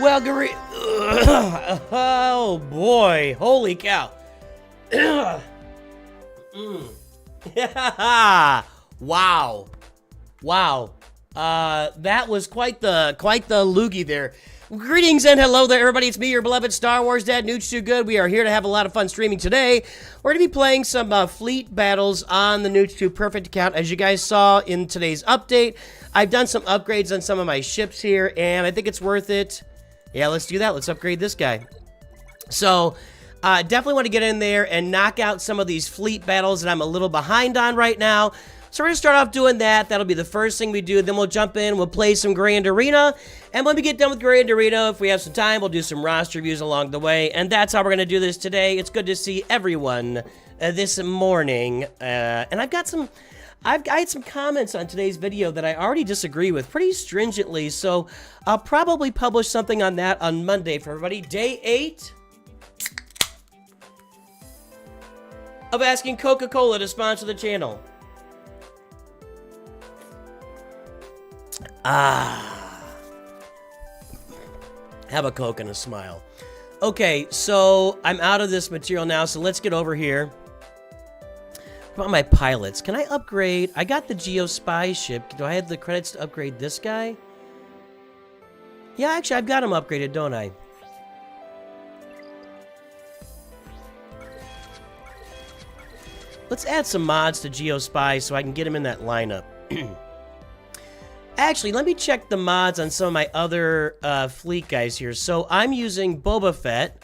Well, oh boy, holy cow. Wow. Wow. That was quite the loogie there. Greetings and hello there, everybody. It's me, your beloved Star Wars dad, NOOCH2GUD. We are here to have a lot of fun streaming today. We're going to be playing some fleet battles on the NOOCH2 Perfect account. As you guys saw in today's update, I've done some upgrades on some of my ships here, and I think it's worth it. Yeah, let's do that. Let's upgrade this guy. So, definitely want to get in there and knock out some of these fleet battles that I'm a little behind on right now. So we're going to start off doing that. That'll be the first thing we do. Then we'll jump in. We'll play some Grand Arena. And when we get done with Grand Arena, if we have some time, we'll do some roster reviews along the way. And that's how we're going to do this today. It's good to see everyone this morning. And I had some comments on today's video that I already disagree with pretty stringently. So I'll probably publish something on that on Monday for everybody. Day 8 of asking Coca-Cola to sponsor the channel. Have a Coke and a smile. Okay, so I'm out of this material now, so let's get over here. What about my pilots? Can I upgrade? I got the Geospy ship. Do I have the credits to upgrade this guy? Yeah, actually, I've got him upgraded, don't I? Let's add some mods to Geospy so I can get him in that lineup. Actually, let me check the mods on some of my other fleet guys here. So I'm using Boba Fett.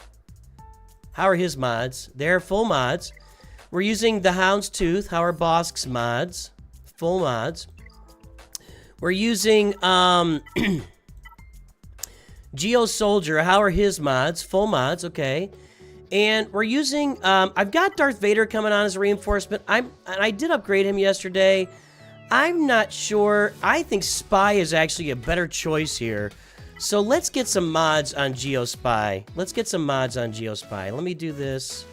How are his mods? They're full mods. We're using the Houndstooth. How are Bosk's mods? Full mods. We're using Geo Soldier. How are his mods? Full mods, okay. And we're using, I've got Darth Vader coming on as a reinforcement. I did upgrade him yesterday. I'm not sure. I think Spy is actually a better choice here. So let's get some mods on Geospy. Let's get some mods on Geospy. Let me do this.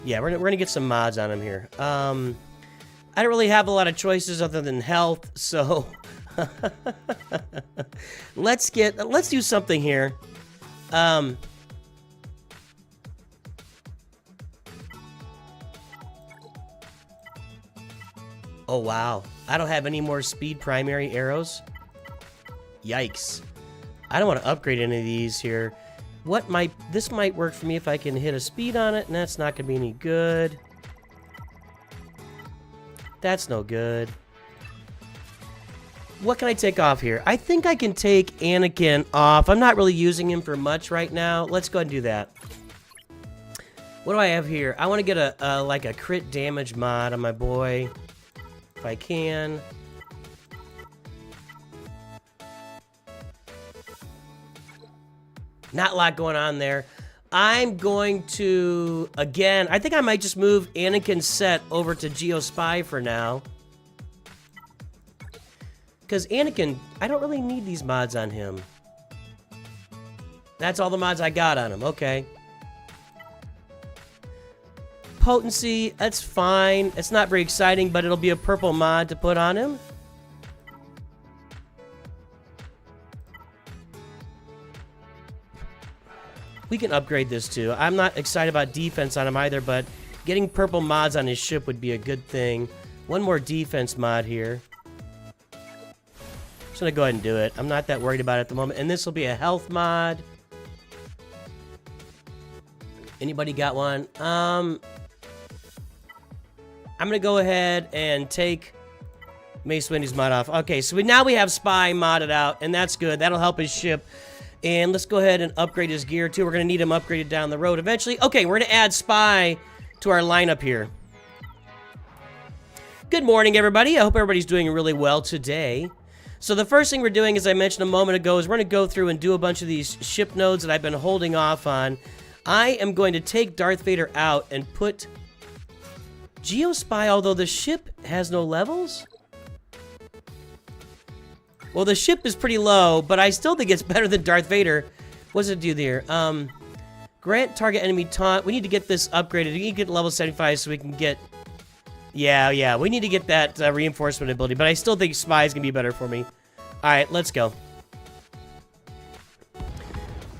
Yeah, we're gonna get some mods on him here. I don't really have a lot of choices other than health, so let's do something here. Oh, wow. I don't have any more speed primary arrows. Yikes. I don't want to upgrade any of these here. This might work for me if I can hit a speed on it, and that's not going to be any good. That's no good. What can I take off here? I think I can take Anakin off. I'm not really using him for much right now. Let's go ahead and do that. What do I have here? I want to get like a crit damage mod on my boy. If I can. Not a lot going on there. I'm going to, again, I think I might just move Anakin's set over to Geospy for now. Because Anakin, I don't really need these mods on him. That's all the mods I got on him. Okay. Potency, that's fine. It's not very exciting, but it'll be a purple mod to put on him. We can upgrade this too. I'm not excited about defense on him either, but getting purple mods on his ship would be a good thing. One more defense mod here. Just gonna go ahead and do it. I'm not that worried about it at the moment. And this will be a health mod. Anybody got one? I'm going to go ahead and take Mace Windu's mod off. Okay, so now we have Spy modded out, and that's good. That'll help his ship. And let's go ahead and upgrade his gear, too. We're going to need him upgraded down the road eventually. Okay, we're going to add Spy to our lineup here. Good morning, everybody. I hope everybody's doing really well today. So the first thing we're doing, as I mentioned a moment ago, is we're going to go through and do a bunch of these ship nodes that I've been holding off on. I am going to take Darth Vader out and put Geospy, although the ship has no levels? Well, the ship is pretty low, but I still think it's better than Darth Vader. What does it do there? Grant target enemy taunt. We need to get this upgraded. We need to get level 75 so we can get Yeah, we need to get that reinforcement ability, but I still think Spy's gonna be better for me. Alright, let's go.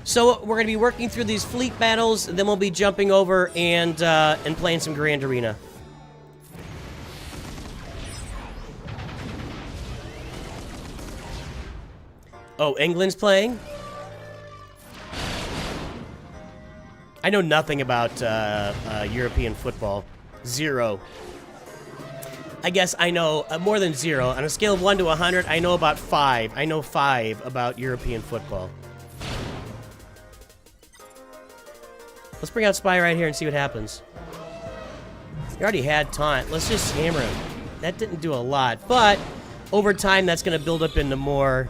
So, we're gonna be working through these fleet battles, and then we'll be jumping over and playing some Grand Arena. Oh, England's playing? I know nothing about European football. Zero. I guess I know more than zero. On a scale of 1 to 100, I know about 5. I know 5 about European football. Let's bring out Spy right here and see what happens. He already had taunt. Let's just hammer him. That didn't do a lot, but over time, that's going to build up into more.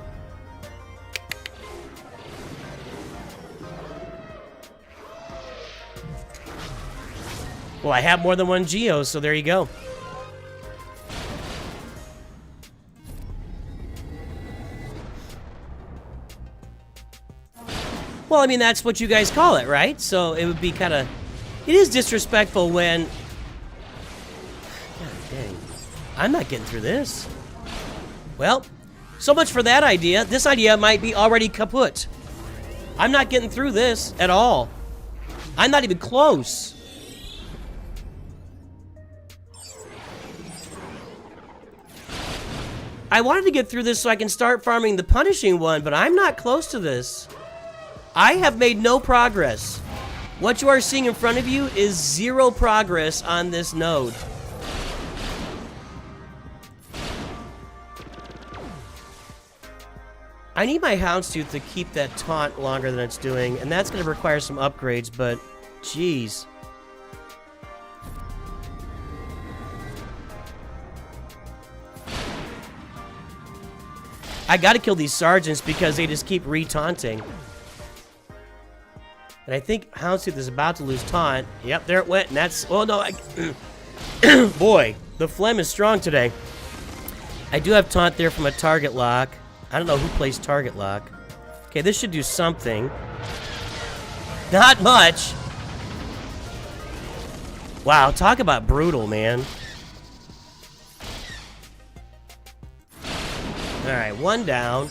Well, I have more than one Geo, so there you go. Well, I mean, that's what you guys call it, right? So it would be kind of... It is disrespectful when... God dang. I'm not getting through this. Well, so much for that idea. This idea might be already kaput. I'm not getting through this at all. I'm not even close. I wanted to get through this so I can start farming the punishing one, but I'm not close to this. I have made no progress. What you are seeing in front of you is 0 progress on this node. I need my Houndstooth to keep that taunt longer than it's doing, and that's going to require some upgrades, but jeez. I gotta kill these sergeants because they just keep re-taunting. And I think Houndstooth is about to lose taunt. Yep, there it went, and that's... Oh, no, boy, the phlegm is strong today. I do have taunt there from a target lock. I don't know who plays target lock. Okay, this should do something. Not much. Wow, talk about brutal, man. Alright, 1 down.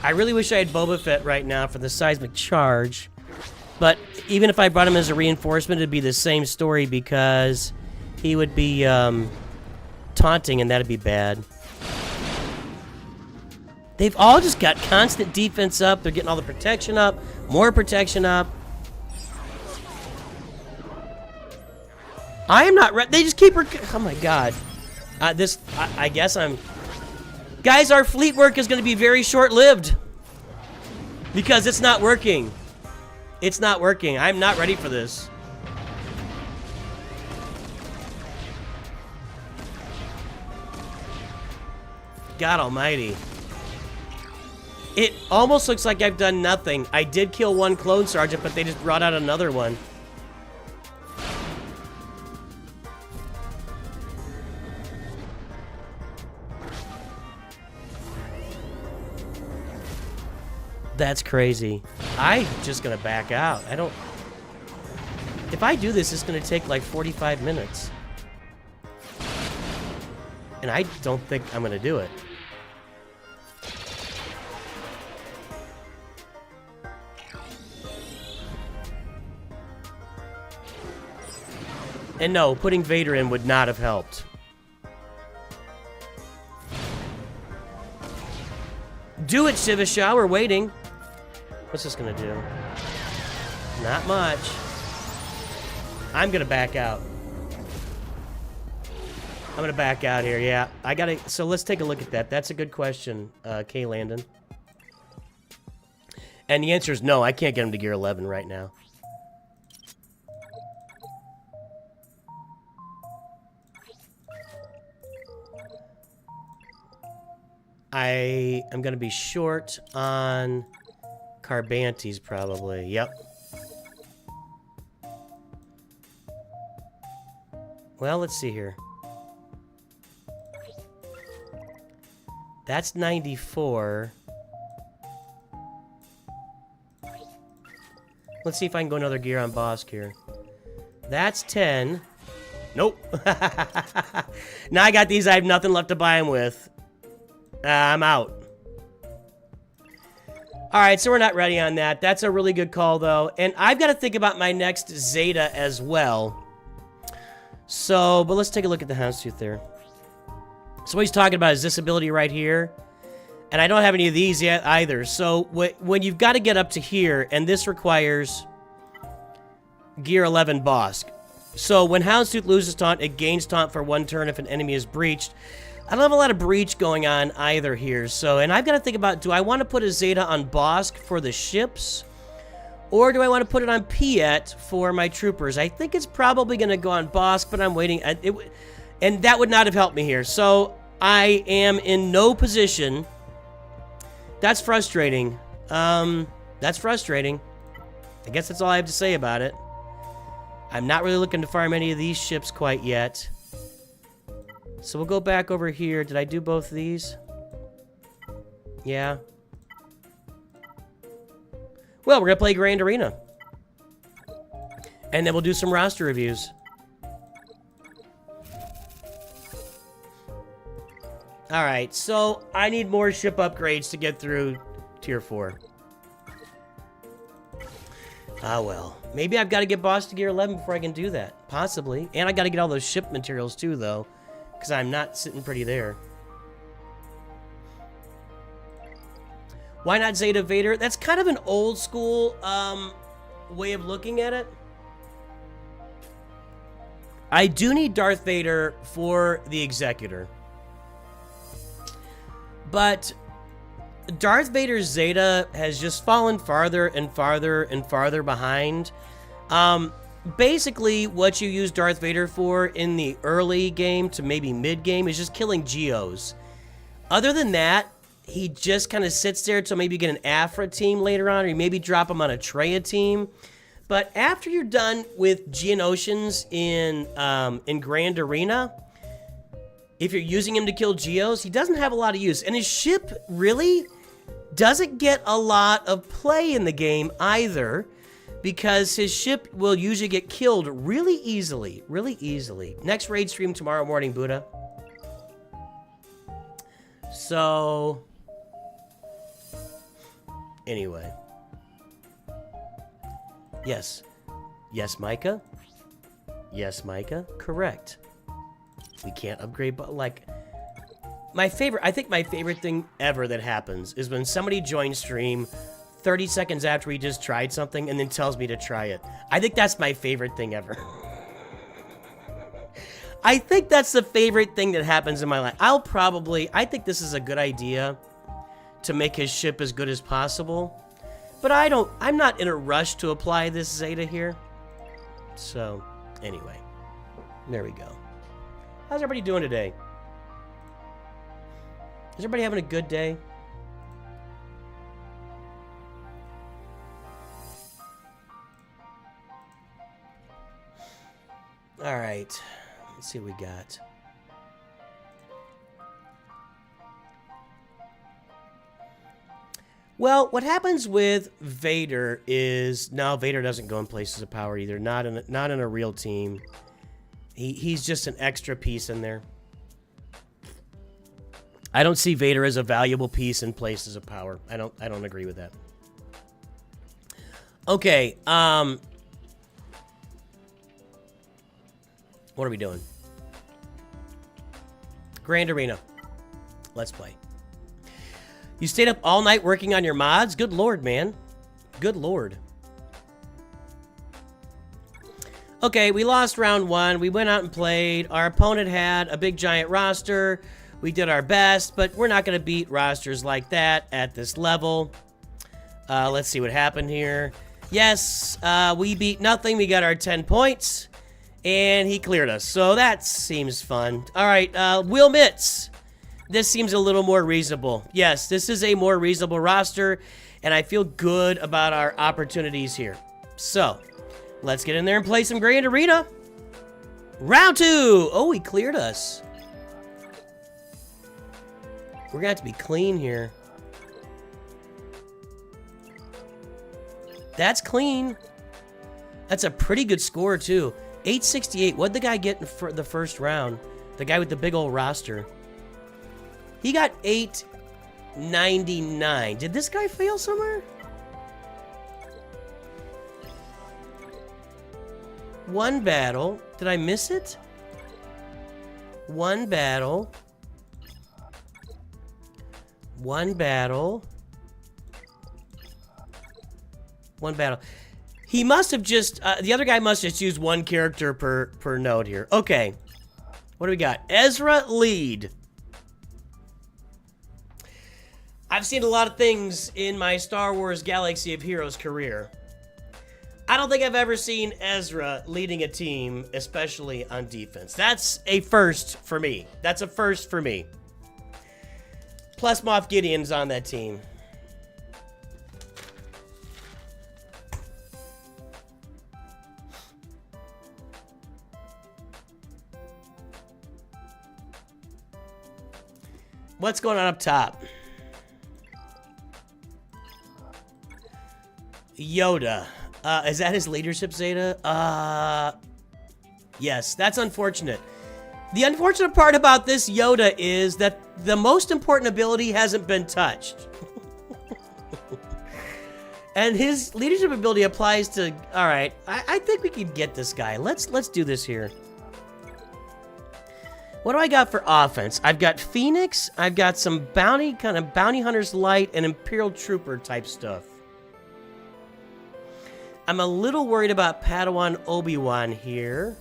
I really wish I had Boba Fett right now for the seismic charge. But even if I brought him as a reinforcement, it'd be the same story because he would be taunting and that'd be bad. They've all just got constant defense up. They're getting all the protection up, more protection up. I am not ready. They just keep... Oh my god. I guess I'm... Guys, our fleet work is going to be very short-lived. Because it's not working. It's not working. I'm not ready for this. God almighty. It almost looks like I've done nothing. I did kill 1 clone sergeant, but they just brought out another one. That's crazy. I'm just gonna back out. I don't... If I do this, it's gonna take like 45 minutes. And I don't think I'm gonna do it. And no, putting Vader in would not have helped. Do it, Shivisha, we're waiting. What's this gonna do? Not much. I'm gonna back out. I'm gonna back out here, yeah. I gotta, so let's take a look at that. That's a good question, K. Landon. And the answer is no, I can't get him to gear 11 right now. I am going to be short on Carbantes, probably. Yep. Well, let's see here. That's 94. Let's see if I can go another gear on Bosk here. That's 10. Nope. Now I got these. I have nothing left to buy them with. I'm out. All right, so we're not ready on that. That's a really good call, though. And I've got to think about my next Zeta as well. So, but let's take a look at the Houndstooth there. So what he's talking about is this ability right here. And I don't have any of these yet either. So when you've got to get up to here, and this requires Gear 11 Bosk. So when Houndstooth loses taunt, it gains taunt for 1 turn if an enemy is breached. I don't have a lot of breach going on either here. So, and I've got to think about, do I want to put a Zeta on Bosk for the ships? Or do I want to put it on Piet for my troopers? I think it's probably going to go on Bosk, but I'm waiting. And that would not have helped me here. So I am in no position. That's frustrating. That's frustrating. I guess that's all I have to say about it. I'm not really looking to farm any of these ships quite yet. So we'll go back over here. Did I do both of these? Yeah. Well, we're going to play Grand Arena. And then we'll do some roster reviews. Alright, so I need more ship upgrades to get through Tier 4. Ah, well. Maybe I've got to get Boss to Gear 11 before I can do that. Possibly. And I got to get all those ship materials too, though. Because I'm not sitting pretty there. Why not Zeta Vader? That's kind of an old school way of looking at it. I do need Darth Vader for the Executor. But Darth Vader's Zeta has just fallen farther and farther and farther behind. Basically, what you use Darth Vader for in the early game to maybe mid-game is just killing Geos. Other than that, he just kind of sits there until maybe you get an Afra team later on, or you maybe drop him on a Traya team. But after you're done with Geonosians in Grand Arena, if you're using him to kill Geos, he doesn't have a lot of use. And his ship really doesn't get a lot of play in the game either, because his ship will usually get killed really easily. Really easily. Next raid stream tomorrow morning, Buddha. So, anyway. Yes. Yes, Micah? Yes, Micah? Correct. We can't upgrade, but like, I think my favorite thing ever that happens is when somebody joins stream 30 seconds after we just tried something and then tells me to try it. I think that's my favorite thing ever. I think that's the favorite thing that happens in my life. I think this is a good idea to make his ship as good as possible. But I'm not in a rush to apply this Zeta here. So, anyway. There we go. How's everybody doing today? Is everybody having a good day? All right. Let's see what we got. Well, what happens with Vader is now Vader doesn't go in places of power either. Not in a real team. He's just an extra piece in there. I don't see Vader as a valuable piece in places of power. I don't agree with that. Okay, what are we doing? Grand Arena. Let's play. You stayed up all night working on your mods? Good lord, man. Good lord. Okay, we lost round 1. We went out and played. Our opponent had a big giant roster. We did our best, but we're not going to beat rosters like that at this level. Let's see what happened here. Yes, we beat nothing. We got our 10 points, and he cleared us. So that seems fun. All right, Will Mitz. This seems a little more reasonable. Yes, this is a more reasonable roster, and I feel good about our opportunities here. So, let's get in there and play some Grand Arena. Round 2. Oh, he cleared us. We're gonna have to be clean here. That's clean. That's a pretty good score, too. 868. What'd the guy get for the first round? The guy with the big old roster. He got 899. Did this guy fail somewhere? One battle. Did I miss it? One battle. One battle. One battle. He must have just, the other guy must just use one character per node here. Okay. What do we got? Ezra lead. I've seen a lot of things in my Star Wars Galaxy of Heroes career. I don't think I've ever seen Ezra leading a team, especially on defense. That's a first for me. That's a first for me. Plus Moff Gideon's on that team. What's going on up top? Yoda. Is that his leadership Zeta? Yes, that's unfortunate. The unfortunate part about this Yoda is that the most important ability hasn't been touched. And his leadership ability applies to... Alright, I think we can get this guy. Let's do this here. What do I got for offense? I've got Phoenix, I've got some bounty, kind of bounty hunter's light, and Imperial Trooper type stuff. I'm a little worried about Padawan Obi-Wan here.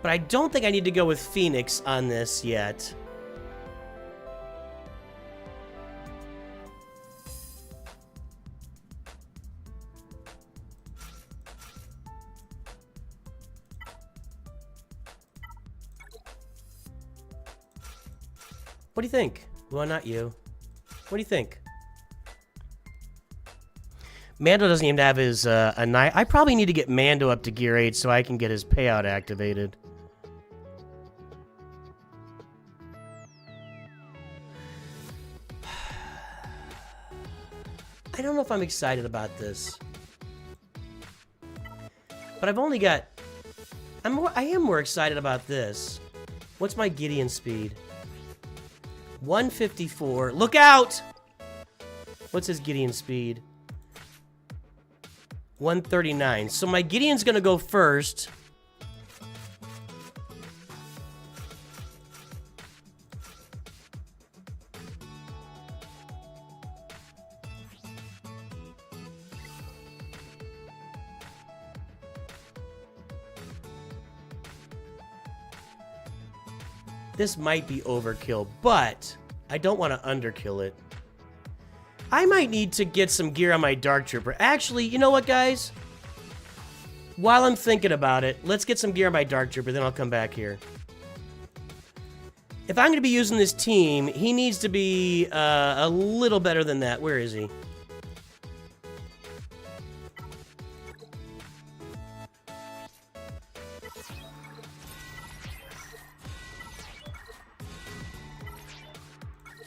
But I don't think I need to go with Phoenix on this yet. What do you think? Well, not you. What do you think? Mando doesn't even have his a knife. I probably need to get Mando up to gear 8 so I can get his payout activated. I don't know if I'm excited about this. But I've only got... I am more excited about this. What's my Gideon speed? 154. Look out! What's his Gideon speed? 139. So my Gideon's gonna go first. This might be overkill, but I don't want to underkill it. I might need to get some gear on my Dark Trooper. Actually, you know what, guys? While I'm thinking about it, let's get some gear on my Dark Trooper, then I'll come back here. If I'm going to be using this team, he needs to be a little better than that. Where is he?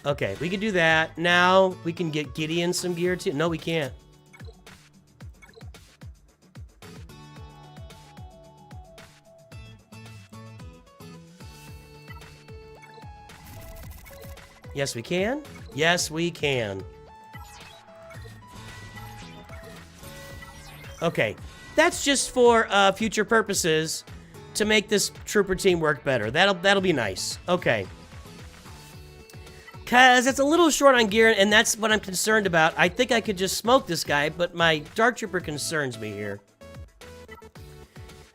Okay, we can do that. Now we can get Gideon some gear too. No, we can't. Yes, we can. Yes, we can. Okay, that's just for future purposes to make this trooper team work better. That'll be nice. Okay. Because it's a little short on gear, and that's what I'm concerned about. I think I could just smoke this guy, but my Dark Trooper concerns me here.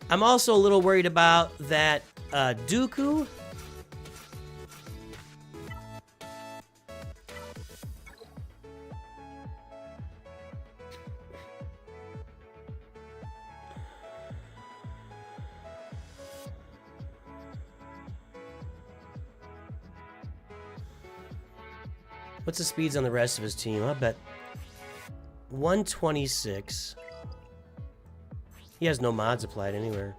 I'm also a little worried about that Dooku. What's the speeds on the rest of his team? I'll bet 126. He has no mods applied anywhere.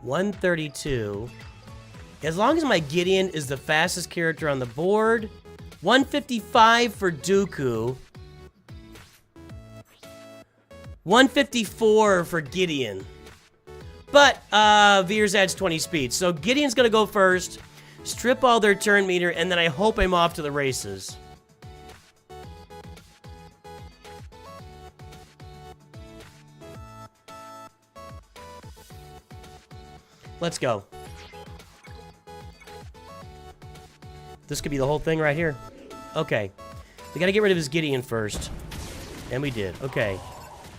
132. As long as my Gideon is the fastest character on the board. 155 for Dooku. 154 for Gideon. But Veers adds 20 speed. So Gideon's going to go first, strip all their turn meter, and then I hope I'm off to the races. Let's go. This could be the whole thing right here. Okay. We got to get rid of his Gideon first. And we did. Okay.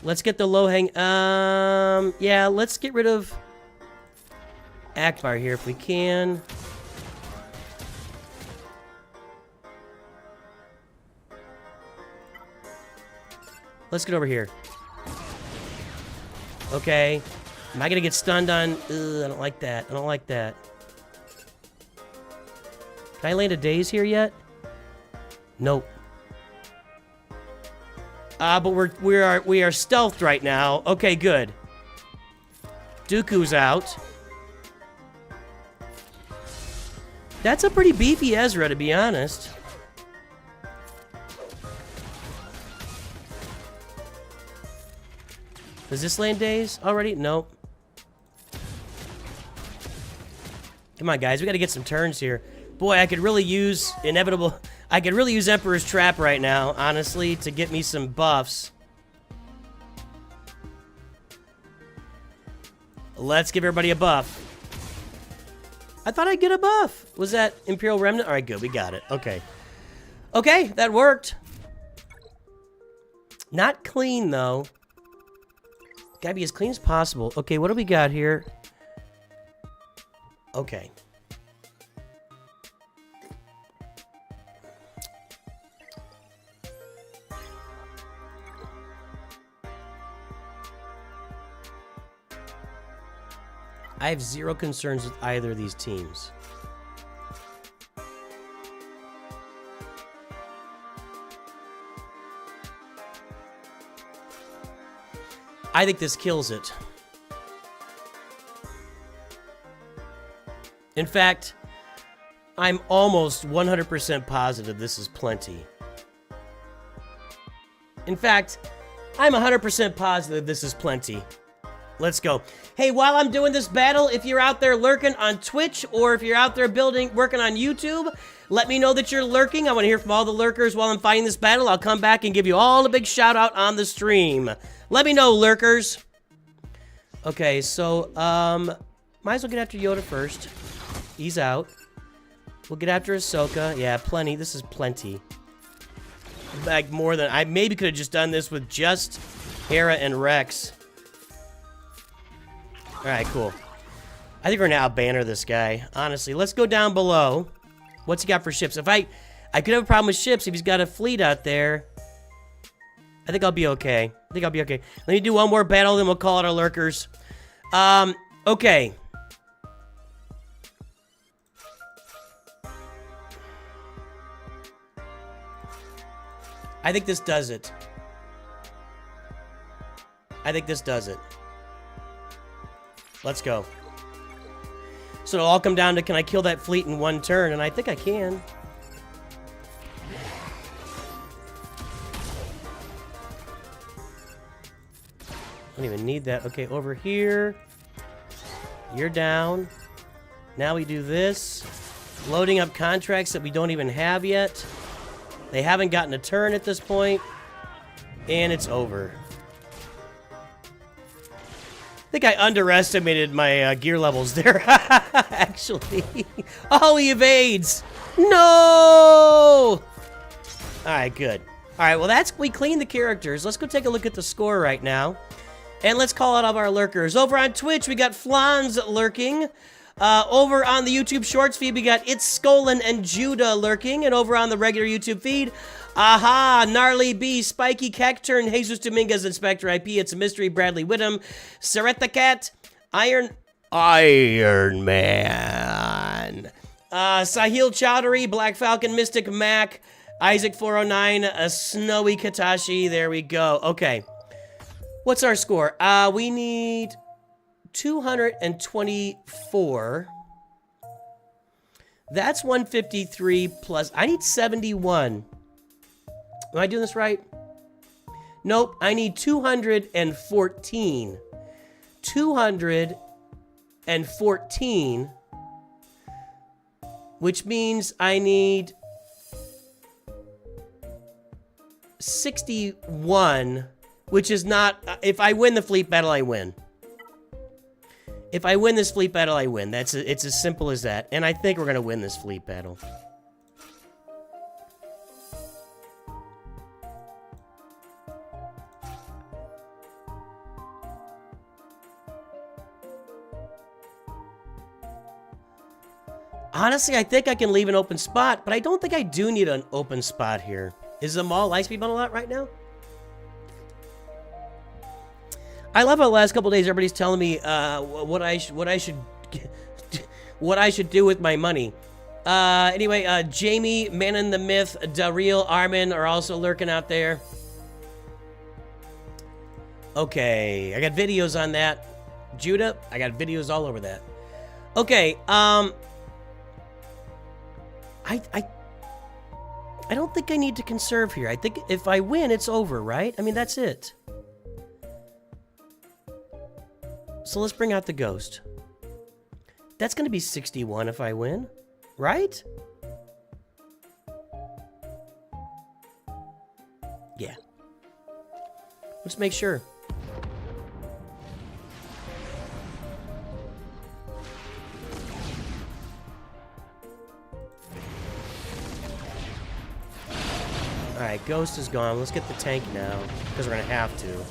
Let's get the low hang. Yeah, let's get rid of Akbar here if we can. Let's get over here. Okay. Am I going to get stunned on? Ugh, I don't like that. I don't like that. Can I land a daze here yet? Nope. But we are stealthed right now. Okay, good. Dooku's out. That's a pretty beefy Ezra, to be honest. Does this land daze already? Nope. Come on, guys. We got to get some turns here. Boy, I could really use inevitable... I could really use Emperor's Trap right now, honestly, to get me some buffs. Let's give everybody a buff. I thought I'd get a buff. Was that Imperial Remnant? All right, good. We got it. Okay. Okay, that worked. Not clean, though. Gotta be as clean as possible. Okay, what do we got here? Okay. I have zero concerns with either of these teams. I think this kills it. In fact, I'm almost 100% positive this is plenty. In fact, I'm 100% positive this is plenty. Let's go. Hey, while I'm doing this battle, if you're out there lurking on Twitch or if you're out there working on YouTube, let me know that you're lurking. I want to hear from all the lurkers while I'm fighting this battle. I'll come back and give you all a big shout out on the stream. Let me know, lurkers. Okay, so, might as well get after Yoda first. He's out. We'll get after Ahsoka. Yeah, plenty. This is plenty. Like, more than... I maybe could have just done this with just Hera and Rex. Alright, cool. I think we're gonna out-banner this guy. Honestly, let's go down below. What's he got for ships? If I could have a problem with ships if he's got a fleet out there. I think I'll be okay. I think I'll be okay. Let me do one more battle, then we'll call it our lurkers. Okay. I think this does it. I think this does it. Let's go. So it'll all come down to, can I kill that fleet in one turn? And I think I can. I don't even need that. Okay, over here. You're down. Now we do this. Loading up contracts that we don't even have yet. They haven't gotten a turn at this point. And it's over. I think I underestimated my gear levels there, actually. Oh, he evades. No! Alright, good. Alright, well, we cleaned the characters. Let's go take a look at the score right now. And let's call out all of our lurkers. Over on Twitch, we got Flans lurking. Over on the YouTube Shorts feed, we got It's Skolin and Judah lurking. And over on the regular YouTube feed, Aha, Gnarly B, Spiky Cacturn, Jesus Dominguez, Inspector IP, It's a Mystery, Bradley Whittam, Saretta Cat, Iron Man, Sahil Chowdhury, Black Falcon, Mystic Mac, Isaac 409, Snowy Katashi. There we go. Okay. What's our score? We need 224. That's 153 plus. I need 71. Am I doing this right? Nope. I need 214. 214. and 14, which means I need 61, which is not, if I win the fleet battle, I win. If I win this fleet battle, I win. It's as simple as that. And I think we're going to win this fleet battle. Honestly, I think I can leave an open spot, but I don't think I do need an open spot here. Is the mall Lightspeed bundle out right now? I love how the last couple days everybody's telling me what I should do with my money. Anyway, Jamie, Man in the Myth, Daryl, Armin are also lurking out there. Okay, I got videos on that. Judah, I got videos all over that. Okay, I don't think I need to conserve here. I think if I win, it's over, right? I mean, that's it. So let's bring out the ghost. That's going to be 61 if I win, right? Yeah. Let's make sure. Alright, ghost is gone. Let's get the tank now, because we're going to have to.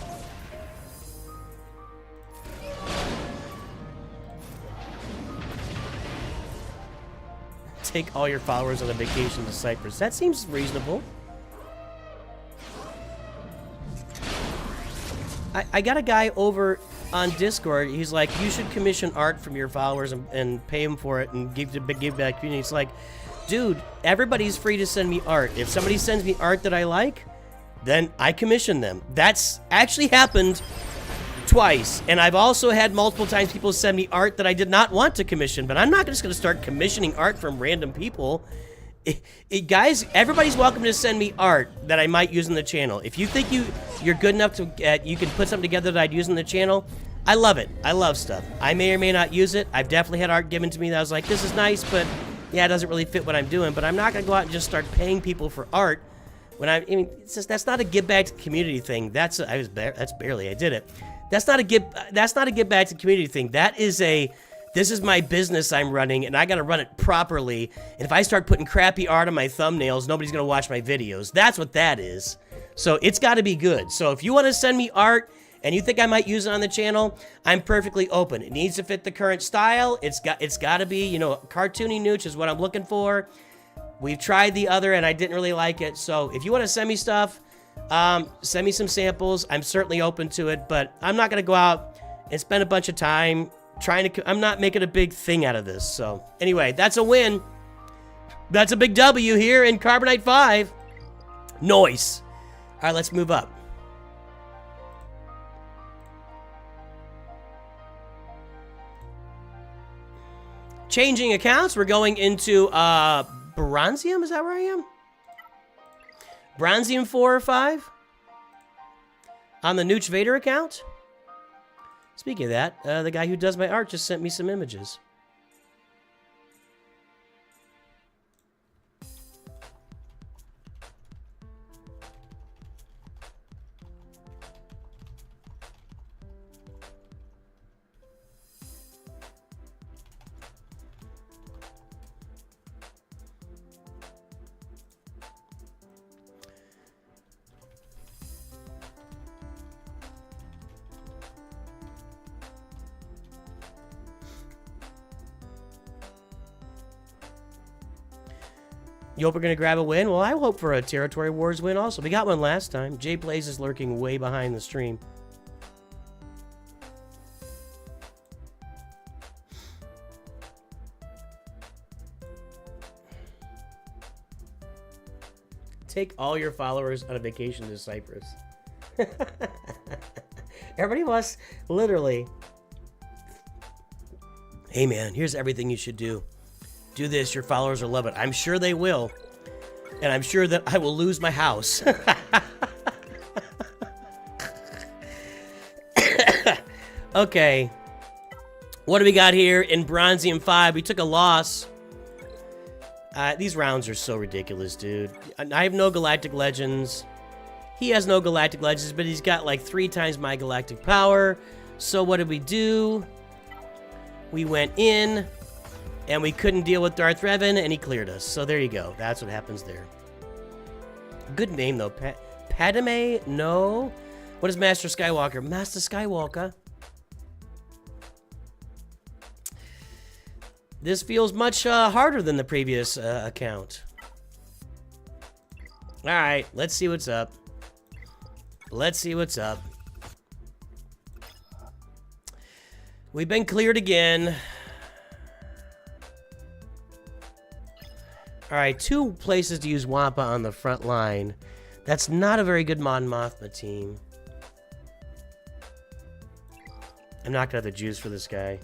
Take all your followers on a vacation to Cyprus. That seems reasonable. I got a guy over on Discord. He's like, you should commission art from your followers and pay them for it and give back community. It's like, dude, everybody's free to send me art. If somebody sends me art that I like, then I commission them. That's actually happened twice, and I've also had multiple times people send me art that I did not want to commission, but I'm not just going to start commissioning art from random people. Guys, everybody's welcome to send me art that I might use in the channel. If you think you're good enough to you can put something together that I'd use in the channel, I love it. I love stuff. I may or may not use it. I've definitely had art given to me that I was like, this is nice, but yeah, it doesn't really fit what I'm doing. But I'm not going to go out and just start paying people for art when I mean, it's just, that's not a give back to the community thing. That's barely I did it. That's not a give back to the community thing. That is this is my business I'm running, and I gotta run it properly. And if I start putting crappy art on my thumbnails, nobody's gonna watch my videos. That's what that is. So it's gotta be good. So if you wanna send me art and you think I might use it on the channel, I'm perfectly open. It needs to fit the current style. It's gotta be, you know, cartoony nooch is what I'm looking for. We've tried the other and I didn't really like it. So if you wanna send me stuff, send me some samples. I'm certainly open to it, but I'm not going to go out and spend a bunch of time I'm not making a big thing out of this. So anyway, that's a win. That's a big W here in Carbonite 5. Nice. All right, let's move up. Changing accounts. We're going into, Bronzium. Is that where I am? Bronzium 4 or 5 on the Nooch Vader account. Speaking of that, the guy who does my art just sent me some images. You hope we're going to grab a win? Well, I hope for a Territory Wars win also. We got one last time. Jay Blaze is lurking way behind the stream. Take all your followers on a vacation to Cyprus. Everybody wants, literally. Hey man, here's everything you should do. Do this, your followers will love it. I'm sure they will. And I'm sure that I will lose my house. Okay. What do we got here in Bronzium 5? We took a loss. These rounds are so ridiculous, dude. I have no Galactic Legends. He has no Galactic Legends, but he's got like 3 times my galactic power. So what did we do? We went in, and we couldn't deal with Darth Revan, and he cleared us. So there you go. That's what happens there. Good name, though. Padme? No. What is Master Skywalker? Master Skywalker. This feels much harder than the previous account. Alright, let's see what's up. Let's see what's up. We've been cleared again. Alright, 2 places to use Wampa on the front line. That's not a very good Mon Mothma team. I'm not gonna have the juice for this guy.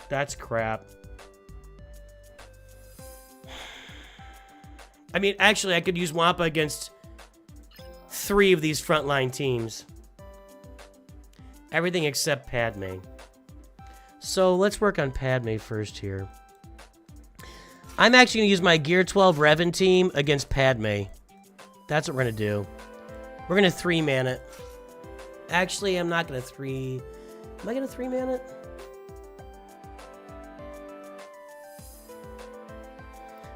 That's crap. I mean, actually, I could use Wampa against 3 of these frontline teams. Everything except Padme. So let's work on Padme first here. I'm actually going to use my Gear 12 Revan team against Padme. That's what we're going to do. We're going to 3-man it. Actually, I'm not going to 3... Am I going to 3-man it?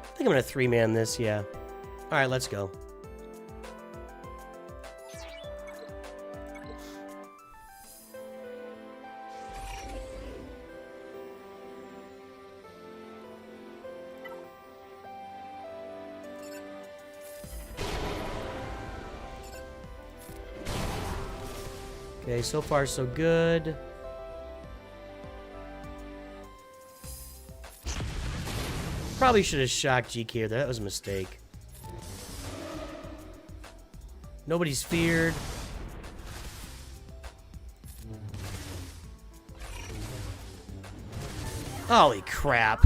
I think I'm going to 3-man this, yeah. Alright, let's go. Okay, so far so good. Probably should have shocked GK there. That was a mistake. Nobody's feared. Holy crap.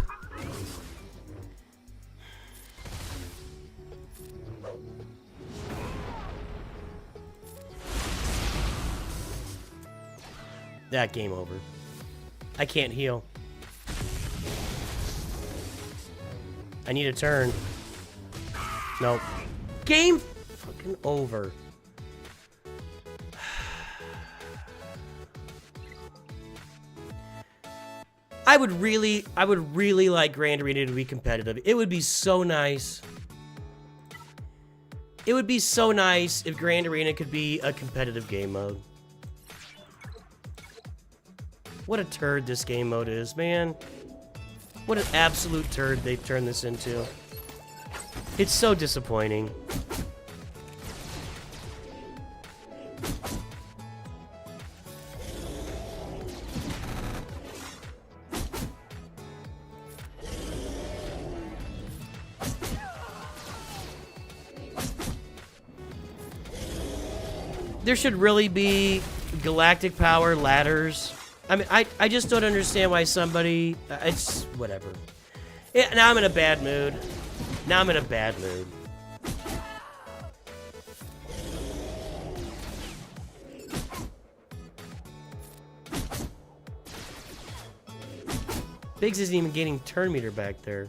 That game over. I can't heal. I need a turn. Nope. Game fucking over. I would really like Grand Arena to be competitive. It would be so nice. It would be so nice if Grand Arena could be a competitive game mode. What a turd this game mode is, man. What an absolute turd they've turned this into. It's so disappointing. There should really be galactic power ladders. I mean, I just don't understand why somebody... it's... whatever. Yeah, now I'm in a bad mood. Now I'm in a bad mood. Biggs isn't even getting turn meter back there.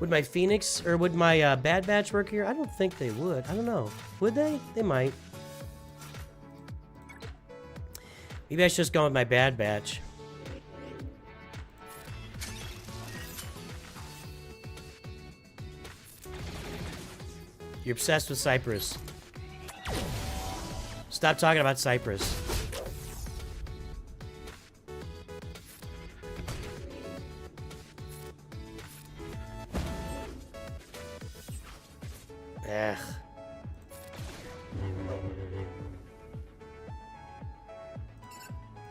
Would my Phoenix or would my Bad Batch work here? I don't think they would. I don't know. Would they? They might. Maybe I should just go with my Bad Batch. You're obsessed with Cypress. Stop talking about Cypress. Ugh.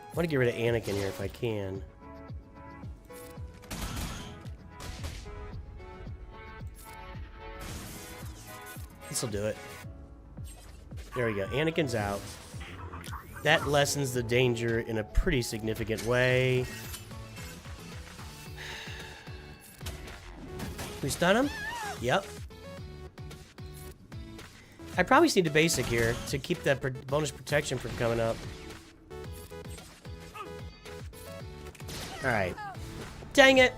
I want to get rid of Anakin here if I can. This'll do it. There we go. Anakin's out. That lessens the danger in a pretty significant way. We stun him? Yep. I probably just need a basic here to keep that bonus protection from coming up. Alright. Dang it!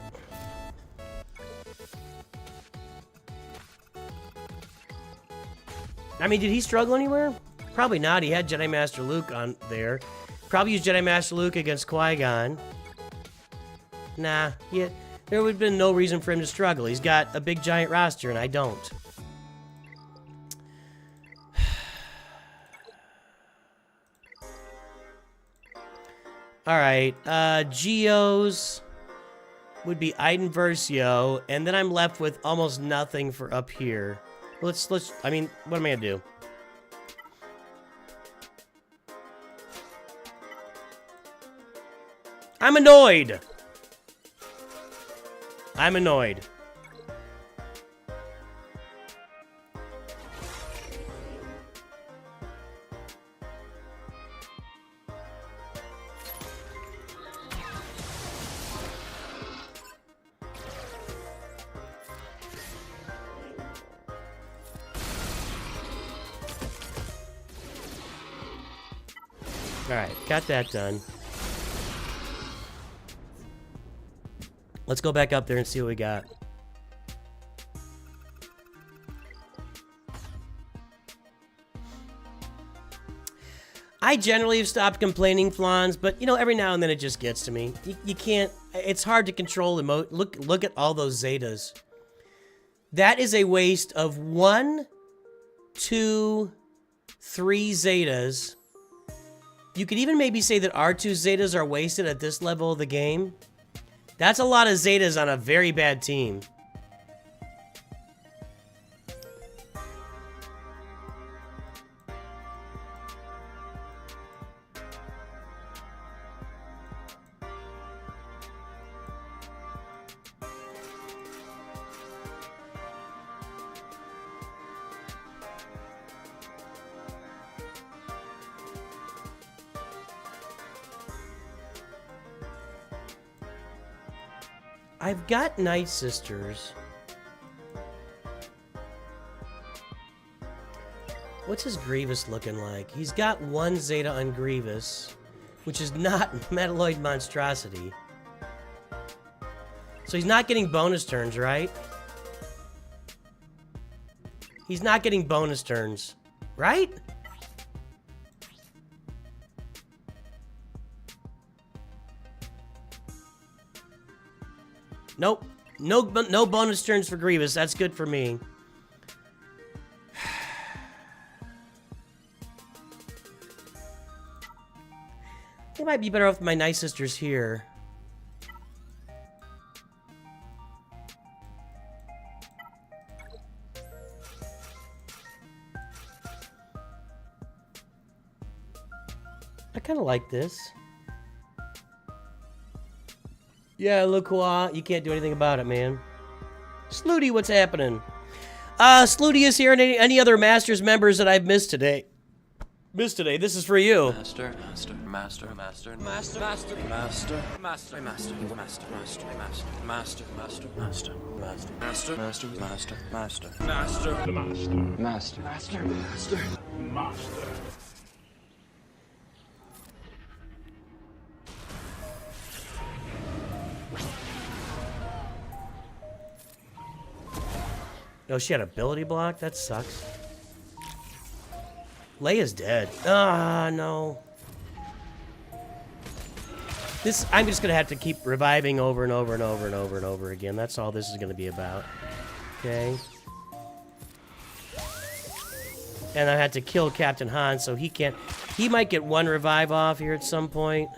I mean, did he struggle anywhere? Probably not. He had Jedi Master Luke on there. Probably used Jedi Master Luke against Qui-Gon. Nah, there would have been no reason for him to struggle. He's got a big giant roster, and I don't. Alright, Geos would be Iden Versio, and then I'm left with almost nothing for up here. I mean, what am I gonna do? I'm annoyed! I'm annoyed. Alright, got that done. Let's go back up there and see what we got. I generally have stopped complaining, Flans, but, you know, every now and then it just gets to me. You can't... It's hard to control emote. Look at all those Zetas. That is a waste of 1, 2, 3 Zetas. You could even maybe say that R2 Zetas are wasted at this level of the game. That's a lot of Zetas on a very bad team. I've got Nightsisters. What's his Grievous looking like? He's got 1 Zeta on Grievous, which is not Metalloid Monstrosity. So he's not getting bonus turns, right? He's not getting bonus turns, right? Nope. No bonus turns for Grievous. That's good for me. I might be better off with my Nightsisters here. I kind of like this. Yeah, Luqua, you can't do anything about it, man. Slooty, what's happening? Slooty is here and any other Masters members that I've missed today. This is for you. Master. Oh, she had ability block? That sucks. Leia's dead. Ah, no. I'm just gonna have to keep reviving over and over and over and over and over again. That's all this is gonna be about. Okay. And I had to kill Captain Han, so he can't... He might get 1 revive off here at some point.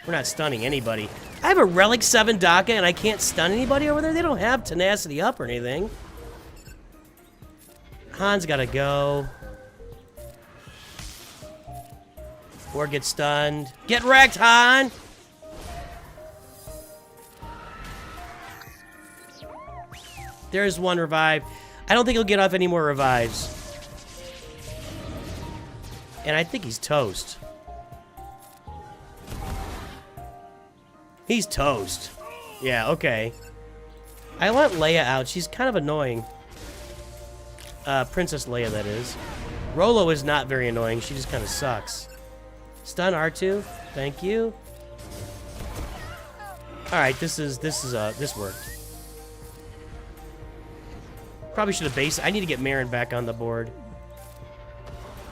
We're not stunning anybody. I have a Relic 7 Daka and I can't stun anybody over there? They don't have tenacity up or anything. Han's gotta go. Or get stunned. Get wrecked, Han! There's 1 revive. I don't think he'll get off any more revives. And I think he's toast. He's toast. Yeah, okay. I want Leia out. She's kind of annoying. Princess Leia, that is. Rolo is not very annoying. She just kind of sucks. Stun R2. Thank you. All right, this worked. Probably should have based. I need to get Marin back on the board.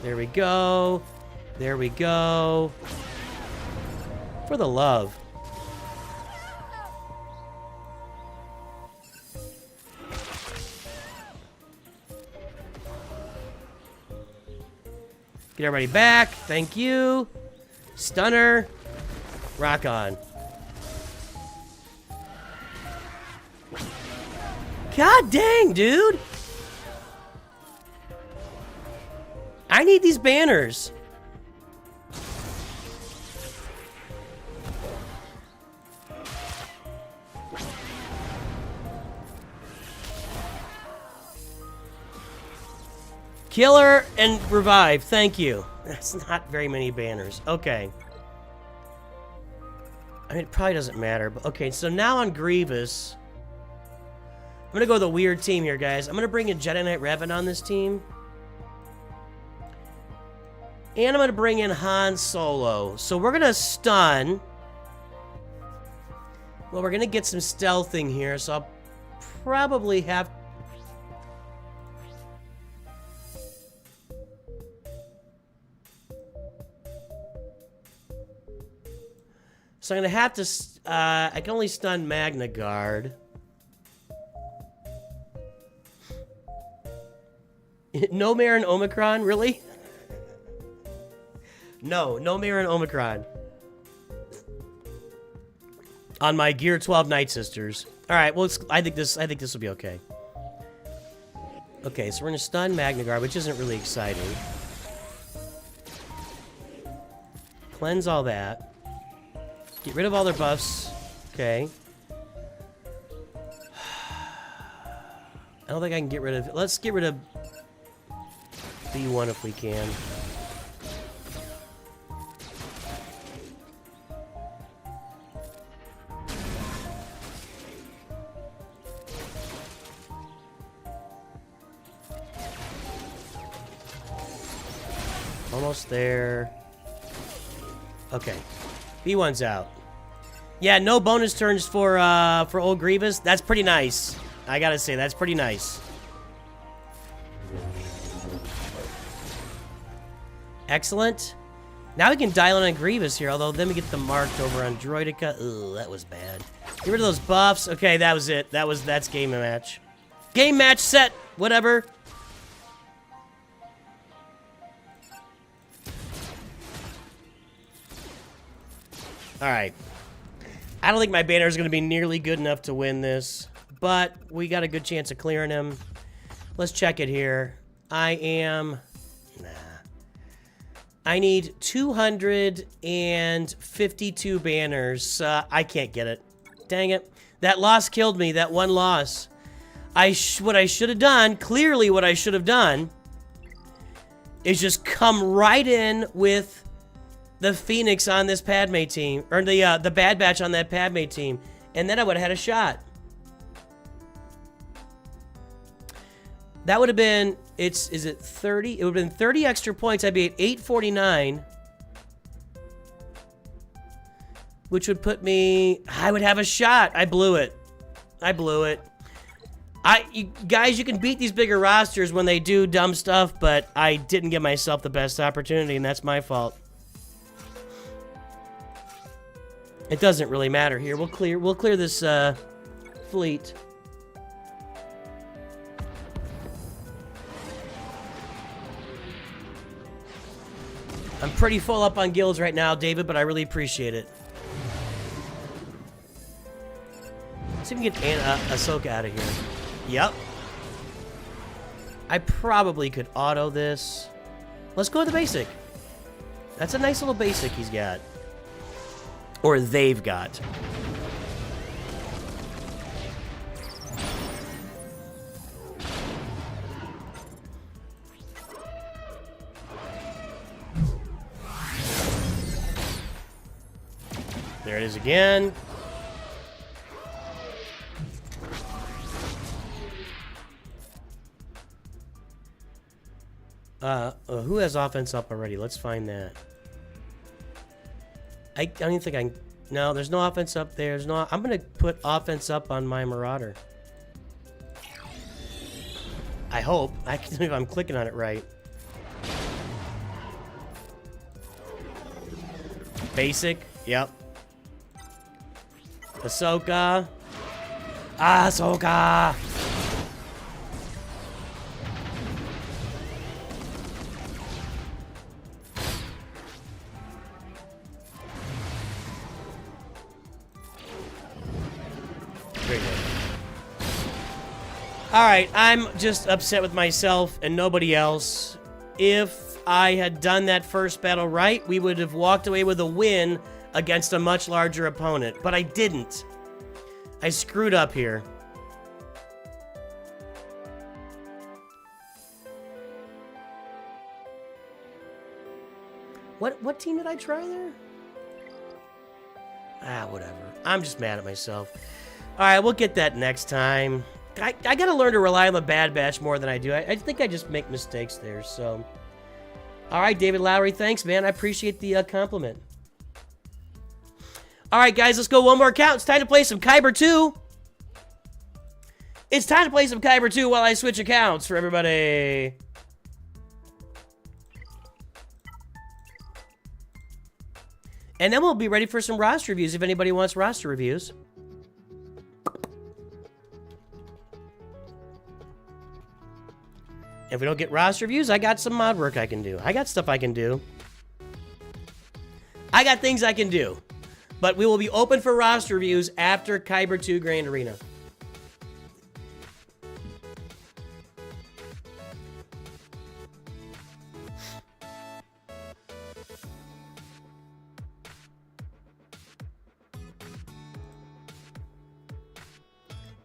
There we go. There we go. For the love. Get everybody back. Thank you. Stunner. Rock on. God dang, dude. I need these banners. Killer and revive. Thank you. That's not very many banners. Okay. I mean, it probably doesn't matter. But okay, so now on Grievous, I'm going to go with a weird team here, guys. I'm going to bring in Jedi Knight Revan on this team. And I'm going to bring in Han Solo. So we're going to stun. Well, we're going to get some stealthing here, so I'll probably have... So I'm going to have to... I can only stun Magna Guard. No Marin Omicron, really? No Marin Omicron. On my Gear 12 Nightsisters. All right, well, I think this will be okay. Okay, so we're gonna stun Magna Guard, which isn't really exciting. Cleanse all that. Get rid of all their buffs. Okay. I don't think I can get rid of... Let's get rid of B1 if we can. Almost there. Okay. B1's out. Yeah, no bonus turns for old Grievous. That's pretty nice. I gotta say, that's pretty nice. Excellent. Now we can dial in on Grievous here, although then we get the marked over on Droidica. Ugh, that was bad. Get rid of those buffs. Okay, that was it. That's game match. Game match set. Whatever. Alright. I don't think my banner is going to be nearly good enough to win this, but we got a good chance of clearing him. Let's check it here. I need 252 banners. I can't get it. Dang it. That loss killed me. That one loss. What I should have done, clearly what I should have done, is just come right in with the Phoenix on this Padme team, or the Bad Batch on that Padme team, and then I would have had a shot. That would have been, is it 30? It would have been 30 extra points. I'd be at 849, which would put me, I would have a shot. I blew it. Guys, you can beat these bigger rosters when they do dumb stuff, but I didn't give myself the best opportunity, and that's my fault. It doesn't really matter here. We'll clear this fleet. I'm pretty full up on guilds right now, David, but I really appreciate it. Let's see if we can get Ahsoka out of here. Yep. I probably could auto this. Let's go with the basic. That's a nice little basic he's got. Or they've got. There it is again. Who has offense up already? Let's find that. I don't even think I can... No, there's no offense up there. There's no... I'm going to put offense up on my Marauder. I hope. I can see if I'm clicking on it right. Basic. Yep. Ahsoka. Ahsoka! Alright, I'm just upset with myself and nobody else. If I had done that first battle right, we would have walked away with a win against a much larger opponent. But I didn't. I screwed up here. What team did I try there? Ah, whatever. I'm just mad at myself. Alright, we'll get that next time. I gotta learn to rely on the Bad Batch more than I do. I think I just make mistakes there, so... Alright, David Lowry, thanks, man. I appreciate the compliment. Alright, guys, let's go one more count. It's time to play some Kyber 2. It's time to play some Kyber 2 while I switch accounts for everybody. And then we'll be ready for some roster reviews if anybody wants roster reviews. If we don't get roster reviews, I got some mod work I can do. I got stuff I can do. I got things I can do. But we will be open for roster reviews after Kyber 2 Grand Arena.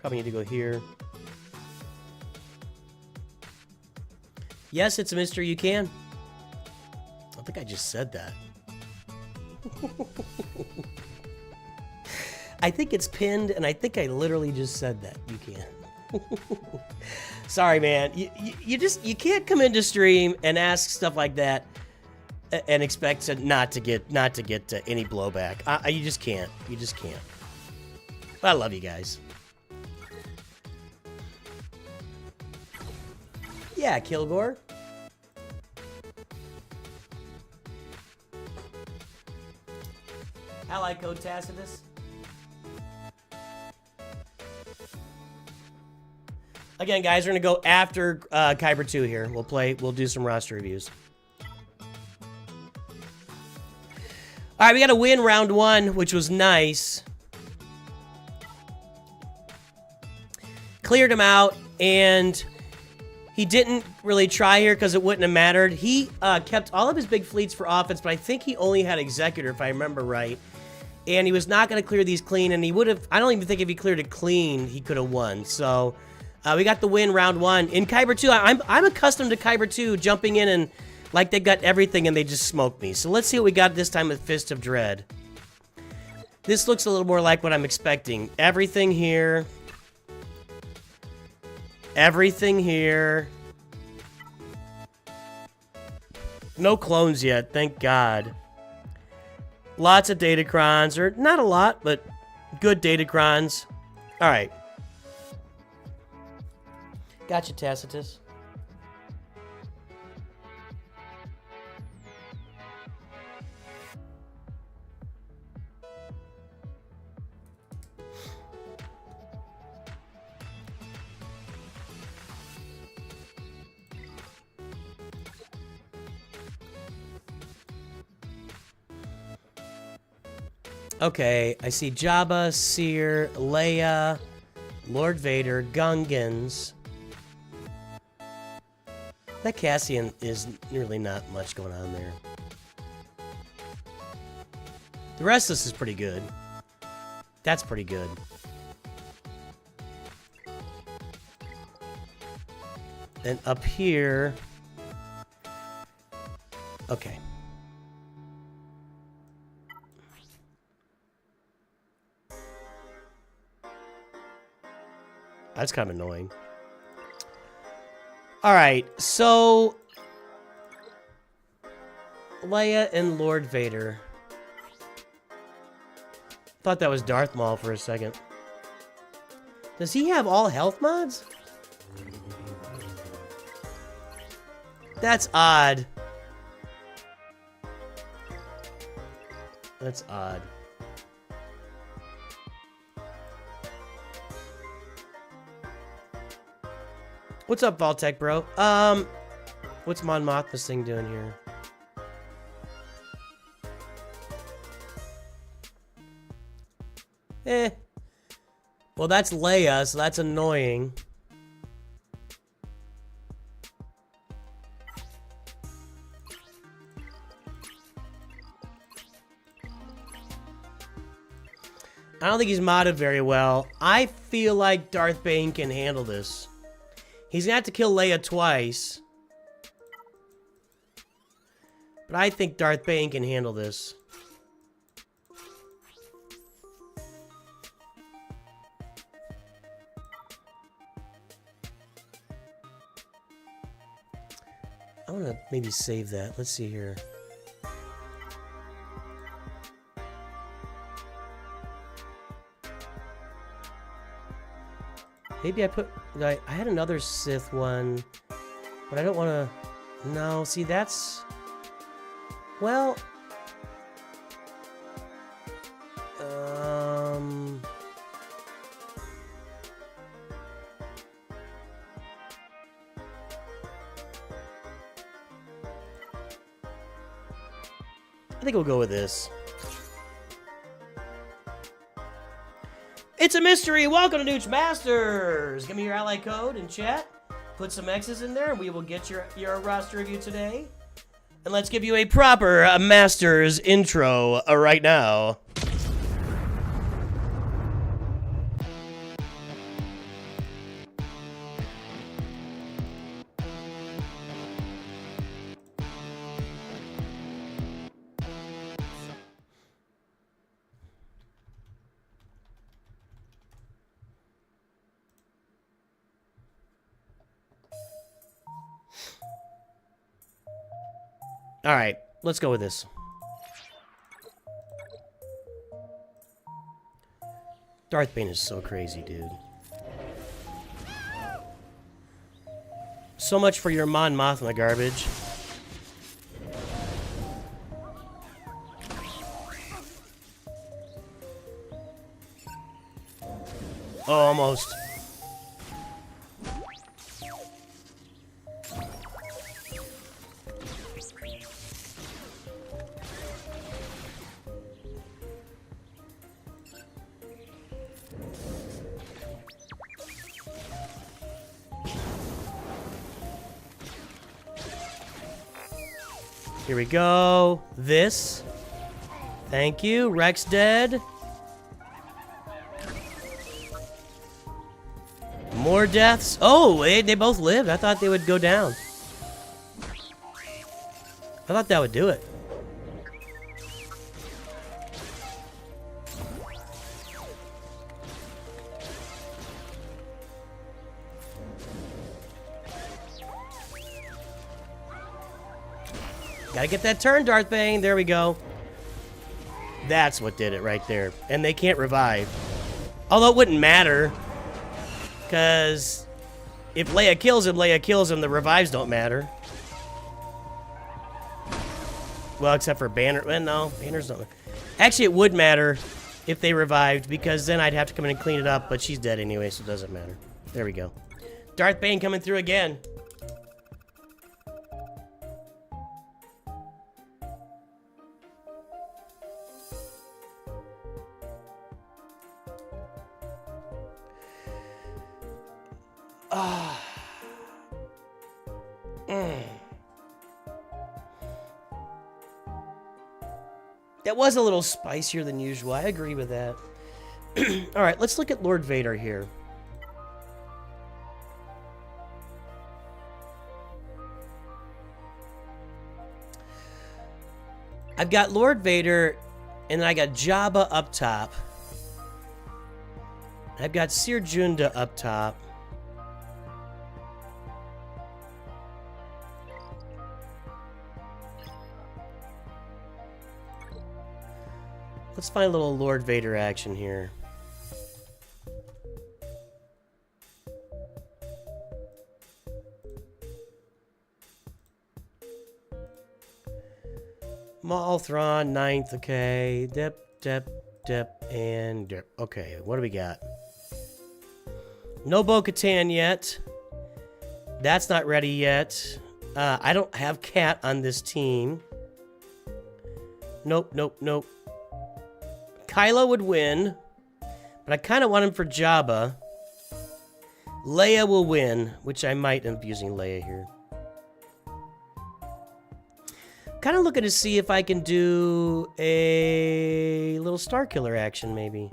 Probably need to go here. Yes, it's a mystery you can. I think I just said that. I think it's pinned, and I think I literally just said that. You can. Sorry, man. You can't come into stream and ask stuff like that and expect to not to get any blowback. You just can't. You just can't. I love you guys. Yeah, Kilgore. Ally code Tacitus. Again, guys, we're gonna go after Kyber 2 here. We'll do some roster reviews. Alright, we got a win round 1, which was nice. Cleared him out, and he didn't really try here because it wouldn't have mattered. He kept all of his big fleets for offense, but I think he only had Executor, if I remember right. And he was not going to clear these clean, and he would have... I don't even think if he cleared it clean, he could have won. So, we got the win round 1. In Kyber 2, I'm accustomed to Kyber 2 jumping in and like they got everything and they just smoked me. So let's see what we got this time with Fist of Dread. This looks a little more like what I'm expecting. Everything here... Everything here. No clones yet, thank God. Lots of Datacrons, or not a lot, but good Datacrons. Alright. Gotcha, Tacitus. Okay, I see Jabba, Seer, Leia, Lord Vader, Gungans. That Cassian is really not much going on there. The rest of this is pretty good. That's pretty good. And up here... Okay. That's kind of annoying. Alright, so... Leia and Lord Vader. Thought that was Darth Maul for a second. Does he have all health mods? That's odd. That's odd. What's up, Vaultec, bro? What's Mon Mothma's thing doing here? Eh. Well, that's Leia, so that's annoying. I don't think he's modded very well. I feel like Darth Bane can handle this. He's gonna have to kill Leia twice. But I think Darth Bane can handle this. I want to maybe save that. Let's see here. Maybe I put... I had another Sith one, but I don't want to... No, see, that's... Well... I think we'll go with this. It's a mystery! Welcome to NOOCH Masters! Give me your ally code in chat. Put some X's in there and we will get your roster review today. And let's give you a proper Masters intro right now. Alright, let's go with this. Darth Bane is so crazy, dude. So much for your Mon Mothma garbage. Oh, almost. Here we go. This. Thank you. Rex dead. More deaths. Oh, they both lived. I thought they would go down. I thought that would do it. Gotta get that turn, Darth Bane. There we go. That's what did it right there. And they can't revive. Although it wouldn't matter. Because if Leia kills him, the revives don't matter. Well, except for Banner. Well, no, Banner's not. Actually, it would matter if they revived, because then I'd have to come in and clean it up, but she's dead anyway, so it doesn't matter. There we go. Darth Bane coming through again. That was a little spicier than usual. I agree with that. Alright, let's look at Lord Vader here. I've got Lord Vader, and then I got Jabba up top. I've got Seer Junda up top. Let's find a little Lord Vader action here. Maul Thrawn, 9th, okay. Dip, and dip. Okay, what do we got? No Bo-Katan yet. That's not ready yet. I don't have Cat on this team. Nope. Kylo would win, but I kind of want him for Jabba. Leia will win, which I might end up using Leia here. Kind of looking to see if I can do a little Starkiller action, maybe.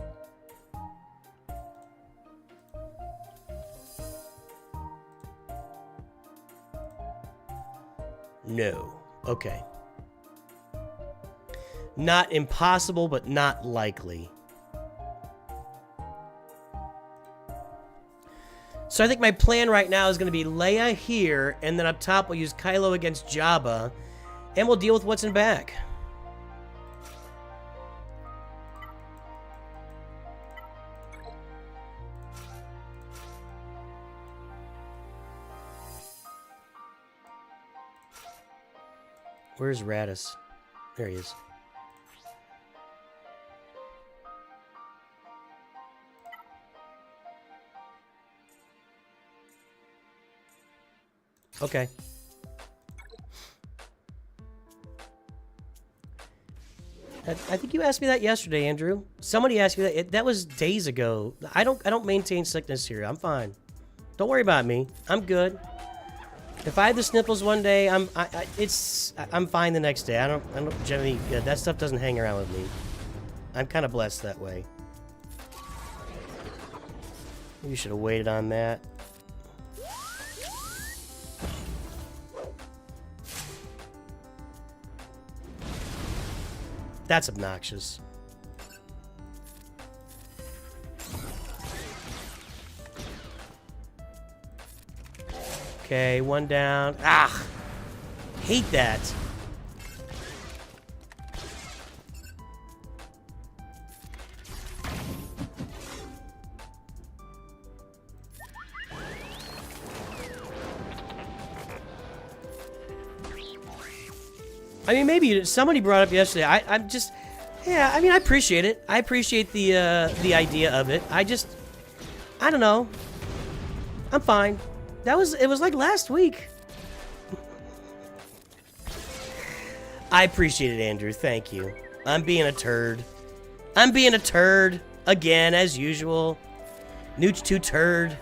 No. Okay. Not impossible, but not likely. So I think my plan right now is going to be Leia here, and then up top we'll use Kylo against Jabba, and we'll deal with what's in back. Where's Radis? There he is. Okay. I think you asked me that yesterday, Andrew. Somebody asked me that. That was days ago. I don't maintain sickness here. I'm fine. Don't worry about me. I'm good. If I have the sniffles one day, I'm fine the next day. I don't generally that stuff doesn't hang around with me. I'm kind of blessed that way. You should have waited on that. That's obnoxious. Okay, one down. Ah! Hate that. I mean, maybe somebody brought up yesterday. I'm just, yeah. I mean, I appreciate it. I appreciate the idea of it. I don't know. I'm fine. It was like last week. I appreciate it, Andrew. Thank you. I'm being a turd. I'm being a turd again, as usual. NOOCH2GUD.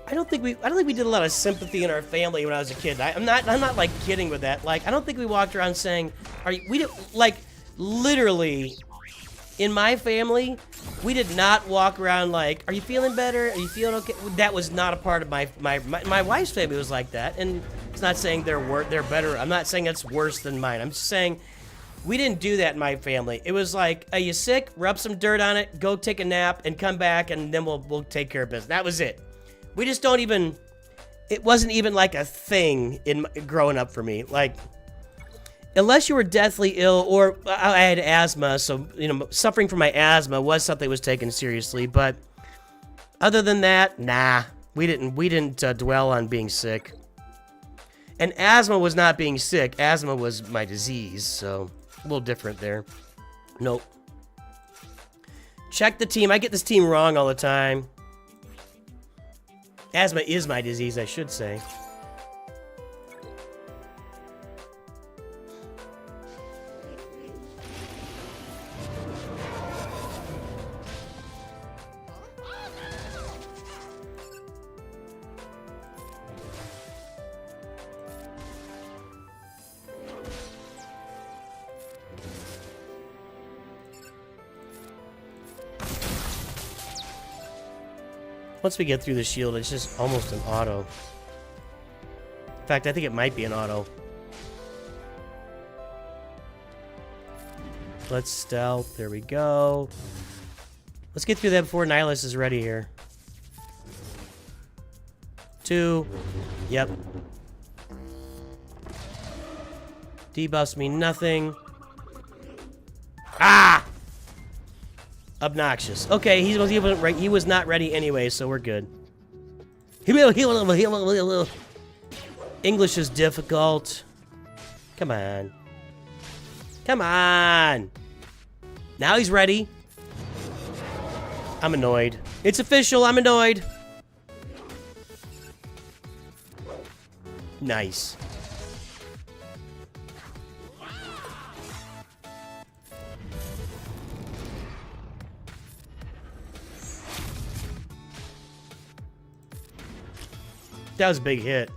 I don't think we did a lot of sympathy in our family when I was a kid. I'm not like kidding with that. Like, I don't think we walked around saying, we did, like, literally, in my family, we did not walk around like, are you feeling better? Are you feeling okay? That was not a part of my wife's family was like that. And it's not saying they're better. I'm not saying that's worse than mine. I'm just saying we didn't do that in my family. It was like, are you sick? Rub some dirt on it, go take a nap, and come back, and then we'll take care of business. That was it. We just don't even, it wasn't even like a thing in growing up for me. Like, unless you were deathly ill, or I had asthma, so, you know, suffering from my asthma was something that was taken seriously, but other than that, nah, we didn't dwell on being sick. And asthma was not being sick, asthma was my disease, so a little different there. Nope. Check the team, I get this team wrong all the time. Asthma is my disease, I should say. Once we get through the shield, it's just almost an auto. In fact, I think it might be an auto. Let's stealth. There we go. Let's get through that before Nihilus is ready here. 2. Yep. Debuffs mean nothing. Ah! Obnoxious. Okay, he wasn't right. He was not ready anyway, so we're good. English is difficult. Come on. Come on. Now he's ready. I'm annoyed. It's official. I'm annoyed. Nice. That was a big hit.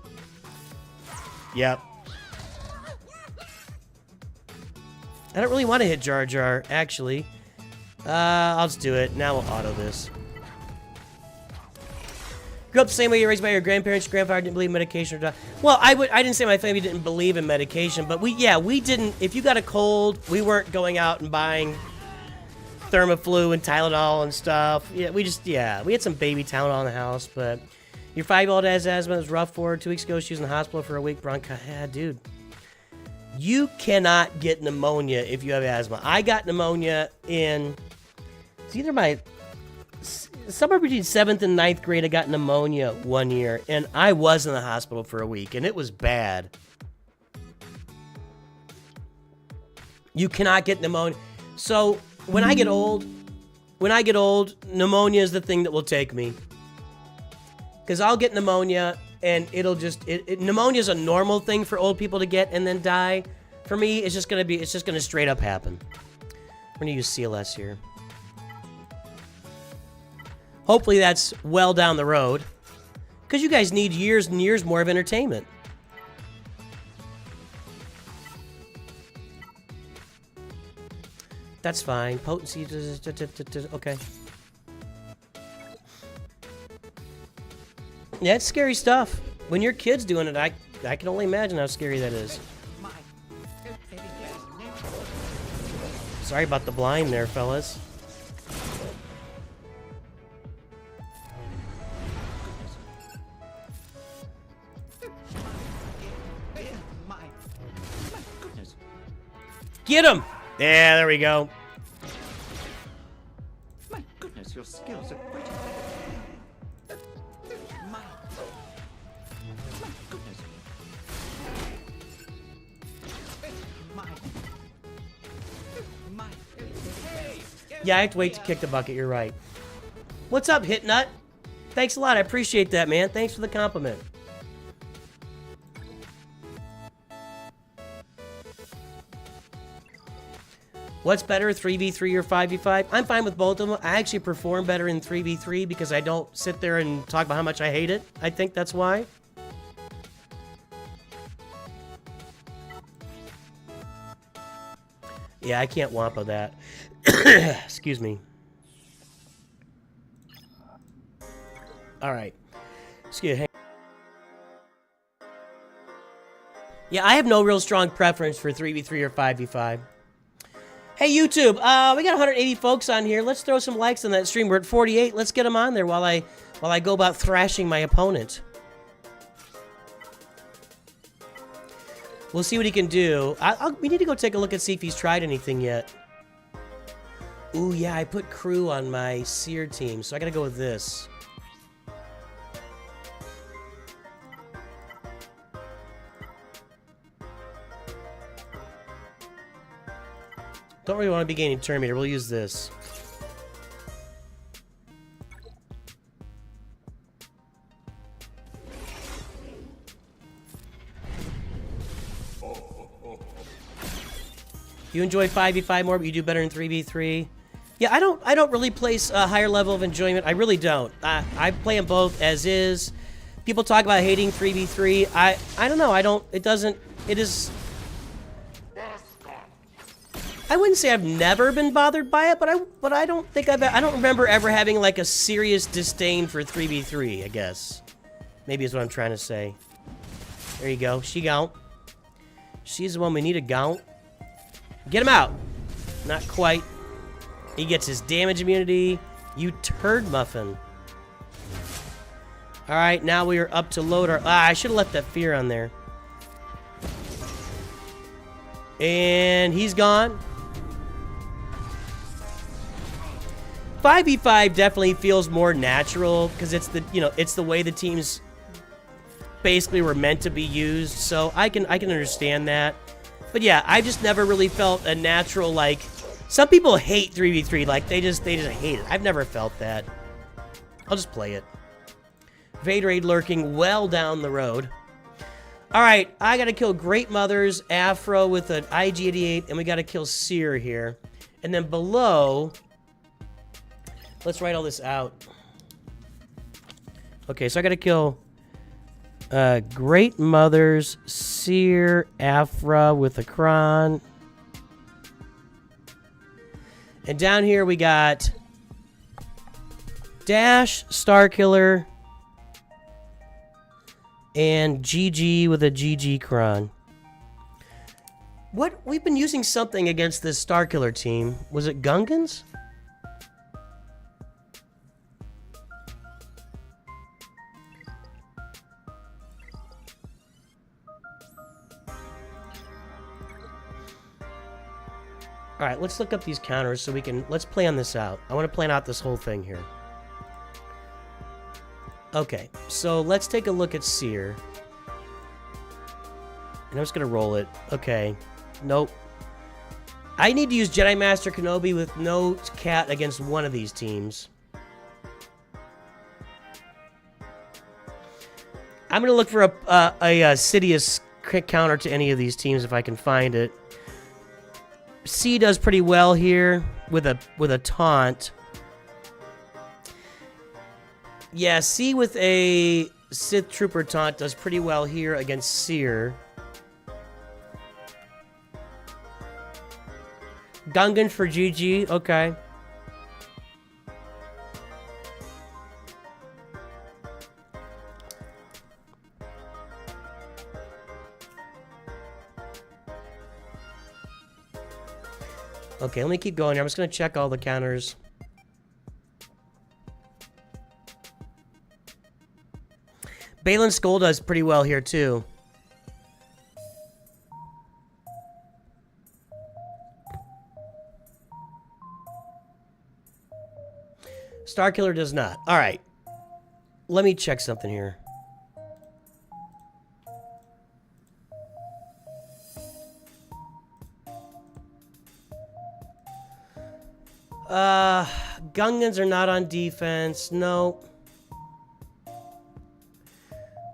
Yep. I don't really want to hit Jar Jar, actually. I'll just do it. Now we'll auto this. Grew up the same way you're raised by your grandparents. Your grandfather didn't believe in medication or well, I didn't say my family didn't believe in medication, but we didn't. If you got a cold, we weren't going out and buying Thermoflu and Tylenol and stuff. Yeah, we had some baby Tylenol in the house, but your 5-year-old has asthma. It was rough for her. 2 weeks ago, she was in the hospital for a week. Bronchitis. Yeah, dude. You cannot get pneumonia if you have asthma. I got pneumonia in... It's either somewhere between 7th and 9th grade, I got pneumonia one year, and I was in the hospital for a week, and it was bad. You cannot get pneumonia. So, when I get old, pneumonia is the thing that will take me. Because I'll get pneumonia, and it'll just... pneumonia is a normal thing for old people to get and then die. For me, it's just gonna straight up happen. We're gonna use CLS here. Hopefully that's well down the road. Because you guys need years and years more of entertainment. That's fine. Potency... Okay. Yeah, it's scary stuff. When your kid's doing it, I can only imagine how scary that is. Sorry about the blind there, fellas. Get him! Yeah, there we go. My goodness, your skills are great. My goodness. Yeah, I have to wait to kick the bucket, you're right. What's up, Hit Nut? Thanks a lot, I appreciate that, man. Thanks for the compliment. What's better, 3v3 or 5v5? I'm fine with both of them. I actually perform better in 3v3 because I don't sit there and talk about how much I hate it. I think that's why. Yeah, I can't wampa that. Excuse me. Alright. Excuse me. Yeah, I have no real strong preference for 3v3 or 5v5. Hey, YouTube, we got 180 folks on here. Let's throw some likes on that stream. We're at 48. Let's get them on there while I go about thrashing my opponent. We'll see what he can do. We need to go take a look and see if he's tried anything yet. Ooh, yeah, I put crew on my seer team, so I gotta go with this. Don't really want to be gaining turn meter. We'll use this. You enjoy 5v5 more, but you do better in 3v3. Yeah, I don't really place a higher level of enjoyment. I really don't. I play them both as is. People talk about hating 3v3. I don't know. It is. I wouldn't say I've never been bothered by it, but I don't think I don't remember ever having like a serious disdain for 3v3, I guess. Maybe is what I'm trying to say. There you go. She gaunt. She's the one we need to gaunt. Get him out. Not quite. He gets his damage immunity. You turd muffin. Alright, now we are up to load our... I should have left that fear on there. And he's gone. 5v5 definitely feels more natural because it's the, you know, it's the way the teams basically were meant to be used. So I can understand that. But yeah, I just never really felt a natural, like, some people hate 3v3, like they just hate it. I've never felt that. I'll just play it. Vaderade lurking well down the road. All right, I got to kill Great Mothers, Afro with an IG-88, and we got to kill Seer here. And then below, let's write all this out. Okay, so I got to kill Great Mothers, Seer, Afra with a Kron. And down here we got Dash, Starkiller, and GG with a GG Kron. What? We've been using something against this Starkiller team. Was it Gungans? Alright, let's look up these counters so we can... Let's plan this out. I want to plan out this whole thing here. Okay, so let's take a look at Seer. And I'm just going to roll it. Okay. Nope. I need to use Jedi Master Kenobi with no cat against one of these teams. I'm going to look for a Sidious counter to any of these teams if I can find it. C does pretty well here with a taunt. Yeah, C with a Sith Trooper taunt does pretty well here against Seer. Gungan for GG, okay. Okay, let me keep going here. I'm just going to check all the counters. Balin Skull does pretty well here, too. Starkiller does not. All right. Let me check something here. Gungans are not on defense. No.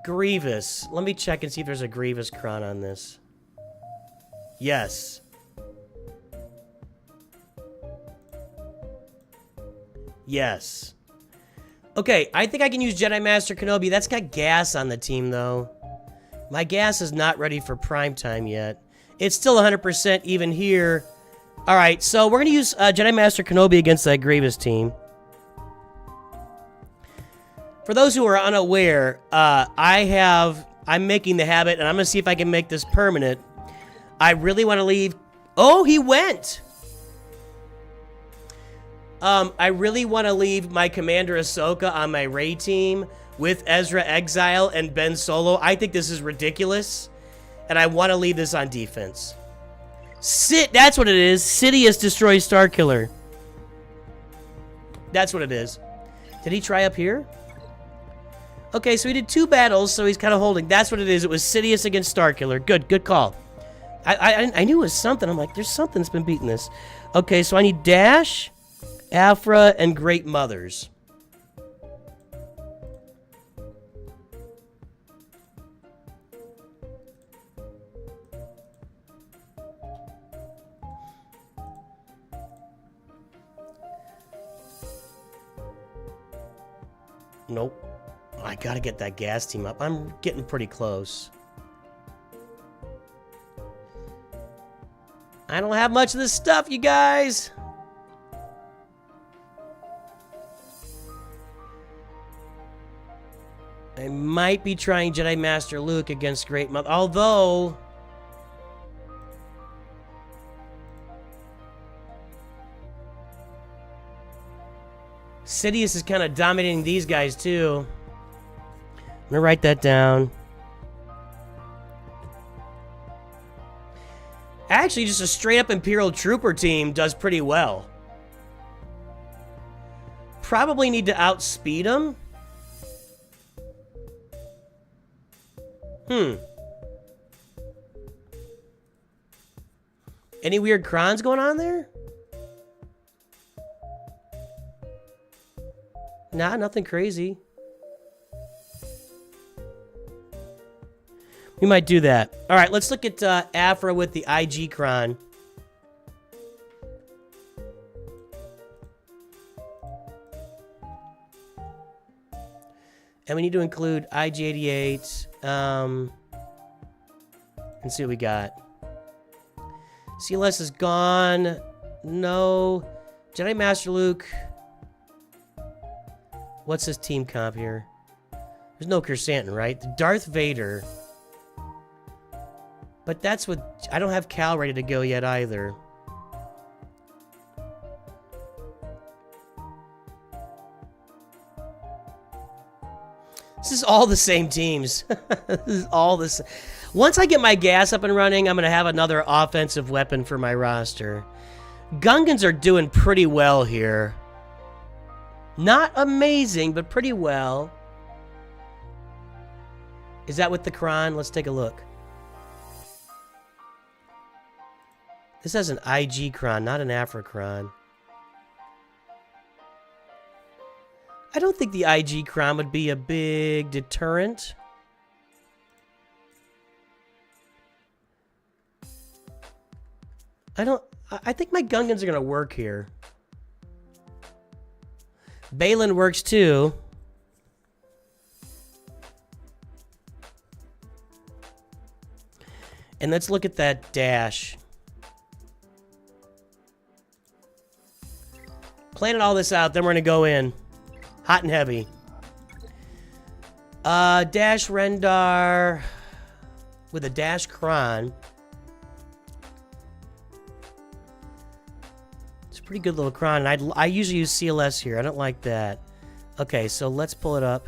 Grievous. Let me check and see if there's a Grievous Kron on this. Yes. Yes. Okay, I think I can use Jedi Master Kenobi. That's got gas on the team, though. My gas is not ready for prime time yet. It's still 100% even here. All right, so we're going to use Jedi Master Kenobi against that Grievous team. For those who are unaware, I'm making the habit, and I'm going to see if I can make this permanent. I really want to leave... Oh, he went! I really want to leave my Commander Ahsoka on my Rey team with Ezra Exile and Ben Solo. I think this is ridiculous, and I want to leave this on defense. That's what it is. Sidious destroys Starkiller. That's what it is. Did he try up here? Okay, so he did 2 battles, so he's kind of holding. That's what it is. It was Sidious against Starkiller. Good call. I knew it was something. I'm like, there's something that's been beating this. Okay, so I need Dash, Afra, and Great Mothers. Nope. Oh, I gotta get that gas team up. I'm getting pretty close. I don't have much of this stuff, you guys. I might be trying Jedi Master Luke against Great Mother, although... Sidious is kind of dominating these guys, too. I'm gonna write that down. Actually, just a straight-up Imperial Trooper team does pretty well. Probably need to outspeed them. Any weird crons going on there? Nah, nothing crazy. We might do that. All right, let's look at Afra with the IG cron. And we need to include IG-88. And see what we got. CLS is gone. No. Jedi Master Luke. What's his team comp here? There's no Kersantin, right? Darth Vader. But that's what... I don't have Cal ready to go yet either. This is all the same teams. This is all the same. Once I get my gas up and running, I'm going to have another offensive weapon for my roster. Gungans are doing pretty well here. Not amazing, but pretty well. Is that with the cron? Let's take a look. This has an IG cron, not an Afra cron. I don't think the IG cron would be a big deterrent. I think my Gungans are going to work here. Balin works too. And let's look at that dash. Planning all this out, then we're going to go in. Hot and heavy. Dash Rendar with a dash cron. It's a pretty good little cron. And I usually use CLS here. I don't like that. Okay, so let's pull it up.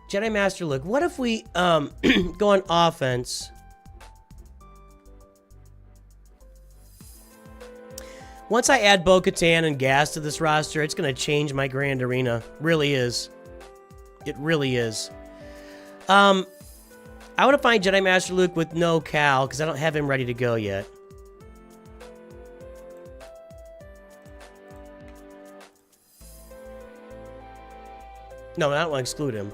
Jedi Master Luke. What if we go on offense? Once I add Bo-Katan and Gas to this roster, it's going to change my Grand Arena. Really is. It really is. I want to find Jedi Master Luke with no Cal, because I don't have him ready to go yet. No, I don't want to exclude him.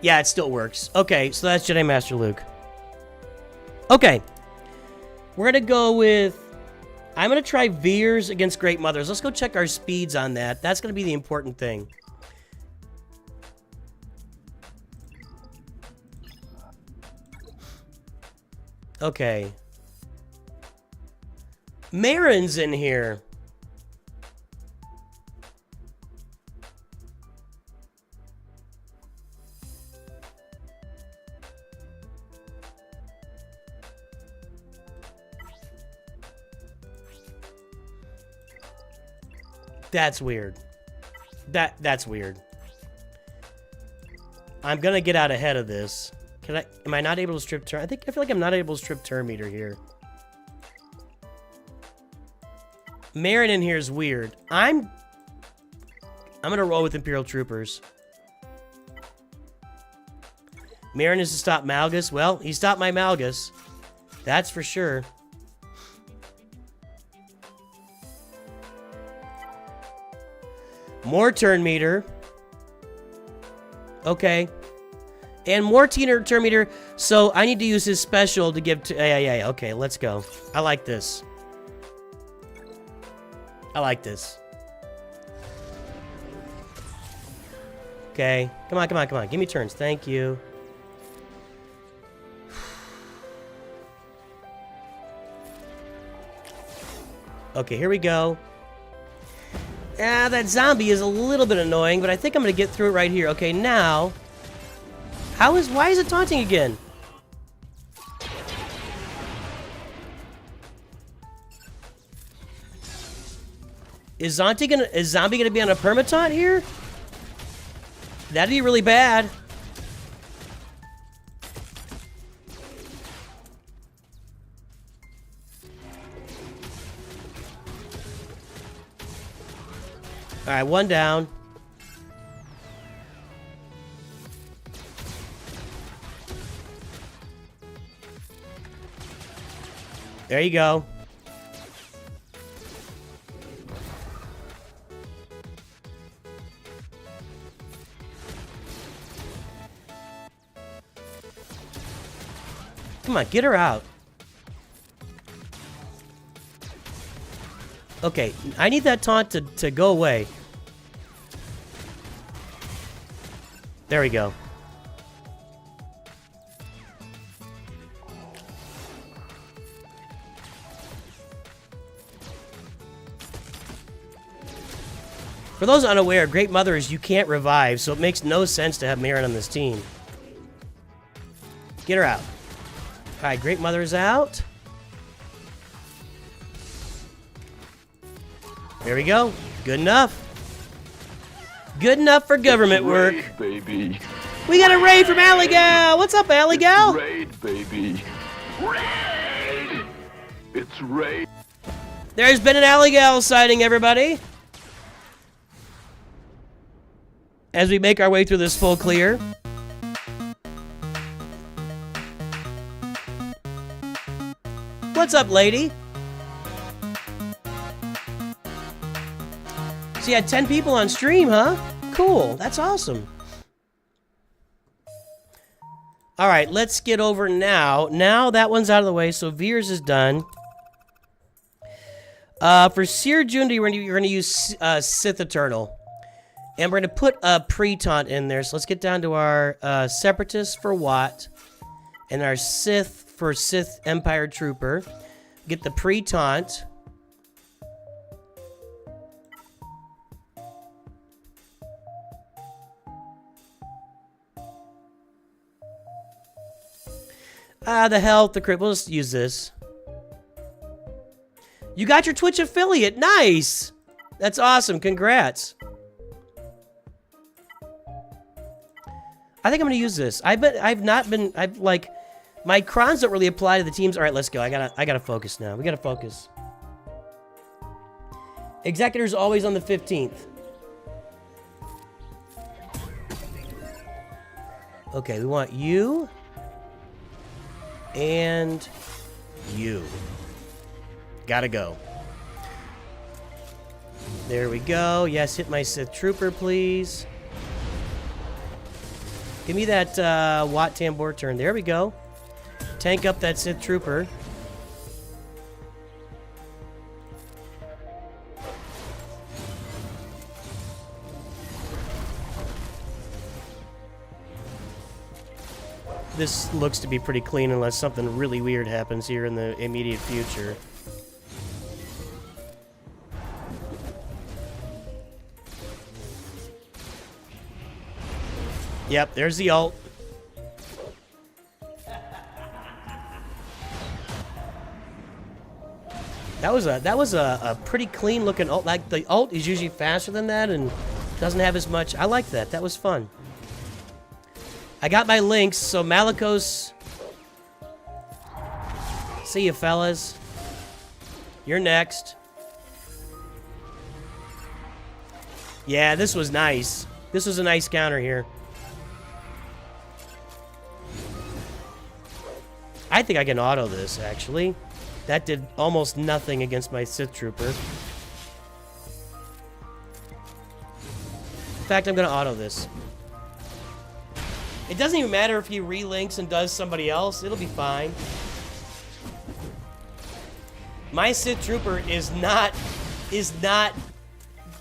Yeah, it still works. Okay, so that's Jedi Master Luke. Okay. We're going to go with... I'm going to try Veers against Great Mothers. Let's go check our speeds on that. That's going to be the important thing. Okay. Marin's in here. That's weird. That's weird. I'm gonna get out ahead of this. Am I not able to strip turn? I feel like I'm not able to strip turn meter here. Marin in here is weird. I'm gonna roll with Imperial Troopers. Marin is to stop Malgus. Well, he stopped my Malgus. That's for sure. More turn meter. Okay. And more turn meter. So I need to use his special to give to... Yeah. Okay, let's go. I like this. I like this. Okay. Come on. Give me turns. Thank you. Okay, here we go. Ah, that zombie is a little bit annoying, but I think I'm going to get through it right here. Okay, now... Why is it taunting again? Is Zombie gonna be on a permataunt here? That'd be really bad. Alright, one down. There you go. Come on, get her out. Okay, I need that taunt to go away. There we go. For those unaware, Great Mother is you can't revive, so it makes no sense to have Marin on this team. Get her out. Alright, Great Mother's out. There we go. Good enough. Good enough for government work. Raid, baby. We got a raid from Alligal. What's up, Alligal? Raid, baby. Raid. It's raid. There's been an Alligal sighting, everybody. As we make our way through this full clear. What's up, lady? So you had 10 people on stream, huh? Cool. That's awesome. All right, let's get over now. Now that one's out of the way, so Veers is done. For Seer Jundi, you're going to use Sith Eternal. And we're going to put a pre-taunt in there. So let's get down to our Separatist for Watt. And our Sith for Sith Empire Trooper. Get the pre-taunt. The health, the crit. We'll just use this. You got your Twitch affiliate. Nice. That's awesome. Congrats. I think I'm gonna use this. I've like, my crons don't really apply to the teams. All right, let's go. I gotta focus now. We gotta focus. Executor's always on the 15th. Okay, we want you. And you. Gotta go. There we go. Yes, hit my Sith Trooper, please. Give me that Watt Tambor turn. There we go. Tank up that Sith Trooper. This looks to be pretty clean unless something really weird happens here in the immediate future. Yep, there's the ult. That was a pretty clean looking ult. Like the ult is usually faster than that and doesn't have as much. I like that. That was fun. I got my links, so Malikos. See you, fellas. You're next. Yeah, this was nice. This was a nice counter here. I think I can auto this, actually. That did almost nothing against my Sith Trooper. In fact, I'm going to auto this. It doesn't even matter if he relinks and does somebody else. It'll be fine. My Sith Trooper is not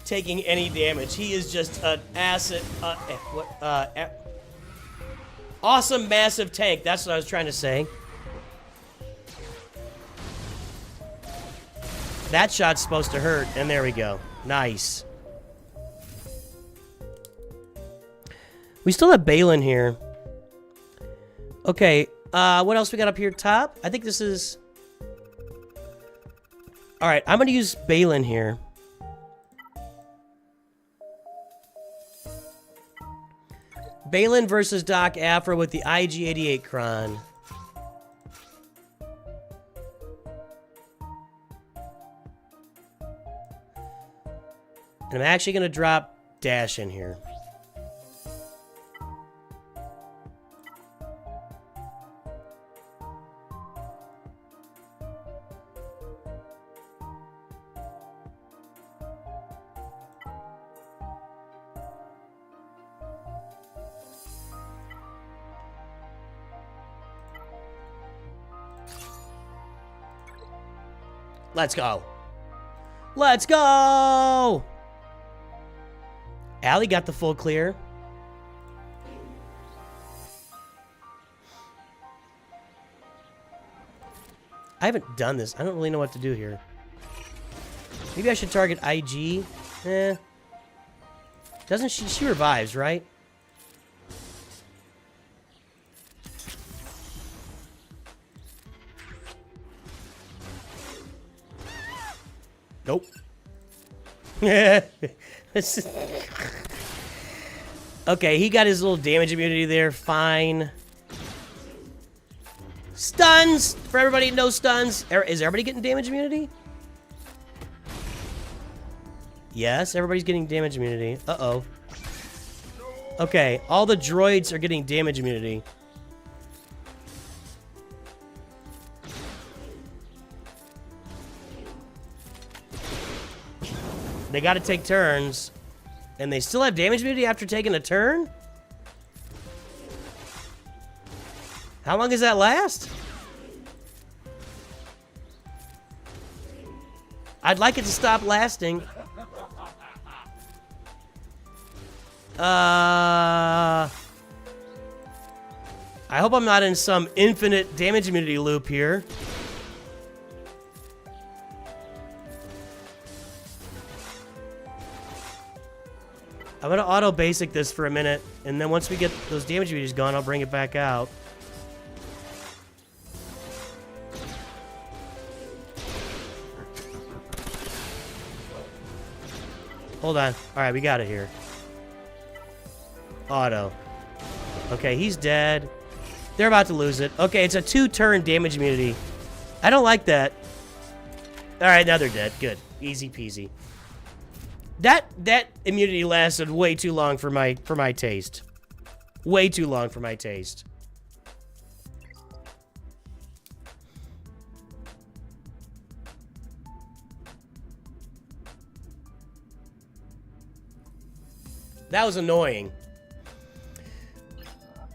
taking any damage. He is just an awesome, massive tank. That's what I was trying to say. That shot's supposed to hurt, and there we go. Nice. We still have Balin here. Okay, what else we got up here top? I think this is... Alright, I'm going to use Balin here. Balin versus Doc Afro with the IG-88 Kron. And I'm actually going to drop Dash in here. Let's go. Let's go! Allie got the full clear. I haven't done this. I don't really know what to do here. Maybe I should target IG. Doesn't she? She revives, right? Nope. Okay, he got his little damage immunity there. Fine. Stuns! For everybody, no stuns. Is everybody getting damage immunity? Yes, everybody's getting damage immunity. Uh-oh. Okay, all the droids are getting damage immunity. They gotta take turns. And they still have damage immunity after taking a turn? How long does that last? I'd like it to stop lasting. I hope I'm not in some infinite damage immunity loop here. I'm gonna auto basic this for a minute, and then once we get those damage immunities gone, I'll bring it back out. Hold on. Alright, we got it here. Auto. Okay, he's dead. They're about to lose it. Okay, it's a 2-turn damage immunity. I don't like that. Alright, now they're dead. Good. Easy peasy. That immunity lasted way too long for my taste. Way too long for my taste. That was annoying.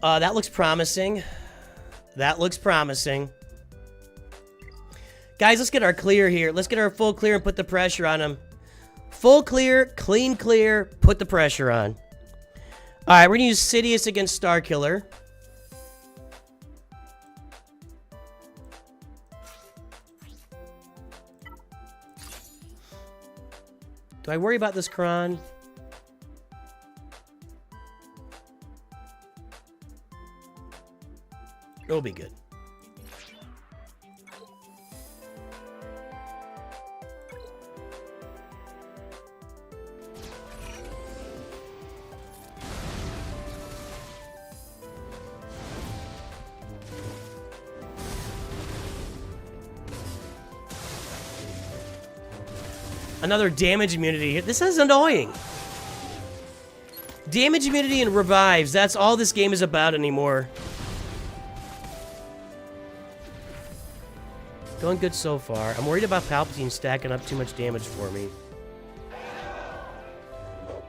That looks promising. That looks promising. Guys, let's get our clear here. Let's get our full clear and put the pressure on him. Full clear, clean clear, put the pressure on. Alright, we're gonna use Sidious against Starkiller. Do I worry about this Kron? It'll be good. Another damage immunity here. This is annoying. Damage immunity and revives. That's all this game is about anymore. Going good so far. I'm worried about Palpatine stacking up too much damage for me.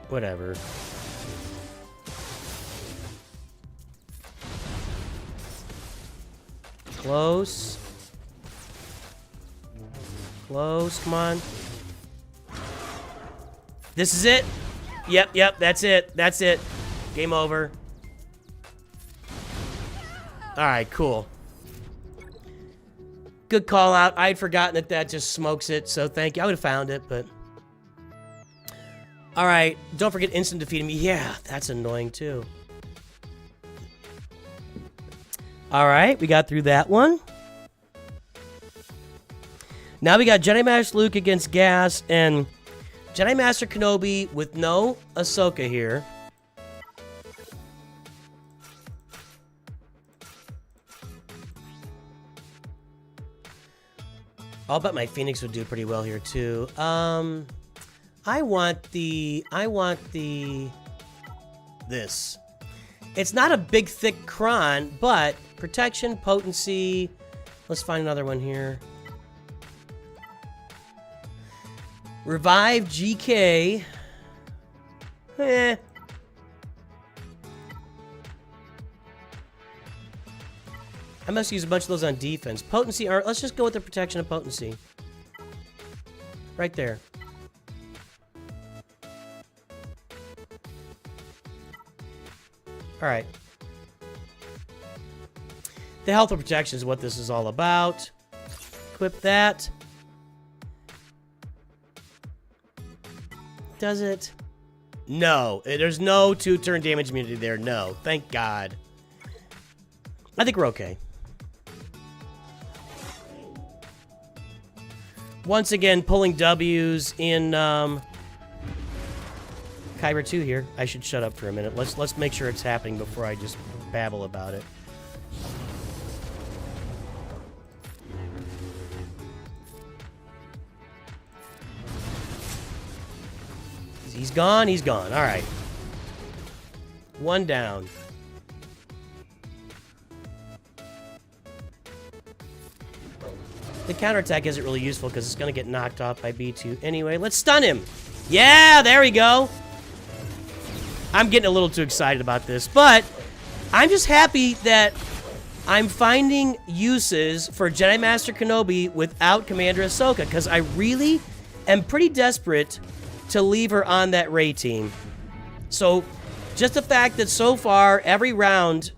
Whatever. Close. Close, come on. This is it? Yep, that's it. That's it. Game over. Alright, cool. Good call out. I had forgotten that just smokes it, so thank you. I would have found it, but... Alright, don't forget instant defeating me. Yeah, that's annoying too. Alright, we got through that one. Now we got Jedi Master Luke against Gas and Jedi Master Kenobi with no Ahsoka here. I'll bet my Phoenix would do pretty well here too. I want this. It's not a big, thick cron, but protection, potency. Let's find another one here. Revive GK. Eh. I must use a bunch of those on defense. Potency, or let's just go with the protection and potency. Right there. Alright. The health and protection is what this is all about. Equip that. Does it? No. There's no 2-turn damage immunity there. No. Thank God. I think we're okay. Once again, pulling W's in Kyber 2 here. I should shut up for a minute. Let's make sure it's happening before I just babble about it. He's gone, he's gone. All right. One down. The counterattack isn't really useful because it's going to get knocked off by B2 anyway. Let's stun him. Yeah, there we go. I'm getting a little too excited about this, but I'm just happy that I'm finding uses for Jedi Master Kenobi without Commander Ahsoka, because I really am pretty desperate to leave her on that Rey team. So just the fact that so far, every round,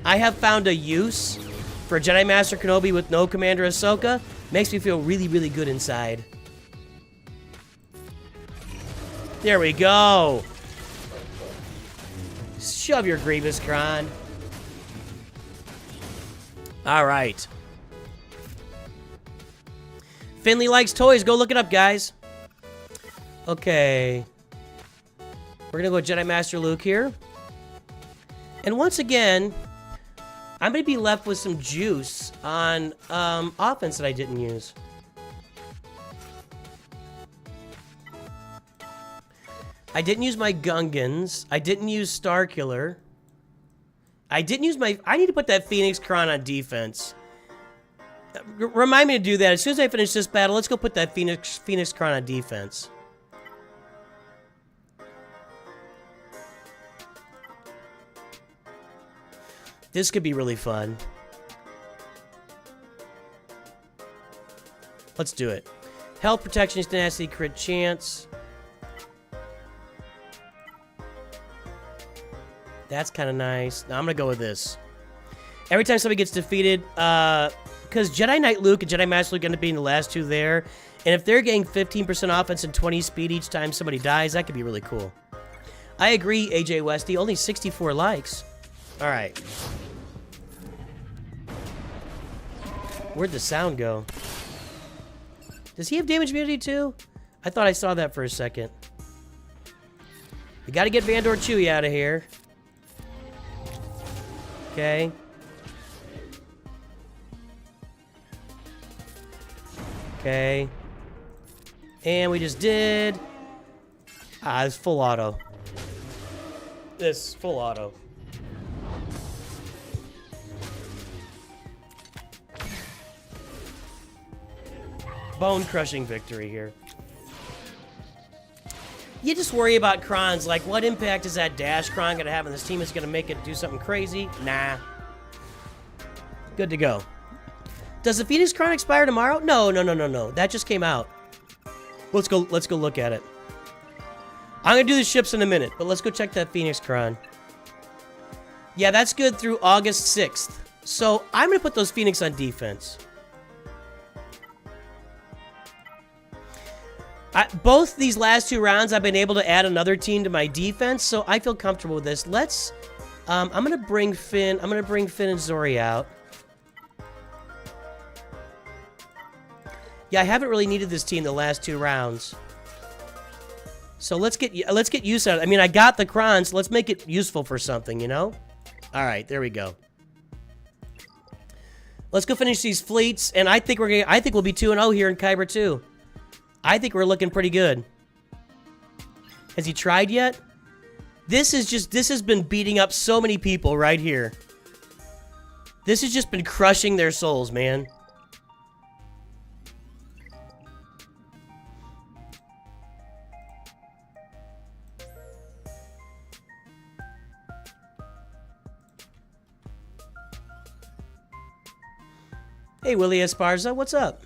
I have found a use for Jedi Master Kenobi with no Commander Ahsoka makes me feel really, really good inside. There we go. Shove your Grievous, Kron. All right. Finley likes toys. Go look it up, guys. Okay. We're going to go with Jedi Master Luke here. And once again, I'm going to be left with some juice on offense that I didn't use. I didn't use my Gungans. I didn't use Starkiller. I didn't use my... I need to put that Phoenix Kron on defense. Remind me to do that. As soon as I finish this battle, let's go put that Phoenix Kron on defense. This could be really fun. Let's do it. Health, protection, tenacity, crit chance. That's kind of nice. Now I'm going to go with this. Every time somebody gets defeated, because Jedi Knight Luke and Jedi Master Luke end up being the last two there, and if they're getting 15% offense and 20 speed each time somebody dies, that could be really cool. I agree, AJ Westy. Only 64 likes. All right. Where'd the sound go? Does he have damage immunity too? I thought I saw that for a second. We got to get Vandor Chewie out of here. Okay. Okay. And we just did... Ah, it's full auto. This full auto. Bone-crushing victory here. You just worry about Krons, like what impact is that dash Kron going to have on this team? Is it going to make it do something crazy? Nah. Good to go. Does the Phoenix Kron expire tomorrow? No. That just came out. Let's go look at it. I'm going to do the ships in a minute, but let's go check that Phoenix Kron. Yeah, that's good through August 6th. So I'm going to put those Phoenix on defense. Both these last two rounds, I've been able to add another team to my defense, so I feel comfortable with this. Let's, I'm gonna bring Finn and Zori out. Yeah, I haven't really needed this team the last two rounds. So let's get use out of it. I mean, I got the Krons, so let's make it useful for something, you know? All right, there we go. Let's go finish these fleets, and I think we'll be 2-0 here in Kyber too. I think we're looking pretty good. Has he tried yet? This has been beating up so many people right here. This has just been crushing their souls, man. Hey, Willie Esparza, what's up?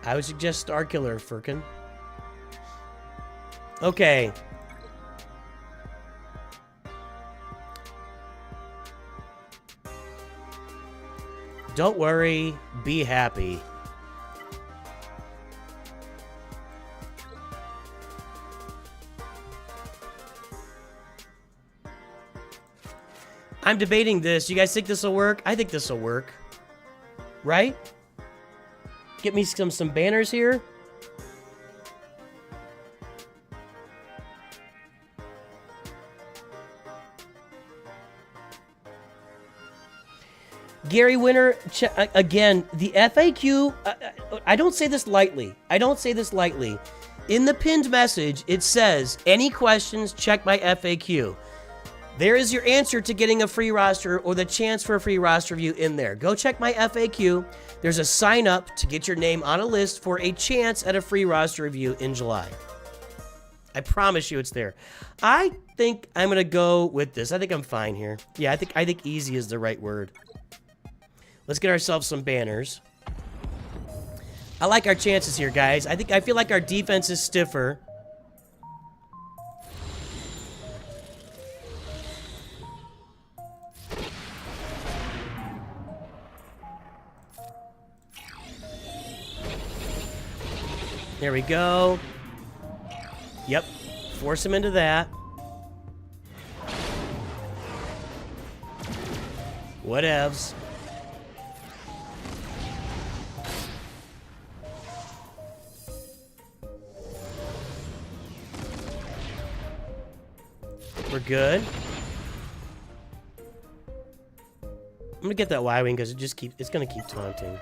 I would suggest Starkiller, Firkin. Okay. Don't worry, be happy. I'm debating this. You guys think this will work? I think this will work. Right? Get me some banners here. Gary Winter, again, the FAQ, I don't say this lightly. I don't say this lightly. In the pinned message, it says, any questions, check my FAQ. There is your answer to getting a free roster or the chance for a free roster review in there. Go check my FAQ. There's a sign up to get your name on a list for a chance at a free roster review in July. I promise you it's there. I think I'm going to go with this. I think I'm fine here. Yeah, I think easy is the right word. Let's get ourselves some banners. I like our chances here, guys. I feel like our defense is stiffer. There we go. Yep. Force him into that. Whatevs. We're good. I'm gonna get that Y-Wing because it's gonna keep taunting.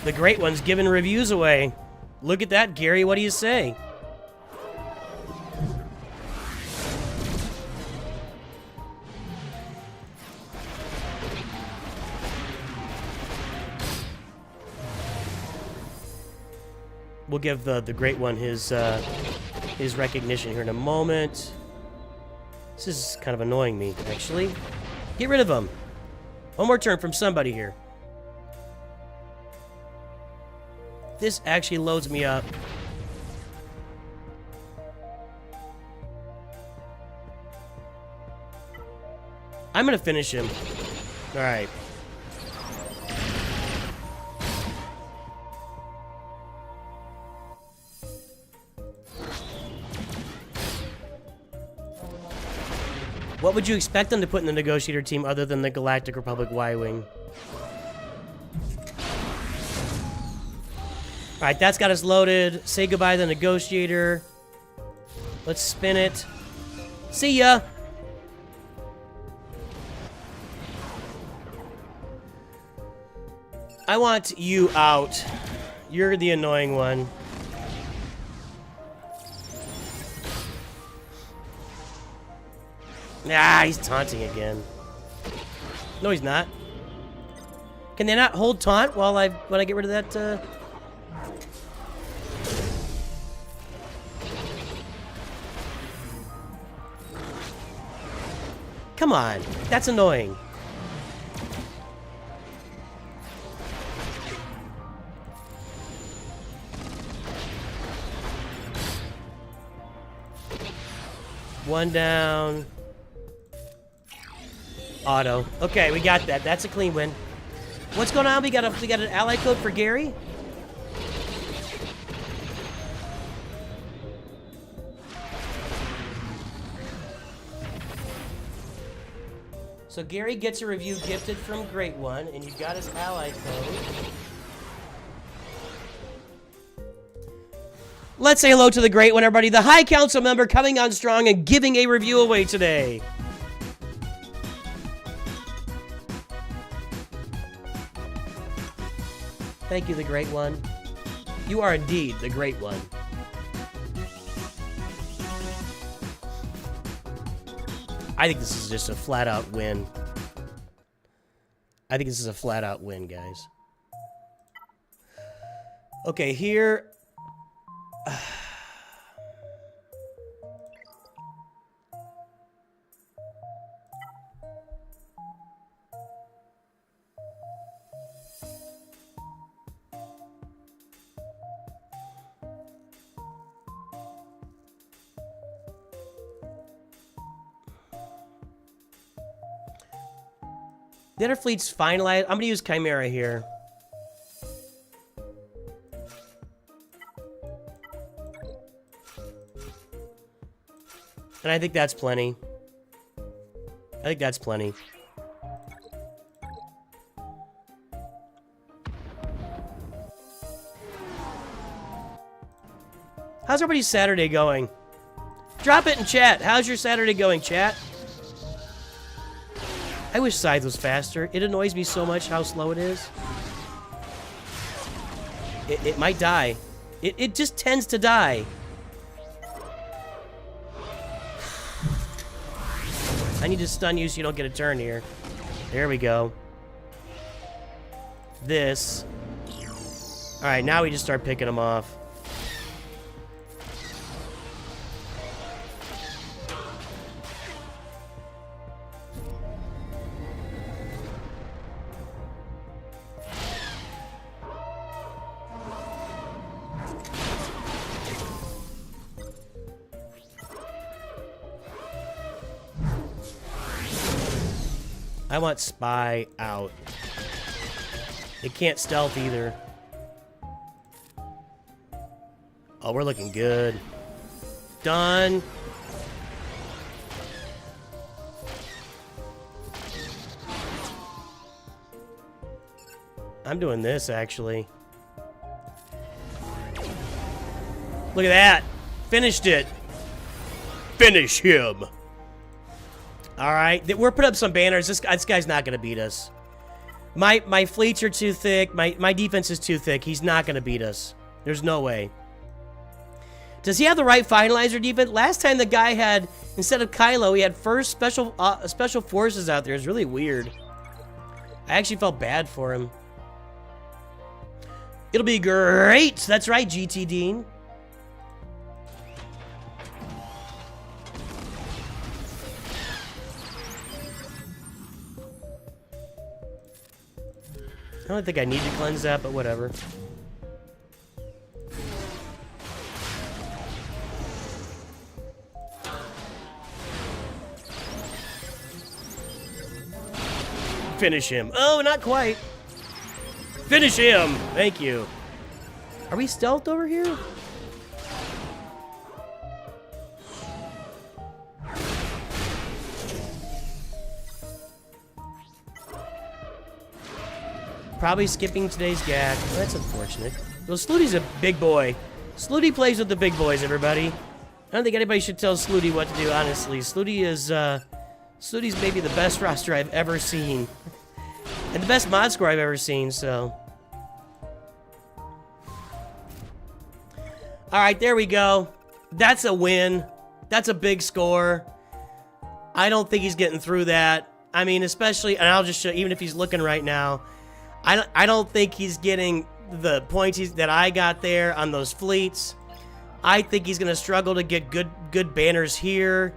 The Great One's giving reviews away. Look at that, Gary. What do you say? We'll give the Great One his recognition here in a moment. This is kind of annoying me, actually. Get rid of him. One more turn from somebody here. This actually loads me up. I'm gonna finish him. All right. What would you expect them to put in the negotiator team other than the Galactic Republic Y-Wing? Alright, that's got us loaded. Say goodbye to the negotiator. Let's spin it. See ya! I want you out. You're the annoying one. Ah, he's taunting again. No, he's not. Can they not hold taunt when I get rid of that? Come on, that's annoying. One down. Auto. Okay, we got that. That's a clean win. What's going on? We got an ally code for Gary. So Gary gets a review gifted from Great One, and you've got his ally code. Let's say hello to the great one, everybody. The High Council member coming on strong and giving a review away today. Thank you, the great one. You are indeed the great one. I think this is just a flat-out win. I think this is a flat-out win, guys. Okay, here... The other fleet's finalized. I'm going to use Chimera here. And I think that's plenty. I think that's plenty. How's everybody's Saturday going? Drop it in chat. How's your Saturday going, chat? I wish Scythe was faster. It annoys me so much how slow it is. It might die. It just tends to die. I need to stun you so you don't get a turn here. There we go. This. Alright, now we just start picking them off. I want Spy out. It can't stealth either. Oh, we're looking good. Done. I'm doing this, actually. Look at that. Finished it. Finish him. Alright, we're putting up some banners. This guy's not going to beat us. My fleets are too thick. My defense is too thick. He's not going to beat us. There's no way. Does he have the right finalizer defense? Last time the guy had, instead of Kylo, he had first special forces out there. It's really weird. I actually felt bad for him. It'll be great. That's right, GT Dean. I don't think I need to cleanse that, but whatever. Finish him. Oh, not quite. Finish him. Thank you. Are we stealthed over here? Probably skipping today's gag. Well, that's unfortunate. Well, Slutty's a big boy. Slutty plays with the big boys, everybody. I don't think anybody should tell Slutty what to do, honestly. Slutty's maybe the best roster I've ever seen. And the best mod score I've ever seen, so. Alright, there we go. That's a win. That's a big score. I don't think he's getting through that. I mean, especially, and I'll just show, even if he's looking right now, I don't think he's getting the points that I got there on those fleets. I think he's going to struggle to get good banners here.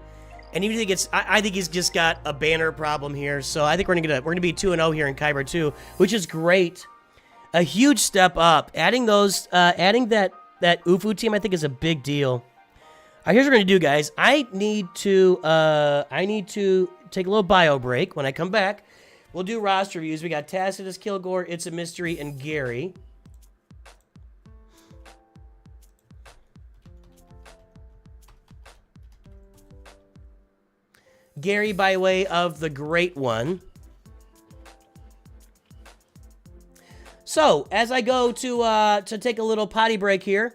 And even if he gets, I think he's just got a banner problem here. So I think we're gonna be 2-0 here in Kyber 2, which is great. A huge step up. Adding that Ufu team, I think, is a big deal. All right, here's what we're gonna do, guys. I need to take a little bio break. When I come back, we'll do roster reviews. We got Tacitus, Kilgore, It's a Mystery, and Gary. Gary by way of the Great One. So, as I go to take a little potty break here,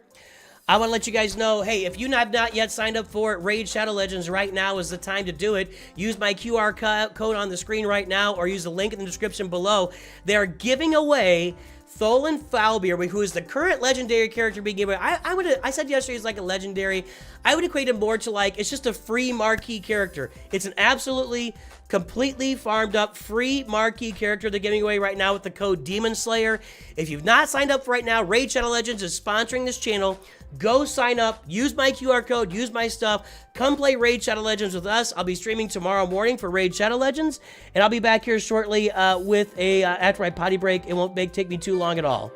I want to let you guys know, hey, if you have not yet signed up for Raid Shadow Legends, right now is the time to do it. Use my QR code on the screen right now, or use the link in the description below. They're giving away Tholen Foulbeer, who is the current legendary character being given away. I said yesterday he's like a legendary. I would equate him more to like, it's just a free marquee character. It's an absolutely, completely farmed up, free marquee character they're giving away right now with the code Demon Slayer. If you've not signed up for right now, Raid Shadow Legends is sponsoring this channel. Go sign up, use my QR code, use my stuff, come play Raid Shadow Legends with us. I'll be streaming tomorrow morning for Raid Shadow Legends, and I'll be back here shortly with a, after my potty break. It won't take me too long at all.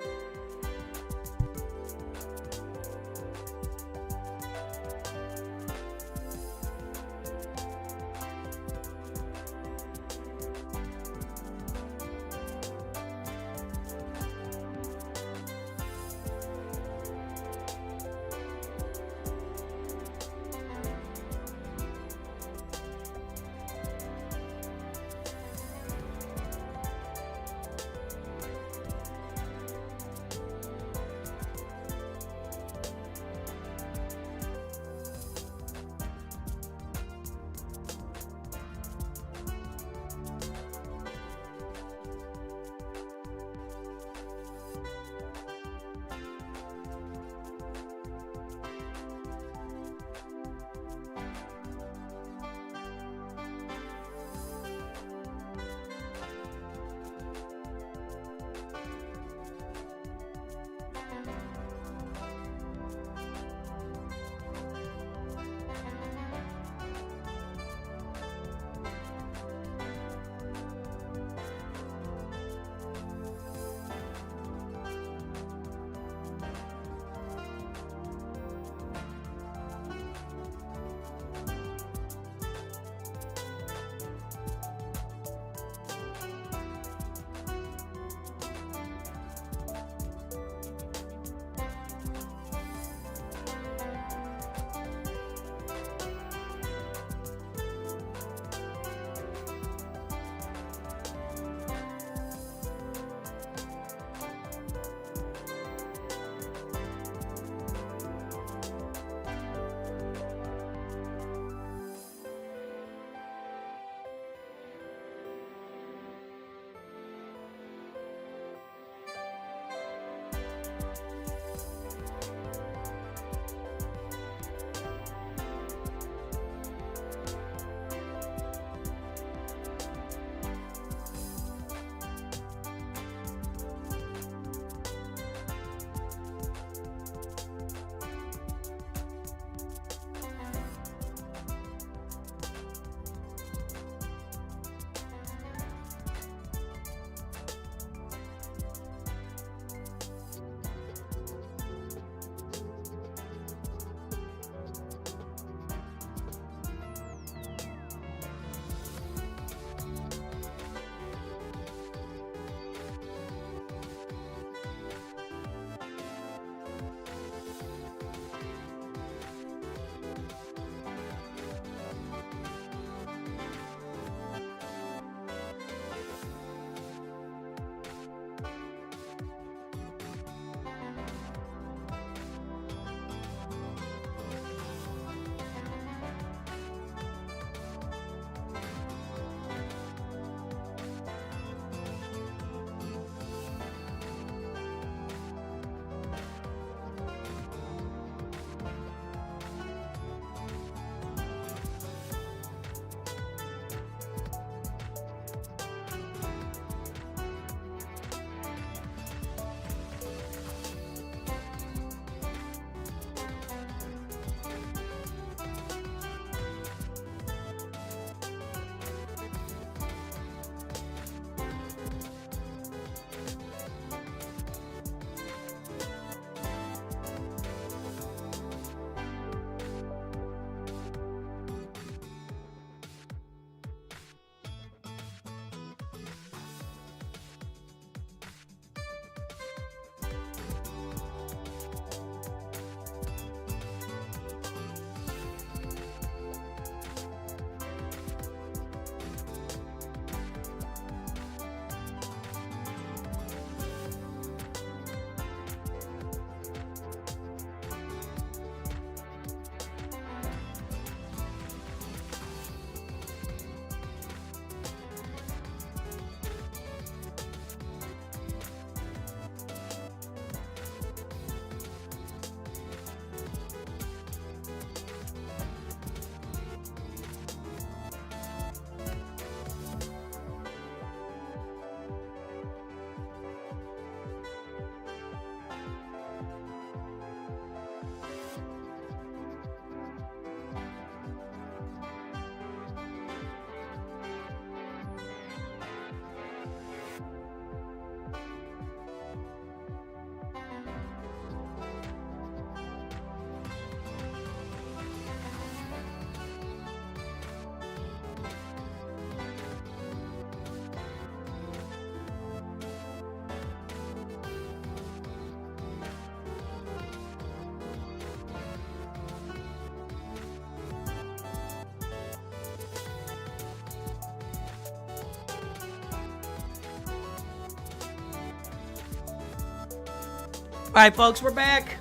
right, folks, we're back.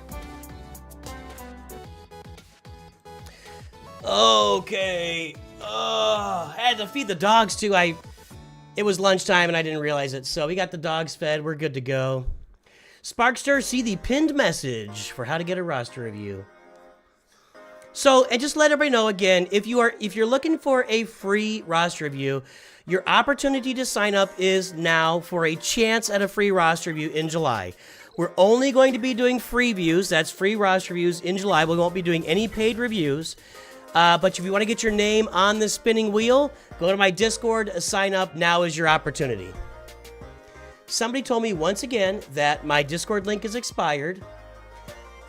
Okay. I had to feed the dogs, too. It was lunchtime, and I didn't realize it. So we got the dogs fed. We're good to go. Sparkster, see the pinned message for how to get a roster review. So, and just let everybody know again, if you're looking for a free roster review, your opportunity to sign up is now for a chance at a free roster review in July. We're only going to be doing free views. That's free roster reviews in July. We won't be doing any paid reviews. But if you want to get your name on the spinning wheel, go to my Discord, sign up. Now is your opportunity. Somebody told me once again that my Discord link is expired.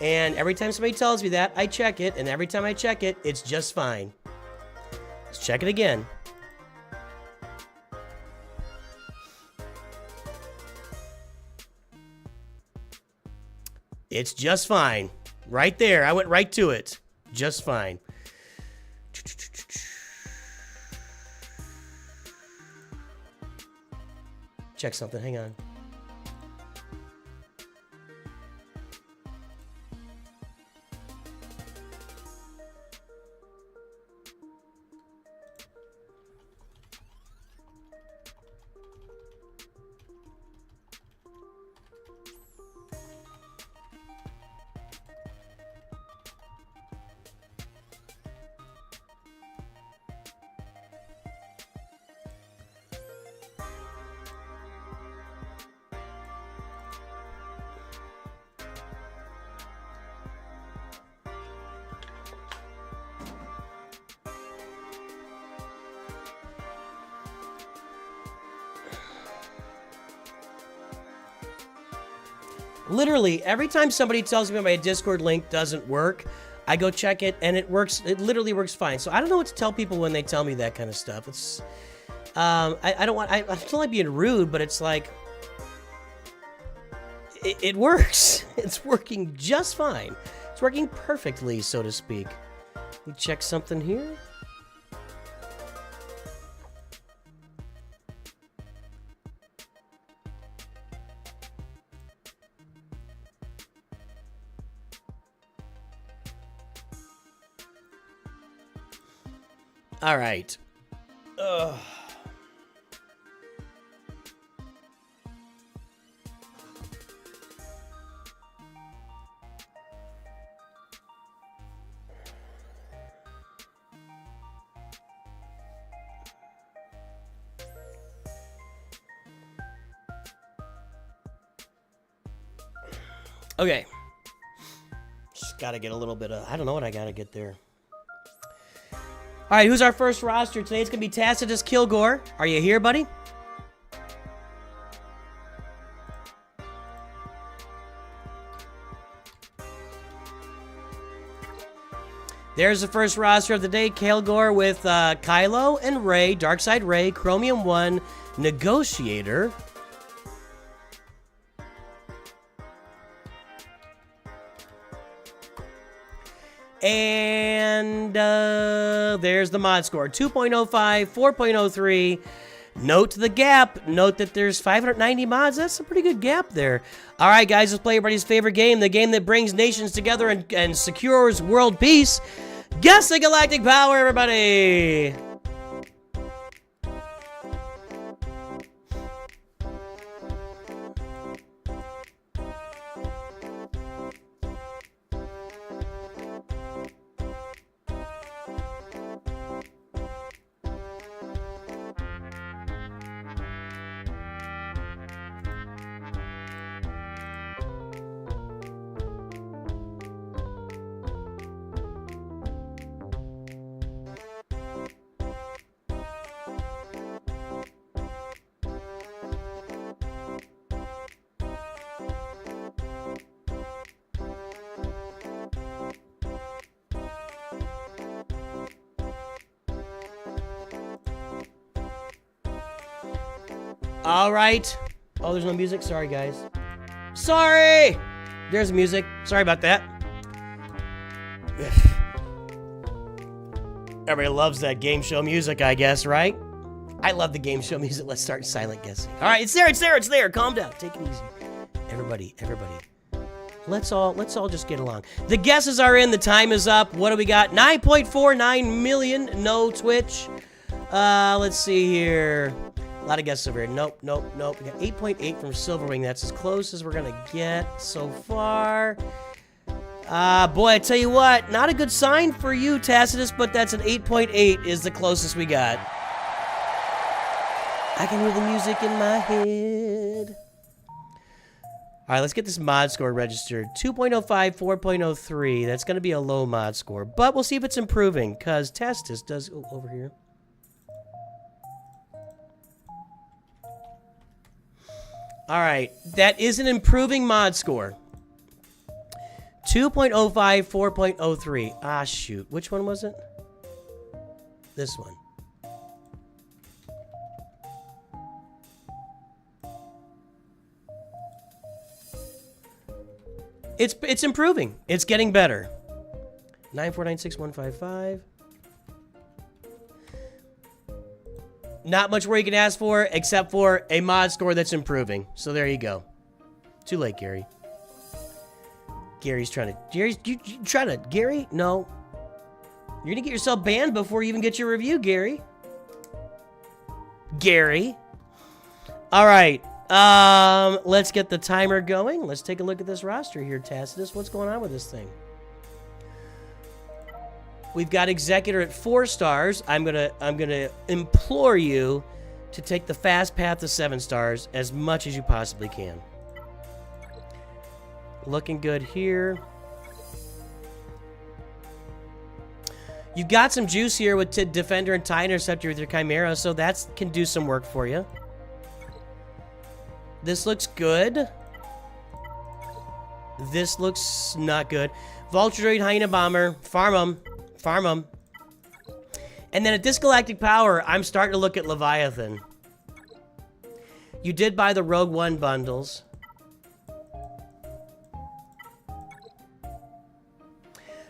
And every time somebody tells me that, I check it. And every time I check it, it's just fine. Let's check it again. It's just fine. Right there. I went right to it. Just fine. Check something. Hang on. Literally, every time somebody tells me my Discord link doesn't work, I go check it, and it works. It literally works fine. So I don't know what to tell people when they tell me that kind of stuff. It's, I don't like being rude, but it's like, it works. It's working just fine. It's working perfectly, so to speak. Let me check something here. All right. Ugh. Okay. Just gotta get a little bit of, I don't know what I gotta get there. All right, who's our first roster? Today it's going to be Tacitus Kilgore. Are you here, buddy? There's the first roster of the day. Kilgore with Kylo and Rey, Darkside Rey, Chromium 1, Negotiator. And there's the mod score. 2.05, 4.03. Note the gap. Note that there's 590 mods. That's a pretty good gap there. All right, guys, let's play everybody's favorite game. The game that brings nations together and secures world peace. Guess the galactic power, everybody. All right. Oh, there's no music. Sorry, guys. Sorry. There's music. Sorry about that. Everybody loves that game show music, I guess, right? I love the game show music. Let's start silent guessing. All right, it's there. Calm down. Take it easy. Everybody. Let's all just get along. The guesses are in. The time is up. What do we got? 9.49 million. No Twitch. Let's see here. A lot of guesses over here. Nope. We got 8.8 from Silverwing. That's as close as we're gonna get so far. Boy, I tell you what, not a good sign for you, Tacitus, but that's an 8.8 is the closest we got. I can hear the music in my head. All right, let's get this mod score registered. 2.05, 4.03. That's going to be a low mod score, but we'll see if it's improving, because Tacitus does... Oh, over here. All right, that is an improving mod score. 2.05, 4.03. Ah, shoot. Which one was it? This one. It's improving. It's getting better. 9496155. Not much more you can ask for, except for a mod score that's improving. So there you go. Too late, Gary. Gary's trying to... Gary? No. You're gonna get yourself banned before you even get your review, Gary. Gary. All right. Let's get the timer going. Let's take a look at this roster here, Tacitus. What's going on with this thing? We've got Executor at 4 stars. I'm gonna implore you to take the fast path to 7 stars as much as you possibly can. Looking good here. You've got some juice here with Defender and TIE Interceptor with your Chimera, so that can do some work for you. This looks good. This looks not good. Vulture Droid, Hyena Bomber. Farm them. Farm them. And then at Disgalactic Power, I'm starting to look at Leviathan. You did buy the Rogue One bundles.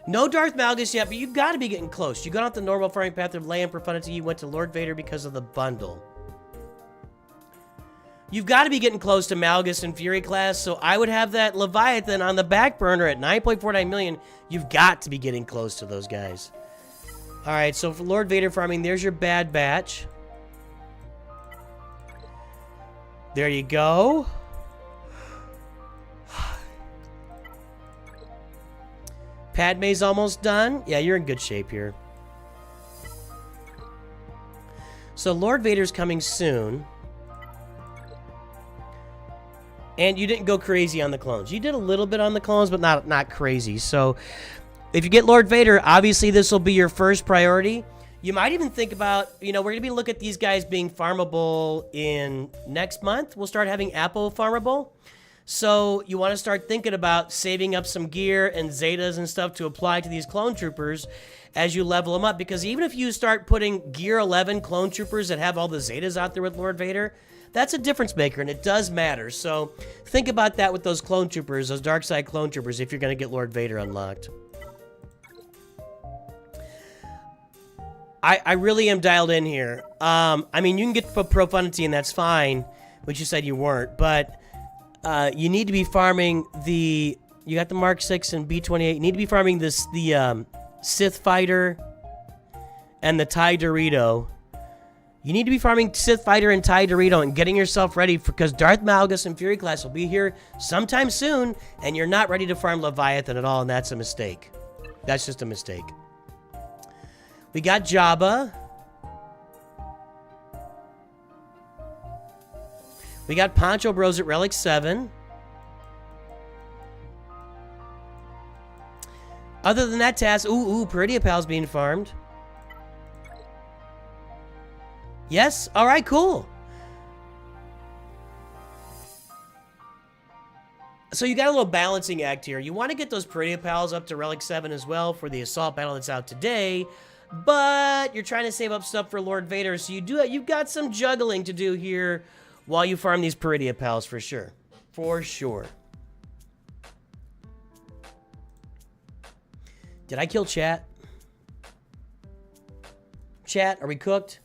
No Darth Malgus yet, but you've got to be getting close. You got off the normal farming path of Leia and Profundity. You went to Lord Vader because of the bundle. You've got to be getting close to Malgus and Fury class, so I would have that Leviathan on the back burner at 9.49 million. You've got to be getting close to those guys. All right, so for Lord Vader farming, there's your Bad Batch. There you go. Padme's almost done. Yeah, you're in good shape here. So Lord Vader's coming soon. And you didn't go crazy on the clones. You did a little bit on the clones, but not crazy. So if you get Lord Vader, obviously this will be your first priority. You might even think about, we're going to be looking at these guys being farmable in next month. We'll start having Apo farmable. So you want to start thinking about saving up some gear and Zetas and stuff to apply to these clone troopers as you level them up. Because even if you start putting Gear 11 clone troopers that have all the Zetas out there with Lord Vader, that's a difference maker, and it does matter. So think about that with those clone troopers, those dark side clone troopers, if you're going to get Lord Vader unlocked. I really am dialed in here. I mean, you can get Profundity, and that's fine, which you said you weren't, but you need to be farming the... You got the Mark 6 and B-28. You need to be farming the Sith Fighter and the TIE Dorito. You need to be farming Sith Fighter and TIE Dorito and getting yourself ready because Darth Malgus and Fury class will be here sometime soon, and you're not ready to farm Leviathan at all, and that's a mistake. That's just a mistake. We got Jabba. We got Poncho Bros at Relic 7. Other than that, Taz, Peridia Pal's being farmed. Yes? All right, cool. So you got a little balancing act here. You want to get those Peridia Pals up to Relic 7 as well for the assault battle that's out today, but you're trying to save up stuff for Lord Vader, so you've got some juggling to do here while you farm these Peridia Pals for sure. For sure. Did I kill chat? Chat, are we cooked?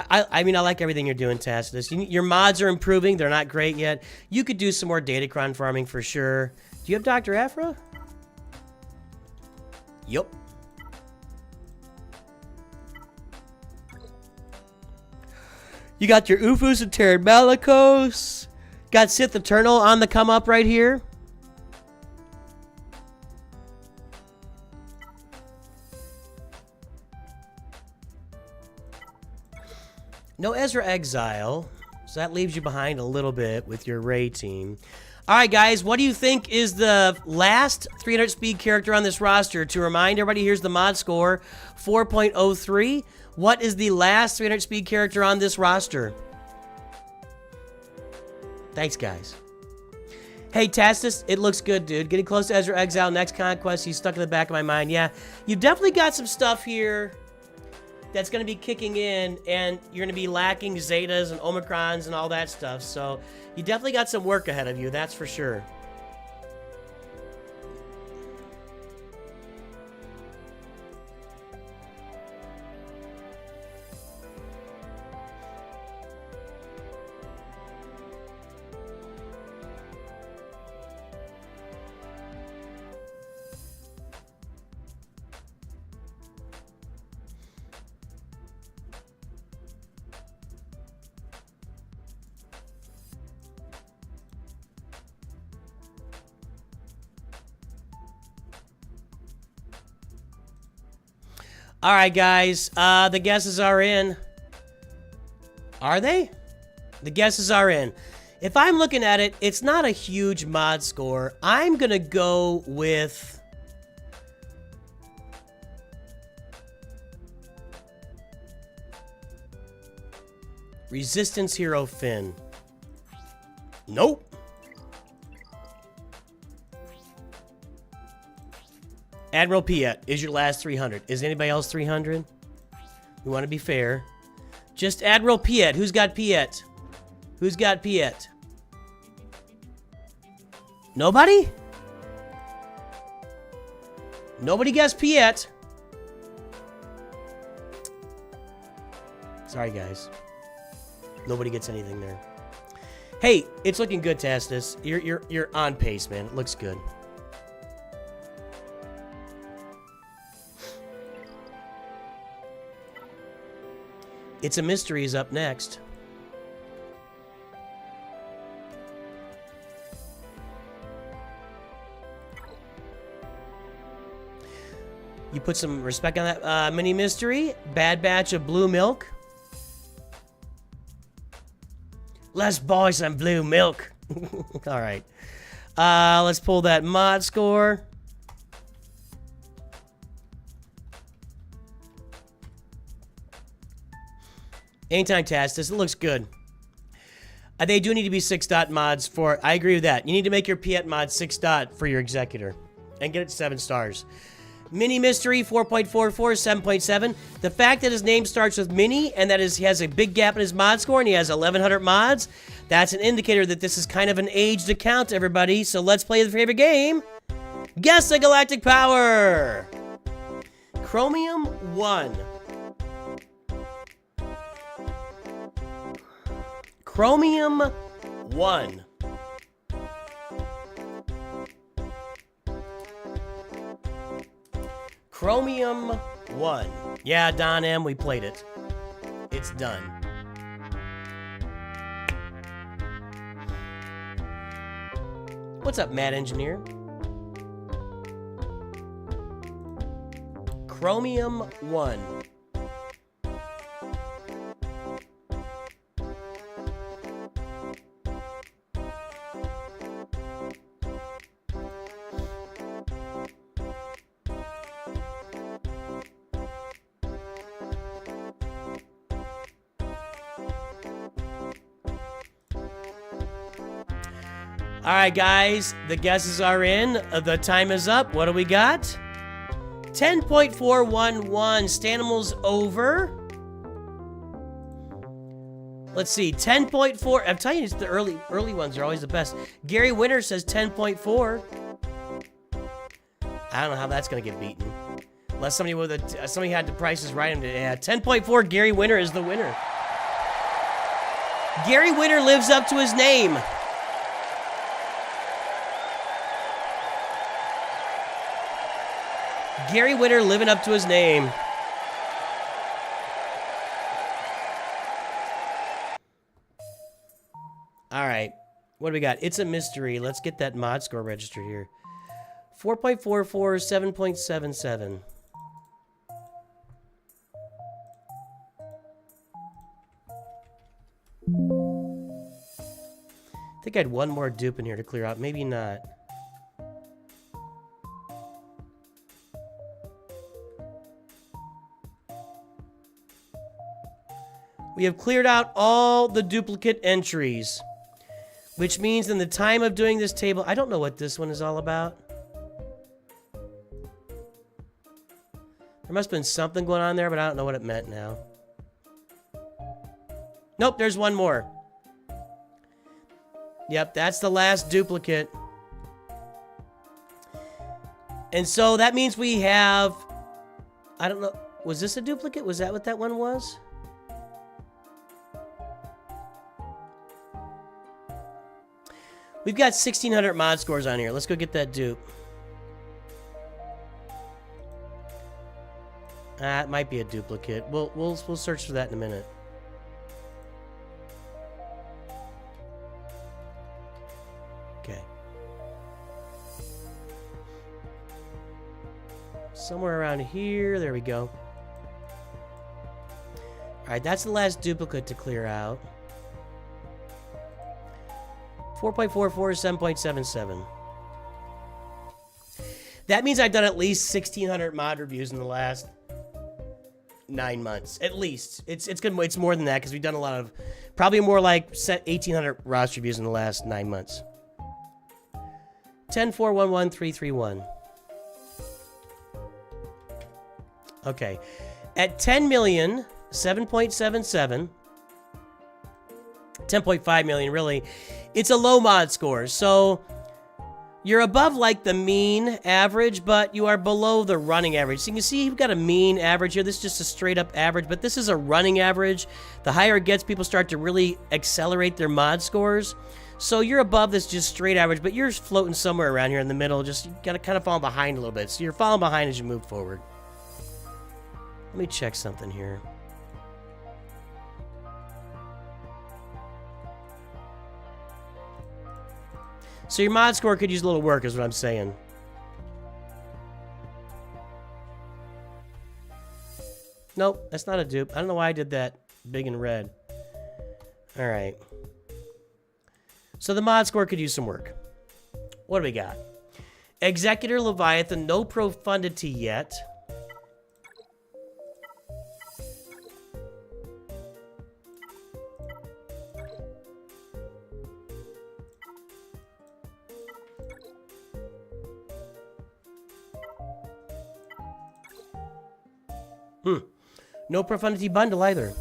I mean, I like everything you're doing, Tacitus. Your mods are improving. They're not great yet. You could do some more Datacron farming for sure. Do you have Dr. Aphra? Yup. You got your Ufus and Terran Malicos. Got Sith Eternal on the come up right here. No Ezra Exile, so that leaves you behind a little bit with your Rey team. All right, guys, what do you think is the last 300 speed character on this roster? To remind everybody, here's the mod score, 4.03. What is the last 300 speed character on this roster? Thanks, guys. Hey, Tacitus, it looks good, dude. Getting close to Ezra Exile, next conquest. He's stuck in the back of my mind. Yeah, you've definitely got some stuff here that's going to be kicking in, and you're going to be lacking Zetas and Omicrons and all that stuff. So you definitely got some work ahead of you, that's for sure. All right, guys, the guesses are in. Are they? The guesses are in. If I'm looking at it, it's not a huge mod score. I'm going to go with... Resistance Hero Finn. Nope. Admiral Piet is your last 300. Is anybody else 300? We want to be fair. Just Admiral Piet. Who's got Piet? Who's got Piet? Nobody? Nobody guessed Piet. Sorry, guys. Nobody gets anything there. Hey, it's looking good, Tacitus. You're on pace, man. It looks good. It's a Mystery is up next. You put some respect on that mini mystery. Bad Batch of Blue Milk. Let's buy some blue milk. All right. Let's pull that mod score. Anytime Tacitus, it looks good. They do need to be 6-dot mods for... I agree with that. You need to make your Piet mod 6-dot for your Executor. And get it 7 stars. Mini Mystery, 4.44, 7.7. The fact that his name starts with Mini and that he has a big gap in his mod score and he has 1,100 mods, that's an indicator that this is kind of an aged account, everybody. So let's play the favorite game. Guess the Galactic Power. Chromium 1. Chromium 1. Chromium 1. Yeah, Don M, we played it. It's done. What's up, Mad Engineer? Chromium 1. All right, guys, the guesses are in. The time is up. What do we got? 10.411. Stanimals over. Let's see. 10.4. I'm telling you, it's the early ones are always the best. Gary Winter says 10.4. I don't know how that's going to get beaten. Unless somebody had the prices right. Yeah, 10.4. Gary Winter is the winner. Gary Winter lives up to his name. Gary Winter living up to his name. All right. What do we got? It's a mystery. Let's get that mod score register here. 4.44, 7.77. I think I had one more dupe in here to clear out. Maybe not. We have cleared out all the duplicate entries, which means in the time of doing this table, I don't know what this one is all about. There must have been something going on there, but I don't know what it meant now. Nope, there's one more. Yep, that's the last duplicate. And so that means we have... I don't know. Was this a duplicate? Was that what that one was? We've got 1,600 mod scores on here. Let's go get that dupe. It might be a duplicate. We'll search for that in a minute. Okay. Somewhere around here. There we go. All right, that's the last duplicate to clear out. 4.44, 7.77. That means I've done at least 1,600 mod reviews in the last 9 months. At least. It's good. It's more than that because we've done a lot of... Probably more like 1,800 roster reviews in the last 9 months. 10411331. Okay. At 10 million, 7.77... 10.5 million, really. It's a low mod score, so you're above like the mean average, but you are below the running average. So you can see you've got a mean average here. This is just a straight up average, but this is a running average. The higher it gets, people start to really accelerate their mod scores. So you're above this just straight average, but you're floating somewhere around here in the middle. Just you gotta kind of fall behind a little bit. So you're falling behind as you move forward. Let me check something here. So your mod score could use a little work, is what I'm saying. Nope, that's not a dupe. I don't know why I did that big and red. All right. So the mod score could use some work. What do we got? Executor Leviathan, no profundity yet. No profundity bundle either.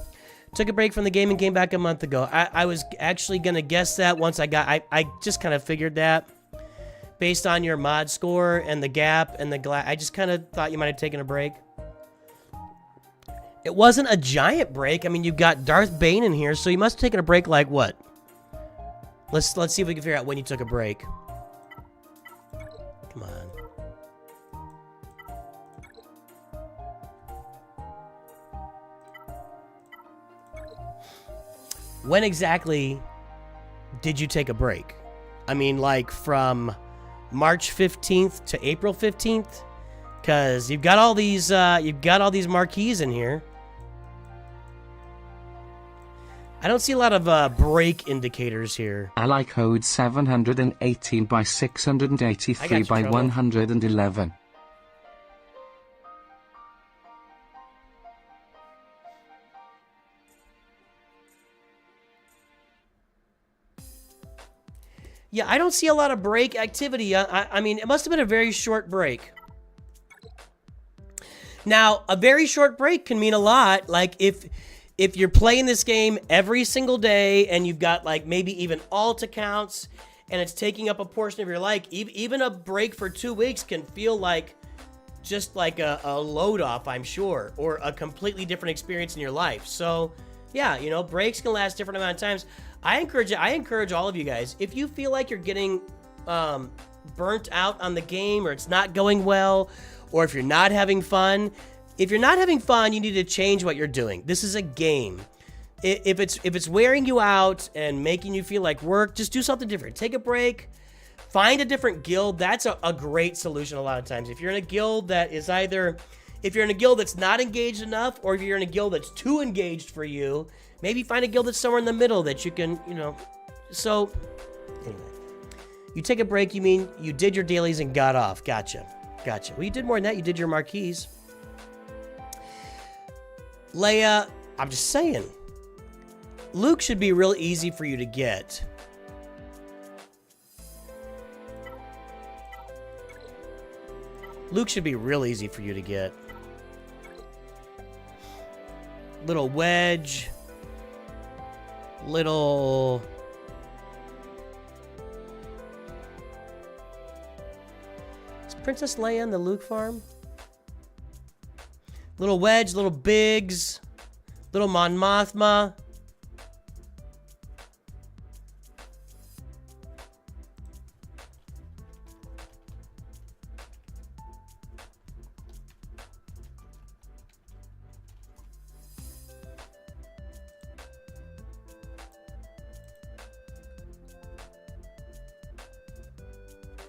Took a break from the game and came back a month ago. I was actually going to guess that once I just kind of figured that. Based on your mod score and the gap and the glass. I just kind of thought you might have taken a break. It wasn't a giant break. I mean, you've got Darth Bane in here, so you must have taken a break like what? Let's see if we can figure out when you took a break. Come on. When exactly did you take a break? I mean, like from March 15th to April 15th? Because you've got all these marquees in here. I don't see a lot of break indicators here. I like code 718 by 683 by trouble. 111. Yeah, I don't see a lot of break activity. I mean, it must have been a very short break. Now, a very short break can mean a lot. Like, if you're playing this game every single day and you've got, like, maybe even alt accounts and it's taking up a portion of your life, even a break for 2 weeks can feel like just like a load off, I'm sure, or a completely different experience in your life. So Yeah, you know, breaks can last different amount of times. I encourage all of you guys, if you feel like you're getting burnt out on the game, or it's not going well, or if you're not having fun, you need to change what you're doing. This is a game. If it's wearing you out and making you feel like work, just do something different. Take a break. Find a different guild. That's a great solution a lot of times. If you're in a guild that is if you're in a guild that's not engaged enough, or if you're in a guild that's too engaged for you, maybe find a guild that's somewhere in the middle that you can, you know. So, anyway. You take a break, you mean you did your dailies and got off. Gotcha. Well, you did more than that. You did your marquees. Leia, I'm just saying. Luke should be real easy for you to get. Luke should be real easy for you to get. Little wedge. Little... Is Princess Leia in the Luke farm? Little wedge, little Biggs. Little Mon Mothma.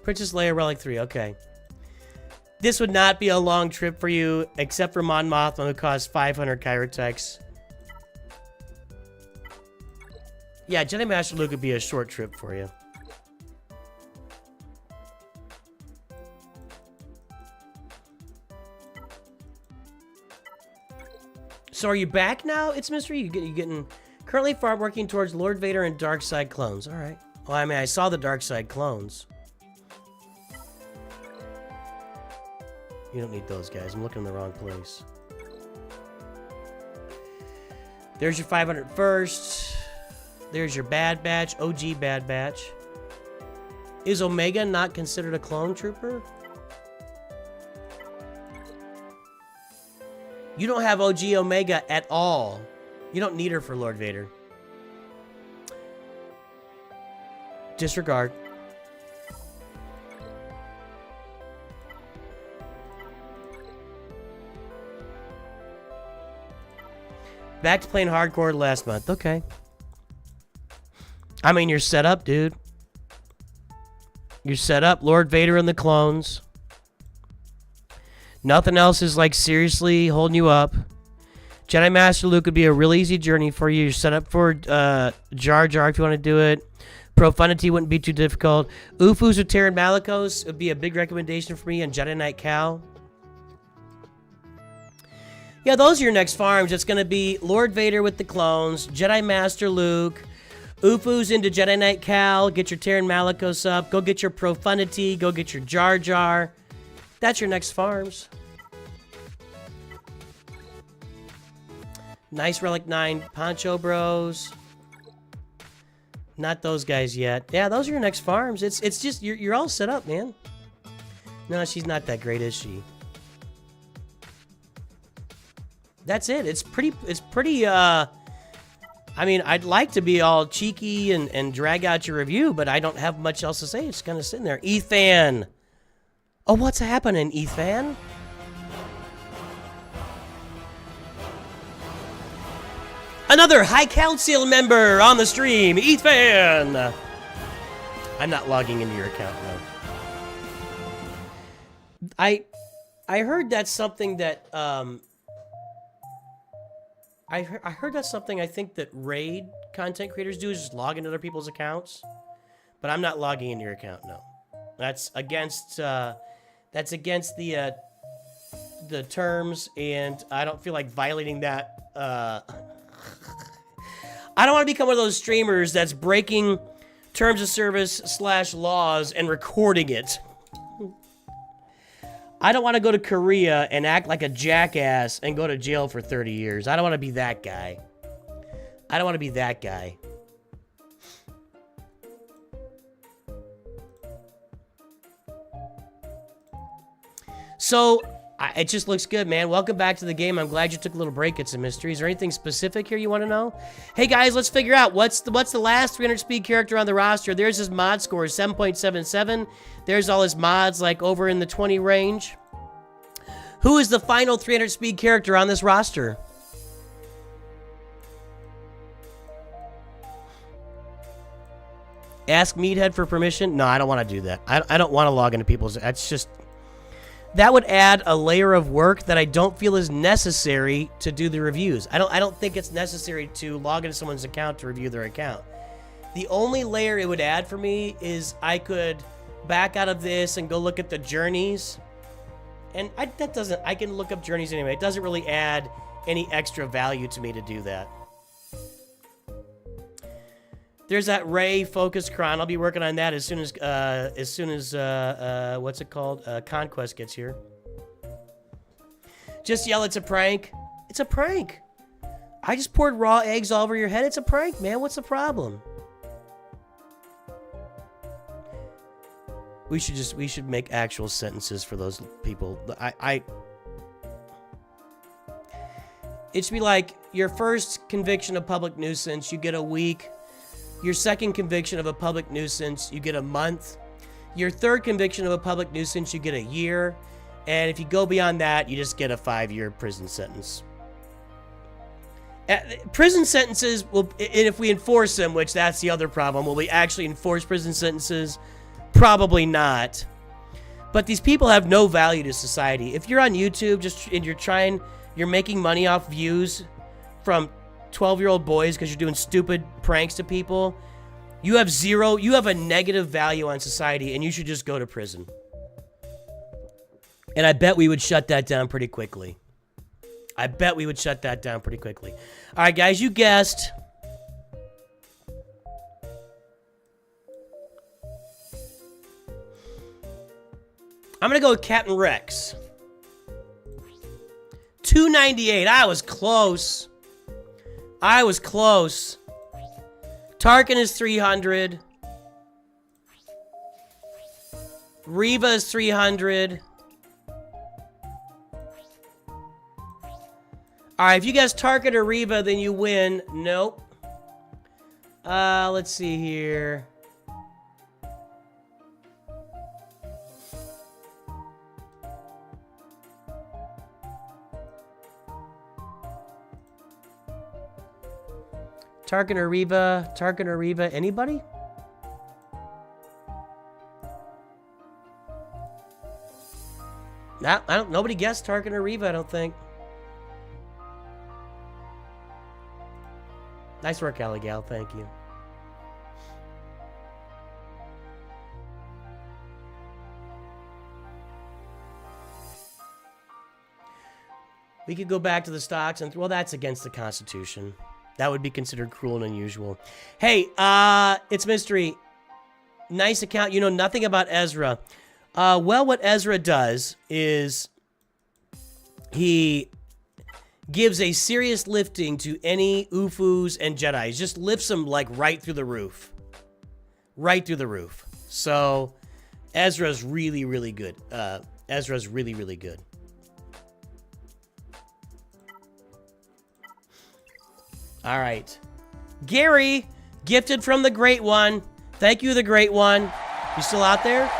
Princess Leia Relic 3, okay. This would not be a long trip for you, except for Mon Mothma, who costs 500 Kyrotex. Yeah, Jedi Master Luke would be a short trip for you. So are you back now? It's mystery. You getting currently farm working towards Lord Vader and Dark Side clones. All right. Well, I mean, I saw the Dark Side clones. You don't need those guys. I'm looking in the wrong place. There's your 500 first. There's your Bad Batch, OG Bad Batch. Is Omega not considered a clone trooper? You don't have OG Omega at all. You don't need her for Lord Vader. Disregard. Back to playing hardcore last month. Okay. I mean, you're set up, dude. You're set up. Lord Vader and the clones. Nothing else is, like, seriously holding you up. Jedi Master Luke would be a real easy journey for you. You're set up for Jar Jar if you want to do it. Profundity wouldn't be too difficult. Ufus with Terran Malicos would be a big recommendation for me, and Jedi Knight Cal. Yeah, those are your next farms. It's going to be Lord Vader with the clones, Jedi Master Luke, Ufus into Jedi Knight Cal, get your Terran Malicos up, go get your Profundity, go get your Jar Jar. That's your next farms. Nice Relic 9 Poncho Bros. Not those guys yet. Yeah, those are your next farms. It's just, you're all set up, man. No, she's not that great, is she? That's it. It's pretty, I mean, I'd like to be all cheeky and drag out your review, but I don't have much else to say. It's kind of sitting there. Ethan. Oh, what's happening, Ethan? Another High Council member on the stream, Ethan. I'm not logging into your account, no. I heard that's something that, I heard that's something I think that raid content creators do, is just log into other people's accounts. But I'm not logging into your account, no. That's against the terms, and I don't feel like violating that. I don't want to become one of those streamers that's breaking terms of service / laws and recording it. I don't want to go to Korea and act like a jackass and go to jail for 30 years. I don't want to be that guy. I don't want to be that guy. So, It just looks good, man. Welcome back to the game. I'm glad you took a little break at some mystery. Is there anything specific here you want to know? Hey, guys, let's figure out what's the last 300 speed character on the roster. There's his mod score, 7.77. There's all his mods, like, over in the 20 range. Who is the final 300 speed character on this roster? Ask Meathead for permission? No, I don't want to do that. I don't want to log into people's... That's just... That would add a layer of work that I don't feel is necessary to do the reviews. I don't think it's necessary to log into someone's account to review their account. The only layer it would add for me is I could back out of this and go look at the journeys. And I can look up journeys anyway. It doesn't really add any extra value to me to do that. There's that Ray Focus Cron. I'll be working on that as soon as what's it called? Conquest gets here. Just yell, it's a prank. It's a prank. I just poured raw eggs all over your head. It's a prank, man. What's the problem? We should make actual sentences for those people. It should be like, your first conviction of public nuisance, you get a week. Your second conviction of a public nuisance, you get a month. Your third conviction of a public nuisance, you get a year. And if you go beyond that, you just get a 5-year prison sentence. Prison sentences, and if we enforce them, which that's the other problem, will we actually enforce prison sentences? Probably not. But these people have no value to society. If you're on YouTube and you're making money off views from 12-year-old boys because you're doing stupid pranks to people, you have a negative value on society, and you should just go to prison. And I bet we would shut that down pretty quickly. All right, guys, you guessed. I'm going to go with Captain Rex. 298. I was close. Tarkin is 300. Reva is 300. Alright, if you guess Tarkin or Reva, then you win. Nope. Let's see here. Tarkin or Reva, anybody? Nobody guessed Tarkin or Reva, I don't think. Nice work, Alligal, thank you. We could go back to the stocks and, well, that's against the Constitution. That would be considered cruel and unusual. Hey, it's Mystery. Nice account. You know nothing about Ezra. Well, what Ezra does is he gives a serious lifting to any UFUs and Jedis. Just lifts them, like, right through the roof. So, Ezra's really, really good. Ezra's really, really good. All right. Gary, gifted from the Great One. Thank you, the Great One. You still out there?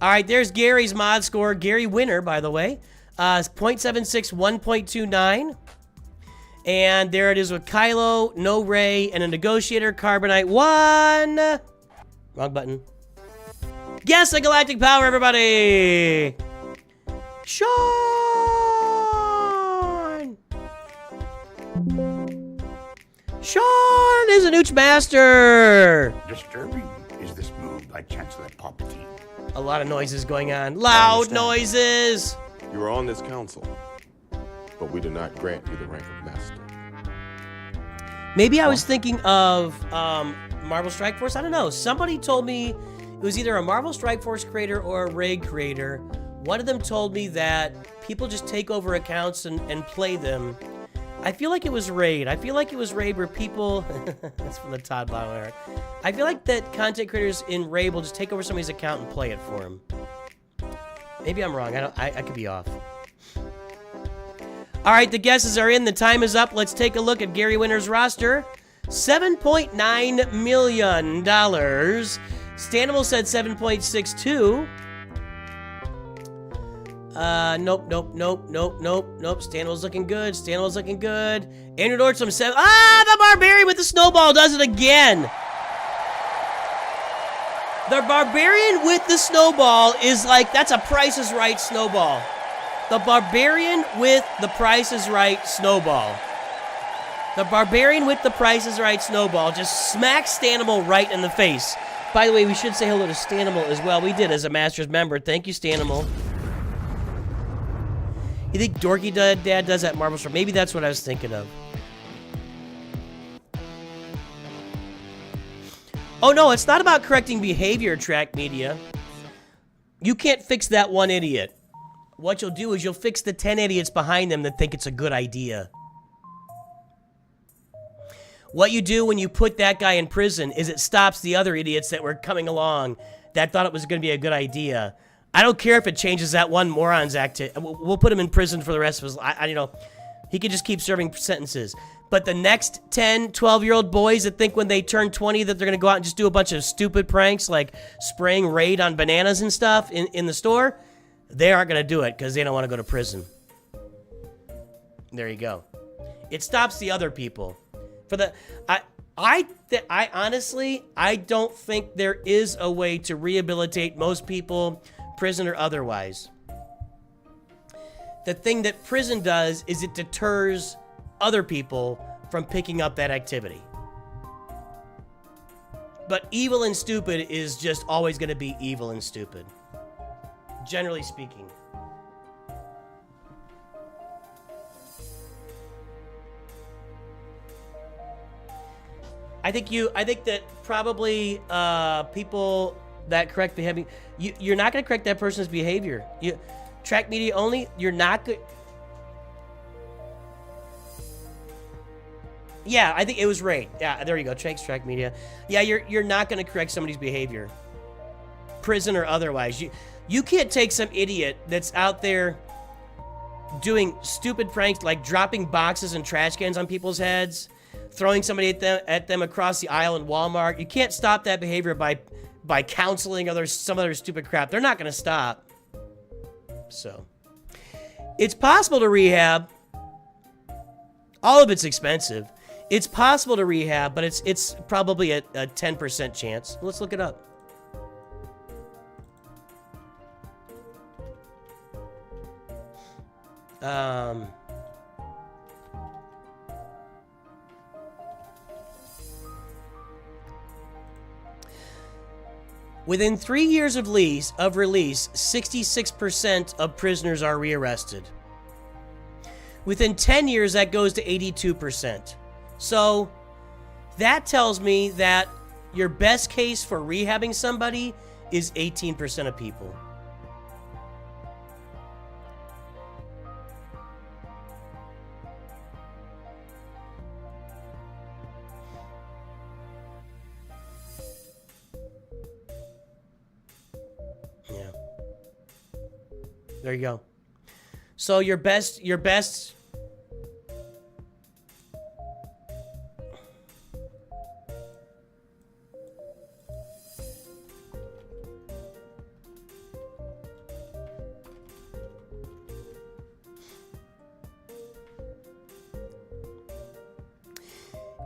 All right, there's Gary's mod score. Gary winner, by the way. 0.76, 1.29. And there it is with Kylo, no Ray, and a Negotiator, Carbonite 1. Wrong button. Guess the Galactic Power, everybody! Sean! Sean is a Nooch Master! Disturbing is this move by Chancellor Palpatine. A lot of noises going on. Loud noises! You are on this council, but we do not grant you the rank of master. Maybe I was thinking of Marvel Strike Force. I don't know. Somebody told me It was either a Marvel Strike Force creator or a Raid creator. One of them told me that people just take over accounts and play them. I feel like it was Raid. I feel like it was Raid where people... That's from the Todd Bottle Eric. I feel like that content creators in Raid will just take over somebody's account and play it for them. Maybe I'm wrong. I could be off. All right, the guesses are in. The time is up. Let's take a look at Gary Winter's roster. $7.9 million. Stanimal said 7.62. Nope. Stanimal's looking good. Andrew Nordstrom said, the Barbarian with the snowball does it again. The Barbarian with the snowball is like, that's a Price is Right snowball. The Barbarian with the Price is Right snowball. The Barbarian with the Price is Right snowball just smacks Stanimal right in the face. By the way, we should say hello to Stanimal as well. We did as a Masters member. Thank you, Stanimal. You think Dorky Dad does that Marvel Store? Maybe that's what I was thinking of. Oh, no, it's not about correcting behavior, Track Media. You can't fix that one idiot. What you'll do is you'll fix the 10 idiots behind them that think it's a good idea. What you do when you put that guy in prison is it stops the other idiots that were coming along that thought it was going to be a good idea. I don't care if it changes that one moron's activity. We'll put him in prison for the rest of his life. He could just keep serving sentences. But the next 10, 12-year-old boys that think when they turn 20 that they're going to go out and just do a bunch of stupid pranks like spraying Raid on bananas and stuff in the store, they aren't going to do it because they don't want to go to prison. There you go. It stops the other people. I honestly, I don't think there is a way to rehabilitate most people, prison or otherwise. The thing that prison does is it deters other people from picking up that activity. But evil and stupid is just always going to be evil and stupid. Generally speaking. I think that probably people that correct behavior, you're not going to correct that person's behavior. Track Media only, you're not good. Yeah, I think it was Raid. Yeah, there you go. Thanks, Track Media. Yeah, you're not going to correct somebody's behavior, prison or otherwise. You can't take some idiot that's out there doing stupid pranks like dropping boxes and trash cans on people's heads, throwing somebody at them across the aisle in Walmart. You can't stop that behavior by counseling some other stupid crap. They're not going to stop. So, it's possible to rehab. All of it's expensive. It's possible to rehab, but it's probably a 10% chance. Let's look it up. Within 3 years of release, 66% of prisoners are rearrested. Within 10 years, that goes to 82%. So, that tells me that your best case for rehabbing somebody is 18% of people. Yeah. There you go. So your best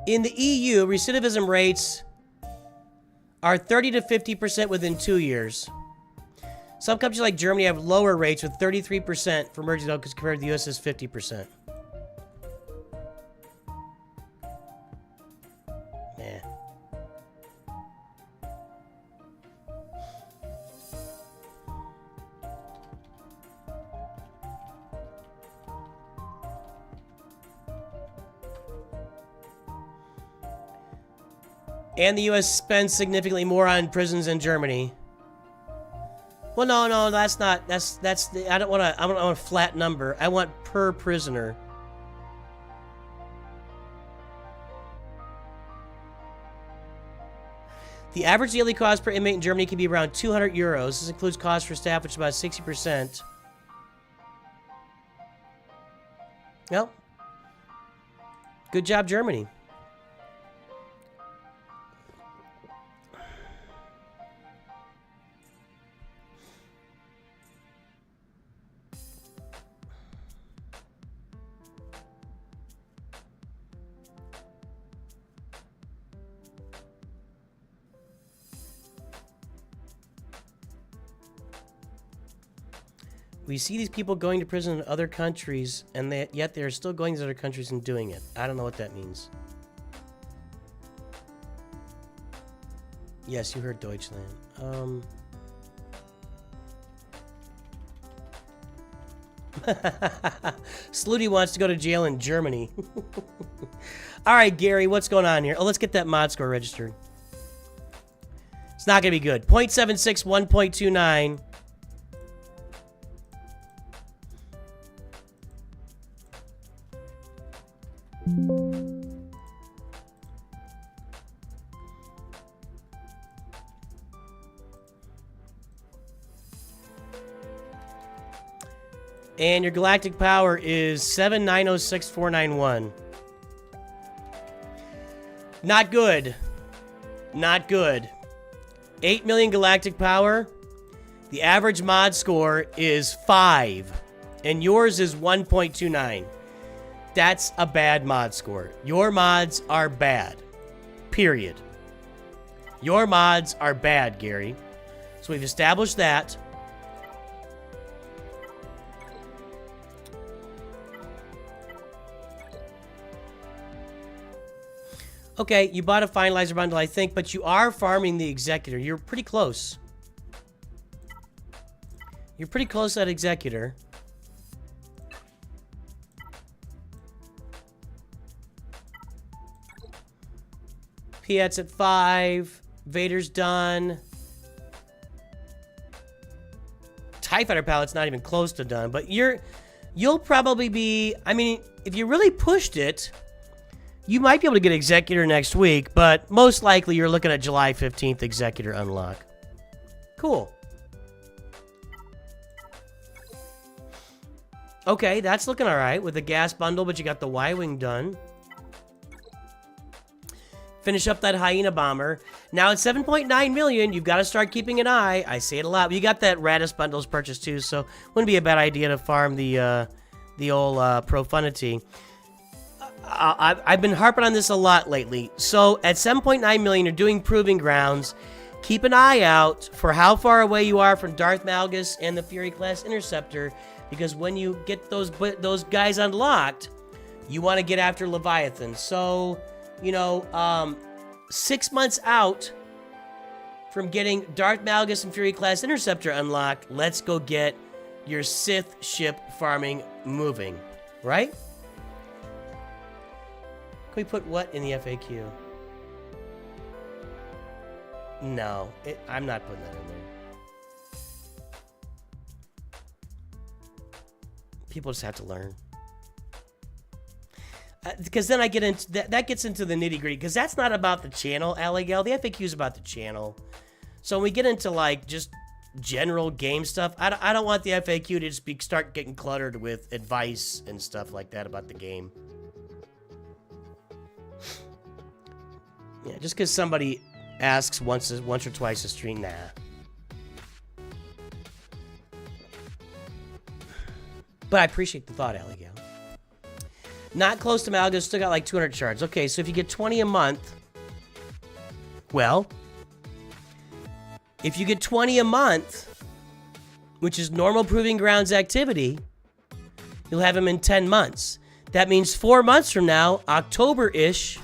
in the EU, recidivism rates are 30 to 50% within 2 years. Some countries like Germany have lower rates with 33% for emergency because compared to the US is 50%. Yeah. And the US spends significantly more on prisons than Germany. Well, no, that's not. That's the. I don't want to. I want a flat number. I want per prisoner. The average daily cost per inmate in Germany can be around 200 euros. This includes costs for staff, which is about 60%. Well, good job, Germany. We see these people going to prison in other countries, and yet they're still going to other countries and doing it. I don't know what that means. Yes, you heard Deutschland. Slutty wants to go to jail in Germany. All right, Gary, what's going on here? Oh, let's get that mod score registered. It's not going to be good. 0.76, 1.29. And your galactic power is 7906491. Not good. Not good. 8 million galactic power. The average mod score is 5. And yours is 1.29. That's a bad mod score. Your mods are bad. Period. Your mods are bad, Gary. So we've established that. Okay, you bought a finalizer bundle, I think, but you are farming the executor. You're pretty close. You're pretty close at executor. Piet's at 5. Vader's done. TIE Fighter Pilot's not even close to done, but you'll probably be, I mean, if you really pushed it, you might be able to get Executor next week, but most likely you're looking at July 15th Executor unlock. Cool. Okay, that's looking all right with the gas bundle, but you got the Y-Wing done. Finish up that Hyena Bomber. Now at 7.9 million, you've got to start keeping an eye. I say it a lot. You got that Radis bundles purchased too, so wouldn't be a bad idea to farm the old Profundity. I've been harping on this a lot lately. So at 7.9 million, you're doing Proving Grounds. Keep an eye out for how far away you are from Darth Malgus and the Fury Class Interceptor, because when you get those guys unlocked, you want to get after Leviathan. So, you know, 6 months out from getting Darth Malgus and Fury Class Interceptor unlocked, let's go get your Sith ship farming moving, right? Can we put what in the FAQ? No, I'm not putting that in there. People just have to learn. Because then I get into that gets into the nitty gritty. Because that's not about the channel, Alligal. The FAQ is about the channel. So when we get into like just general game stuff, I don't want the FAQ to just start getting cluttered with advice and stuff like that about the game. Yeah, just because somebody asks once or twice a stream, nah. But I appreciate the thought, Alligal. Not close to Malgus, still got like 200 shards. Okay, so if you get 20 a month, well, if you get 20 a month, which is normal Proving Grounds activity, you'll have him in 10 months. That means 4 months from now, October-ish,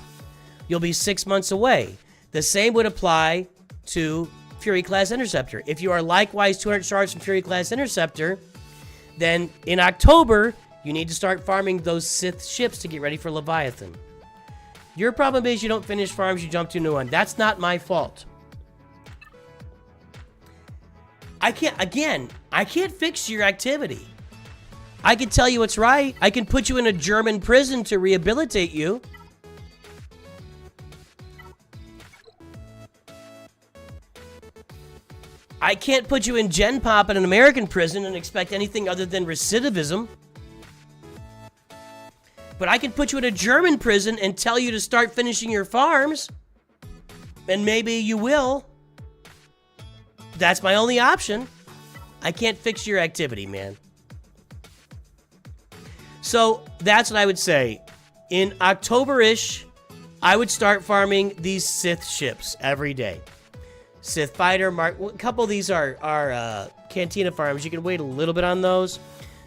you'll be 6 months away. The same would apply to Fury Class Interceptor. If you are likewise 200 shards from Fury Class Interceptor, then in October, you need to start farming those Sith ships to get ready for Leviathan. Your problem is you don't finish farms, you jump to a new one. That's not my fault. I can't fix your activity. I can tell you what's right. I can put you in a German prison to rehabilitate you. I can't put you in Gen Pop in an American prison and expect anything other than recidivism. But I can put you in a German prison and tell you to start finishing your farms. And maybe you will. That's my only option. I can't fix your activity, man. So that's what I would say. In October-ish, I would start farming these Sith ships every day. Sith Fighter, Mark. A couple of these are Cantina farms. You can wait a little bit on those.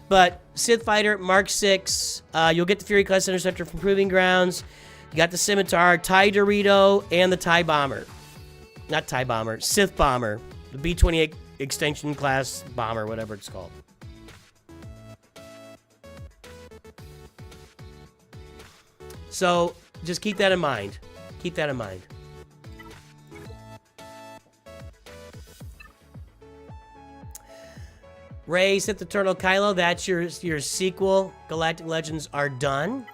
But Sith Fighter, Mark 6. You'll get the Fury Class Interceptor from Proving Grounds. You got the Scimitar, TIE Dorito, and the TIE Bomber. Not TIE Bomber, Sith Bomber. The B-28 Extension Class Bomber, whatever it's called. So, just keep that in mind. Keep that in mind. Rey, Sith Eternal, Kylo, that's your sequel. Galactic Legends are done.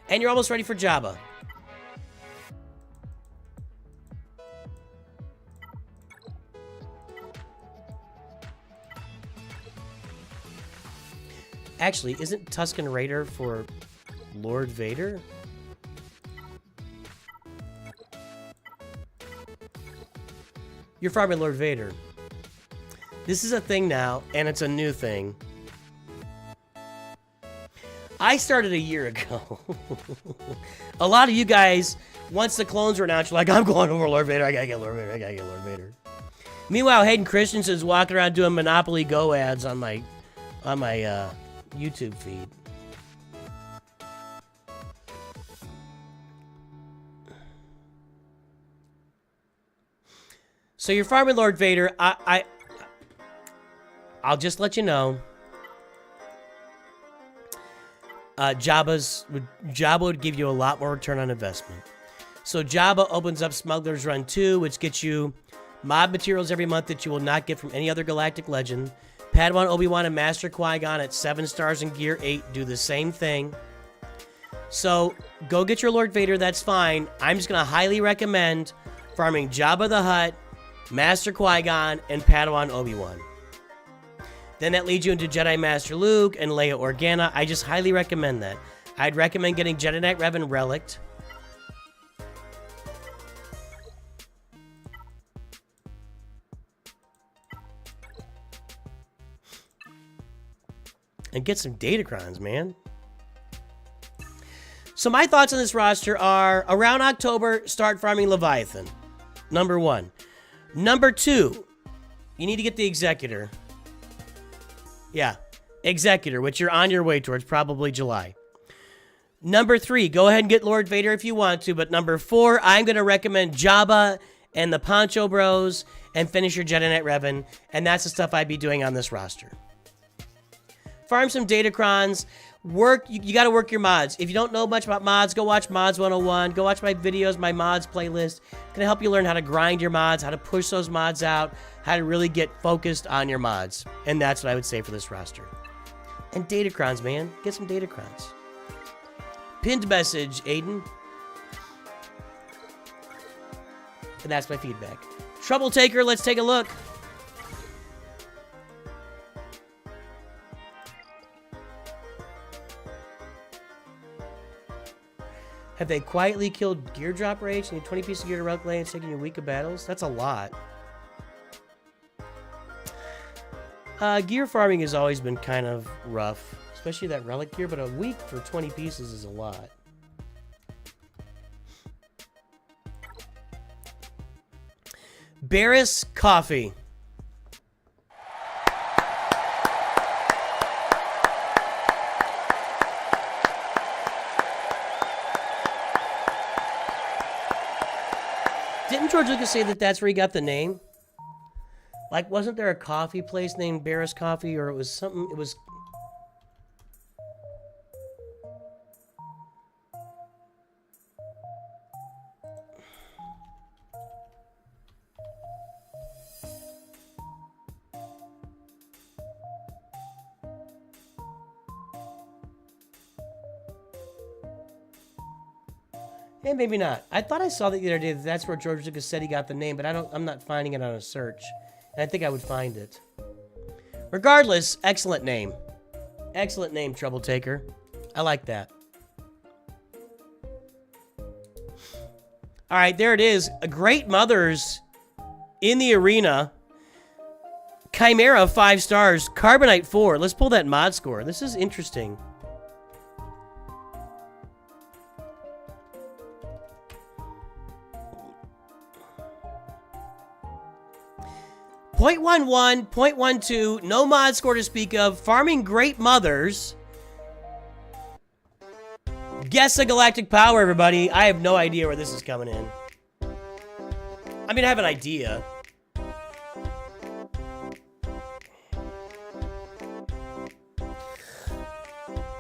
And you're almost ready for Jabba. Actually, isn't Tusken Raider for Lord Vader? You're farming Lord Vader. This is a thing now, and it's a new thing. I started a year ago. A lot of you guys, once the clones were announced, you're like, I'm going over Lord Vader. I gotta get Lord Vader. I gotta get Lord Vader. Meanwhile, Hayden Christensen's walking around doing Monopoly Go ads on my YouTube feed. So you're farming Lord Vader. I'll just let you know. Jabba would give you a lot more return on investment. So Jabba opens up Smuggler's Run 2, which gets you mod materials every month that you will not get from any other Galactic Legend. Padawan, Obi-Wan, and Master Qui-Gon at 7 stars in Gear 8 do the same thing. So go get your Lord Vader, that's fine. I'm just going to highly recommend farming Jabba the Hutt, Master Qui-Gon, and Padawan Obi-Wan. Then that leads you into Jedi Master Luke and Leia Organa. I just highly recommend that. I'd recommend getting Jedi Knight Revan Relict. And get some Datacrons, man. So my thoughts on this roster are, around October, start farming Leviathan. Number 1. Number 2, you need to get the Executor. Yeah, Executor, which you're on your way towards, probably July. Number 3, go ahead and get Lord Vader if you want to. But number 4, I'm going to recommend Jabba and the Poncho Bros and finish your Jedi Knight Revan. And that's the stuff I'd be doing on this roster. Farm some Datacrons. You got to work your mods. If you don't know much about mods, go watch Mods 101. Go watch my videos, my mods playlist. It's going to help you learn how to grind your mods, how to push those mods out, how to really get focused on your mods. And that's what I would say for this roster. And Datacrons, man. Get some Datacrons. Pinned message, Aiden. And that's my feedback. Trouble Taker, let's take a look. Have they quietly killed Gear Drop Rage and 20 pieces of gear to Relic Lane and taking a week of battles? That's a lot. Gear farming has always been kind of rough, especially that Relic gear, but a week for 20 pieces is a lot. Barris Coffee. Didn't George Lucas say that that's where he got the name? Like, wasn't there a coffee place named Barris Coffee, or it was something, it was... maybe not. I thought I saw that the other day that that's where George Lucas said he got the name, but I'm not finding it on a search. And I think I would find it. Regardless, excellent name. Excellent name, Trouble Taker. I like that. All right, there it is. A Great Mothers in the arena. Chimera, 5 stars. Carbonite, 4. Let's pull that mod score. This is interesting. .11, .12, no mod score to speak of. Farming Great Mothers. Guess a galactic power, everybody. I have no idea where this is coming in. I mean, I have an idea.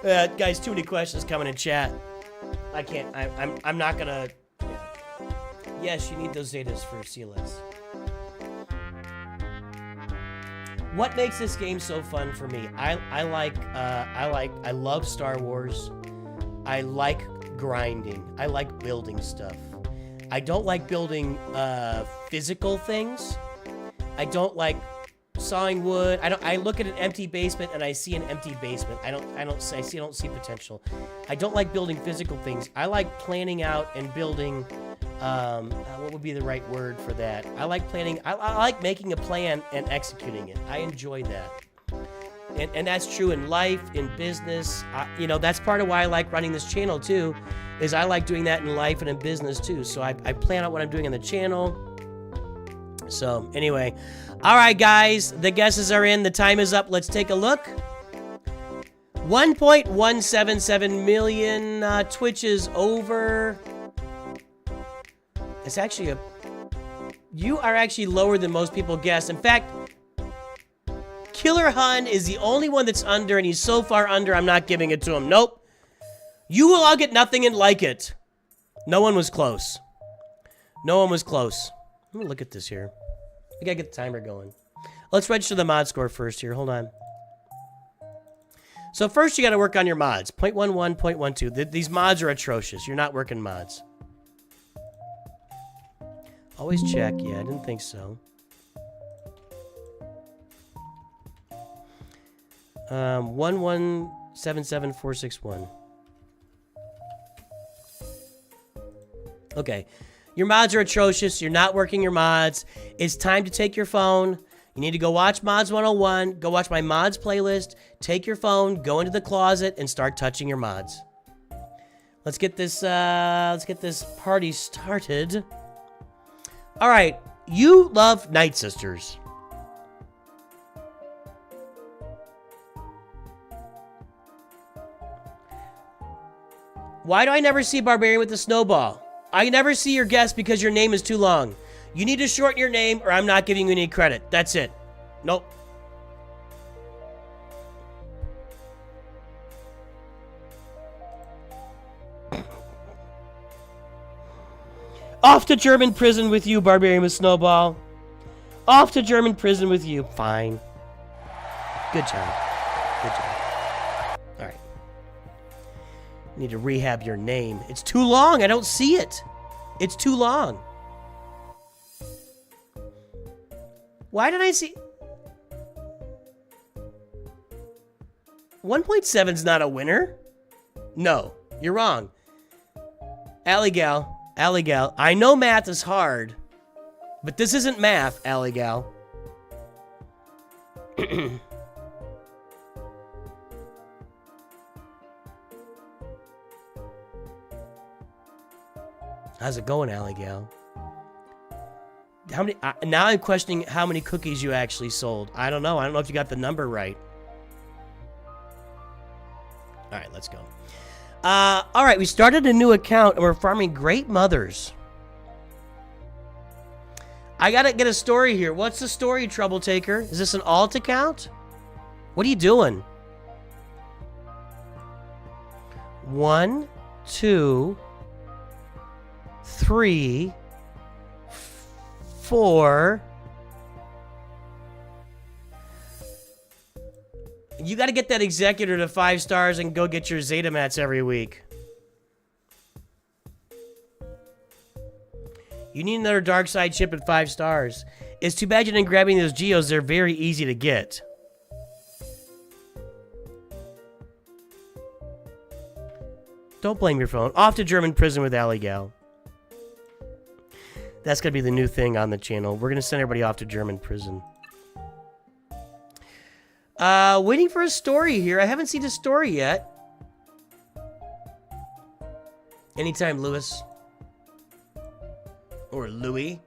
Guys, too many questions coming in chat. I can't. I'm not gonna. Yeah. Yes, you need those Zetas for CLS. What makes this game so fun for me? I love Star Wars. I like grinding. I like building stuff. I don't like building physical things. I don't like sawing wood. I look at an empty basement and I see an empty basement. I don't see potential. I don't like building physical things. I like planning out and building. What would be the right word for that? I like planning. I like making a plan and executing it. I enjoy that. And that's true in life, in business. You know, that's part of why I like running this channel too, is I like doing that in life and in business too. So I plan out what I'm doing on the channel. So anyway, all right, guys, the guesses are in. The time is up. Let's take a look. 1.177 million Twitches over. It's actually you are actually lower than most people guessed. In fact, Killer Hun is the only one that's under, and he's so far under, I'm not giving it to him. Nope. You will all get nothing and like it. No one was close. No one was close. Let me look at this here. We gotta get the timer going. Let's register the mod score first here. Hold on. So first you gotta work on your mods. 0.11, 0.12. These mods are atrocious. You're not working mods. Always check. Yeah, I didn't think so. 1177461. Okay. Your mods are atrocious. You're not working your mods. It's time to take your phone. You need to go watch Mods 101. Go watch my mods playlist. Take your phone, go into the closet, and start touching your mods. Let's get this party started. All right. You love Nightsisters. Why do I never see Barbarian with the snowball? I never see your guess because your name is too long. You need to shorten your name or I'm not giving you any credit. That's it. Nope. Off to German prison with you, Barbarian with snowball. Off to German prison with you. Fine. Good job. Good job. All right. Need to rehab your name. It's too long. I don't see it. It's too long. Why did I see... 1.7's not a winner? No, you're wrong. Alley Gal, I know math is hard, but this isn't math, Alley Gal. How's it going, Alley Gal? How many? Now I'm questioning how many cookies you actually sold. I don't know. I don't know if you got the number right. All right, let's go. All right, we started a new account and we're farming Great Mothers. I gotta get a story here. What's the story, Trouble Taker? Is this an alt account? What are you doing? 1, 2, 3, 4. You got to get that executor to 5 stars and go get your Zeta mats every week. You need another dark side chip at 5 stars. It's too bad you didn't grab any of those geos. They're very easy to get. Don't blame your phone. Off to German prison with Alley Gal. That's going to be the new thing on the channel. We're going to send everybody off to German prison. Waiting for a story here. I haven't seen a story yet. Anytime, Lewis. Or Louis.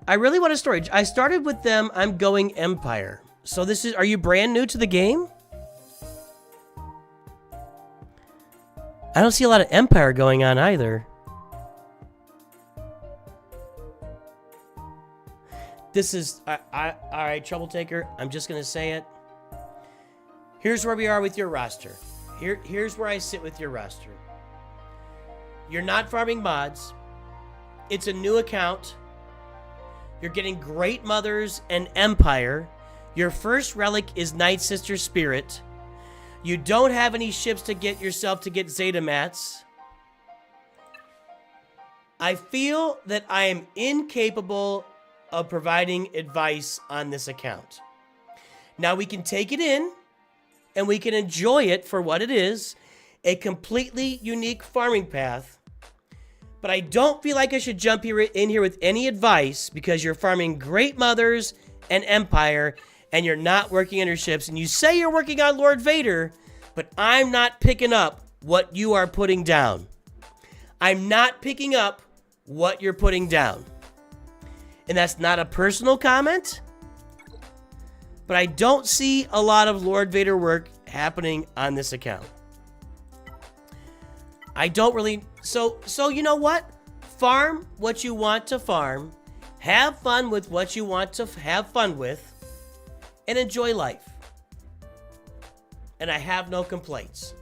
I really want a story. I started with them. I'm going Empire. So this is... Are you brand new to the game? I don't see a lot of Empire going on either. This is... Alright, Trouble Taker. I'm just going to say it. Here's where we are with your roster. Here's where I sit with your roster. You're not farming mods. It's a new account. You're getting Great Mothers and Empire. Your first relic is Nightsister Spirit. You don't have any ships to get yourself to get Zeta Mats. I feel that I am incapable of providing advice on this account. Now we can take it in and we can enjoy it for what it is, a completely unique farming path. But I don't feel like I should jump in here with any advice because you're farming Great Mothers and Empire and you're not working on your ships. And you say you're working on Lord Vader, but I'm not picking up what you are putting down. I'm not picking up what you're putting down. And that's not a personal comment, but I don't see a lot of Lord Vader work happening on this account. I don't really... So you know what? Farm what you want to farm. Have fun with what you want to have fun with. And enjoy life. And I have no complaints.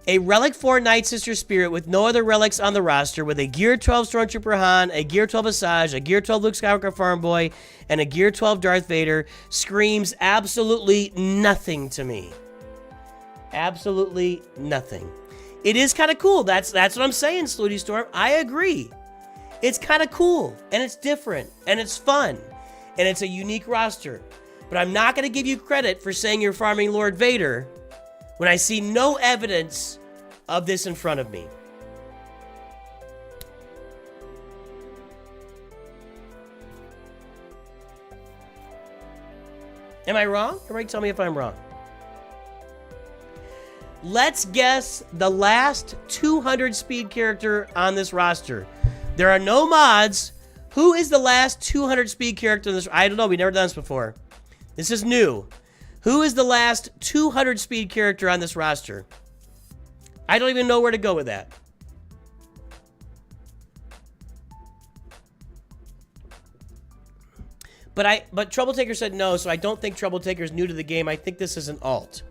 A Relic 4 Nightsister Spirit with no other relics on the roster, with a Gear 12 Stormtrooper Han, a Gear 12 Asajj, a Gear 12 Luke Skywalker Farm Boy, and a Gear 12 Darth Vader screams absolutely nothing to me. Absolutely nothing. It is kind of cool. That's what I'm saying, Slooty Storm. I agree. It's kind of cool, and it's different, and it's fun, and it's a unique roster. But I'm not going to give you credit for saying you're farming Lord Vader when I see no evidence of this in front of me. Am I wrong? Everybody tell me if I'm wrong. Let's guess the last 200 speed character on this roster. There are no mods. Who is the last 200 speed character on this? I don't know. We've never done this before. This is new. Who is the last 200 speed character on this roster? I don't even know where to go with that. But Trouble Taker said no, so I don't think Trouble Taker is new to the game. I think this is an alt.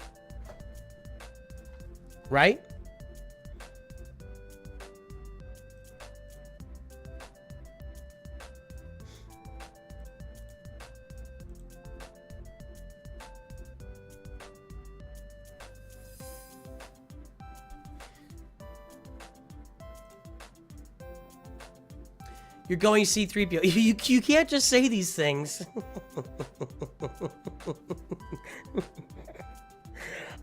Right? You're going C-3PO. You can't just say these things.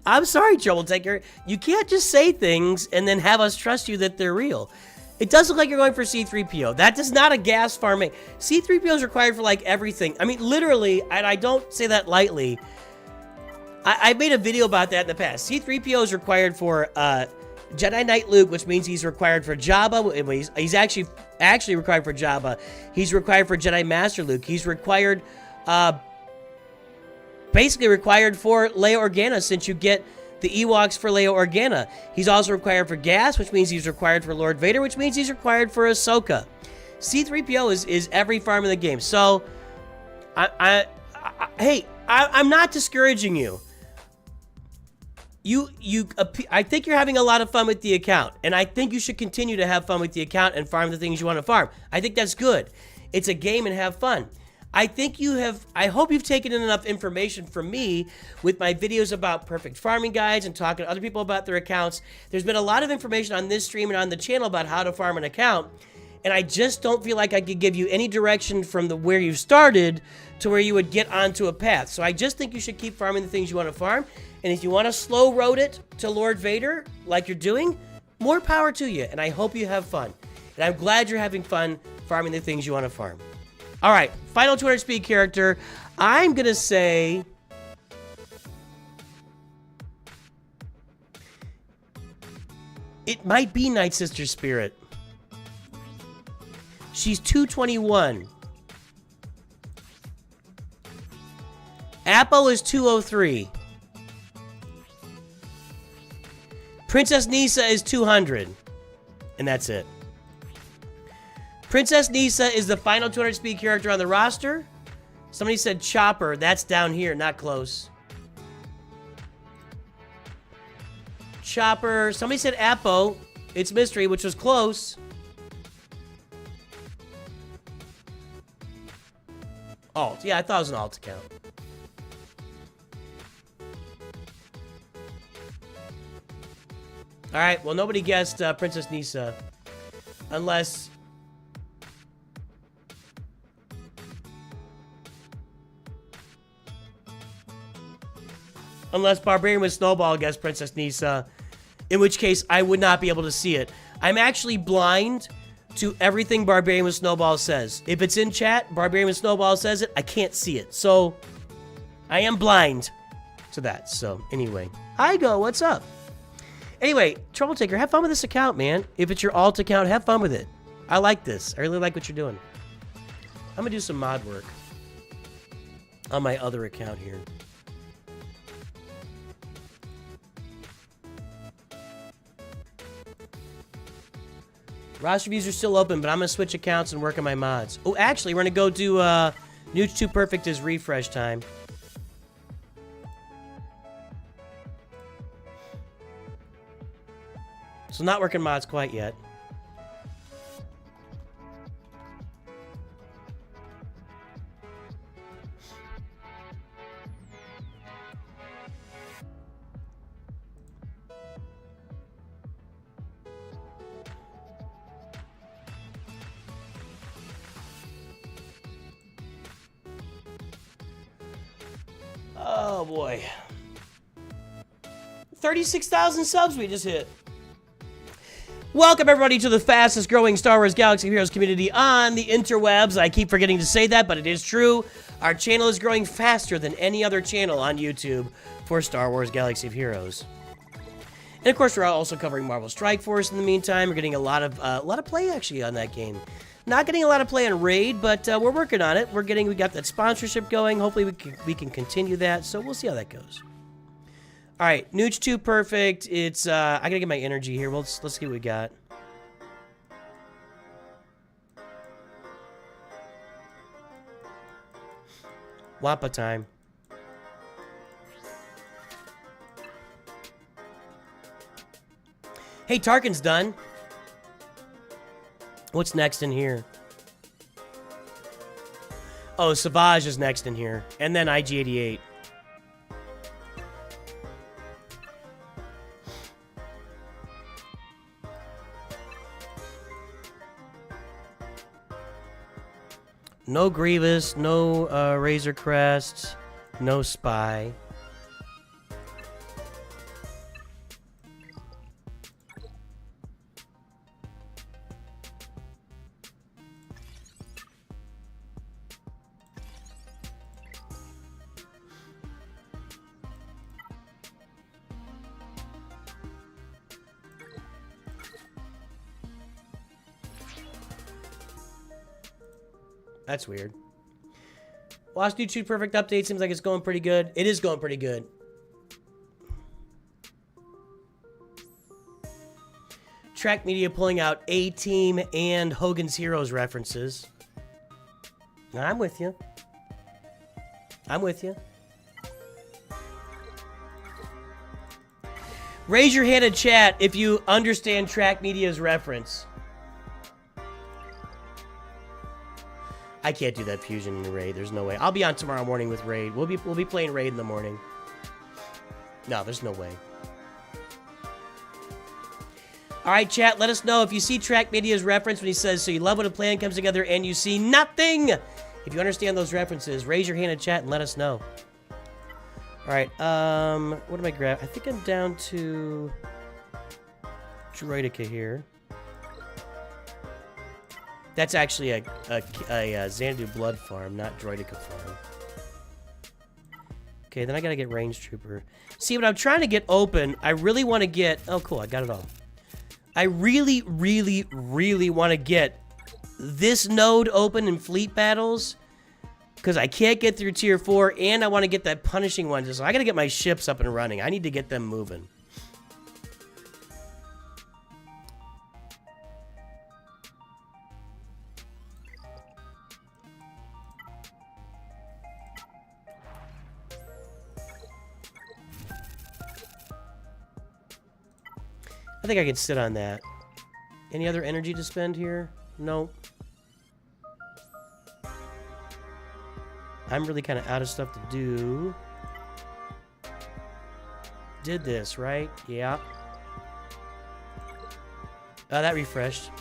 I'm sorry, Trouble Taker. You can't just say things and then have us trust you that they're real. It does look like you're going for C-3PO. That is not a gas farming. C-3PO is required for like everything. I mean, literally, and I don't say that lightly. I made a video about that in the past. C-3PO is required for Jedi Knight Luke, which means he's required for Jabba. He's actually required for Jabba. He's required for Jedi Master Luke. He's required, basically required for Leia Organa, since you get the Ewoks for Leia Organa. He's also required for Gas, which means he's required for Lord Vader, which means he's required for Ahsoka. C-3PO is every farm in the game. So, hey, I'm not discouraging you. I think you're having a lot of fun with the account, and I think you should continue to have fun with the account and farm the things you want to farm. I think that's good. It's a game and have fun. I think you have, I hope you've taken in enough information from me with my videos about perfect farming guides and talking to other people about their accounts. There's been a lot of information on this stream and on the channel about how to farm an account. And I just don't feel like I could give you any direction from where you started to where you would get onto a path. So I just think you should keep farming the things you want to farm. And if you want to slow road it to Lord Vader, like you're doing, more power to you. And I hope you have fun. And I'm glad you're having fun farming the things you want to farm. All right, final 200 speed character. I'm going to say... it might be Nightsister Spirit. She's 221. Apple is 203. Princess Nisa is 200. And that's it. Princess Nisa is the final 200 speed character on the roster. Somebody said Chopper. That's down here, not close. Chopper. Somebody said Appo. It's Mystery, which was close. Alt. Yeah, I thought it was an alt account. Alright, well, nobody guessed Princess Nisa. Unless... Barbarian with Snowball guessed Princess Nisa. In which case, I would not be able to see it. I'm actually blind to everything Barbarian with Snowball says. If it's in chat, Barbarian with Snowball says it, I can't see it. So, I am blind to that. So, anyway. Hi, Go, what's up? Anyway, Trouble Taker, have fun with this account, man. If it's your alt account, have fun with it. I like this. I really like what you're doing. I'm gonna do some mod work on my other account here. Roster views are still open, but I'm going to switch accounts and work on my mods. Oh, actually, we're going to go do NOOCH2 is refresh time. So not working mods quite yet. Oh boy. 36,000 subs we just hit. Welcome everybody to the fastest growing Star Wars Galaxy of Heroes community on the interwebs. I keep forgetting to say that, but it is true. Our channel is growing faster than any other channel on YouTube for Star Wars Galaxy of Heroes. And of course, we're also covering Marvel Strike Force in the meantime. We're getting a lot of play actually on that game. Not getting a lot of play on Raid, but we're working on it. We got that sponsorship going. Hopefully we can continue that. So we'll see how that goes. All right, NOOCH2 perfect. It's I gotta get my energy here. Let's see what we got. Wampa time. Hey, Tarkin's done. What's next in here? Oh, Savage is next in here. And then IG-88. No Grievous, no Razor Crest, no Spy. That's weird. Watch NOOCH2 perfect update. Seems like it's going pretty good. It is going pretty good. Track Media pulling out A-Team and Hogan's Heroes references. I'm with you. I'm with you. Raise your hand in chat if you understand Track Media's reference. I can't do that fusion in the raid. There's no way. I'll be on tomorrow morning with raid. We'll be playing raid in the morning. No, there's no way. All right, chat. Let us know if you see Track Media's reference when he says, "So you love when a plan comes together and you see nothing." If you understand those references, raise your hand in chat and let us know. All right. What am I grabbing? I think I'm down to Droidica here. That's actually a Xanadu blood farm, not Droidica farm. Okay, then I gotta get Range Trooper. See, what I'm trying to get open, I really want to get... Oh, cool, I got it all. I really, really, really want to get this node open in fleet battles, because I can't get through Tier 4, and I want to get that punishing one. So I gotta get my ships up and running. I need to get them moving. I think I can sit on that. Any other energy to spend here? No. I'm really kind of out of stuff to do. Did this, right? Yeah. Oh, that refreshed.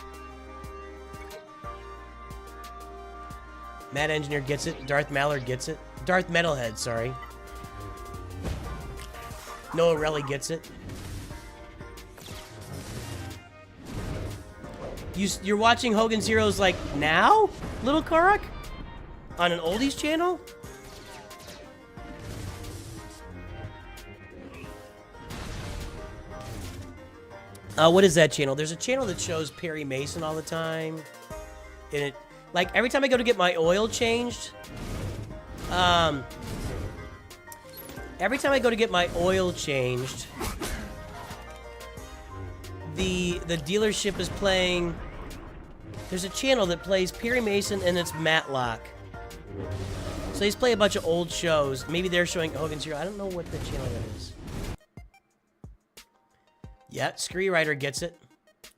Mad Engineer gets it. Darth Mallard gets it. Darth Metalhead, sorry. Noah Relly gets it. You're watching Hogan Zero's like now, little Korok? On an oldies channel? What is that channel? There's a channel that shows Perry Mason all the time. And it, like, every time I go to get my oil changed, every time I go to get my oil changed, the dealership is playing. There's a channel that plays Perry Mason and it's Matlock. So he's playing a bunch of old shows. Maybe they're showing Hogan Zero. I don't know what the channel that is. Yeah, Scree Rider gets it.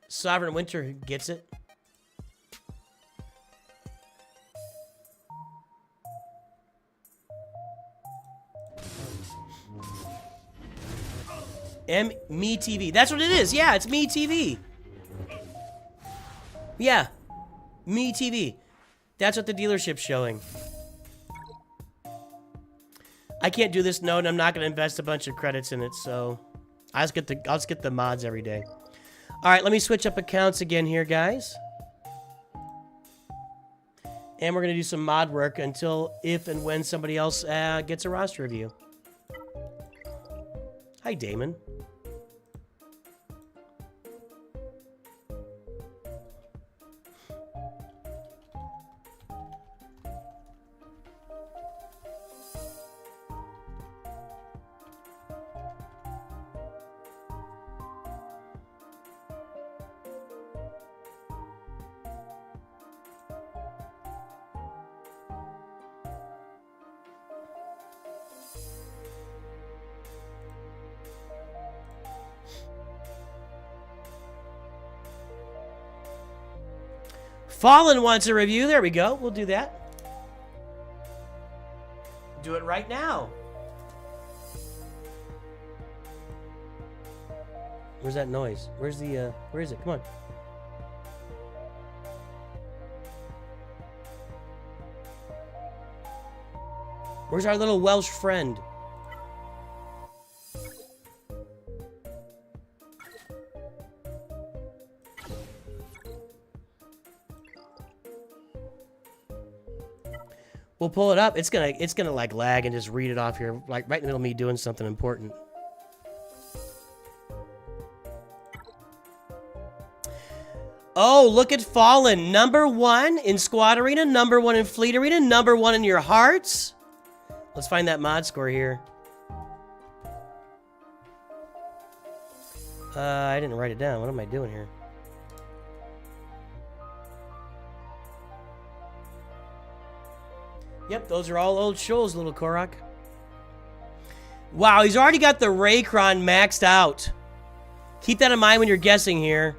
Sovereign Winter gets it. Me TV. That's what it is. Yeah, it's Me TV. Yeah. Me TV. That's what the dealership's showing. I can't do this node. I'm not going to invest a bunch of credits in it, so I'll just get the mods every day. All right, let me switch up accounts again here, guys. And we're going to do some mod work until if and when somebody else gets a roster review. Hi, Damon. Fallen wants a review. There we go. We'll do that. Do it right now. Where's that noise? Where's the, where is it? Come on. Where's our little Welsh friend? We'll pull it up. It's gonna like lag and just read it off here, like right in the middle of me doing something important. Oh, look at Fallen. #1 in Squad Arena, #1 in Fleet Arena, #1 in your hearts. Let's find that mod score here. I didn't write it down. What am I doing here? Yep, those are all old shows, little Korok. Wow, he's already got the Raycron maxed out. Keep that in mind when you're guessing here.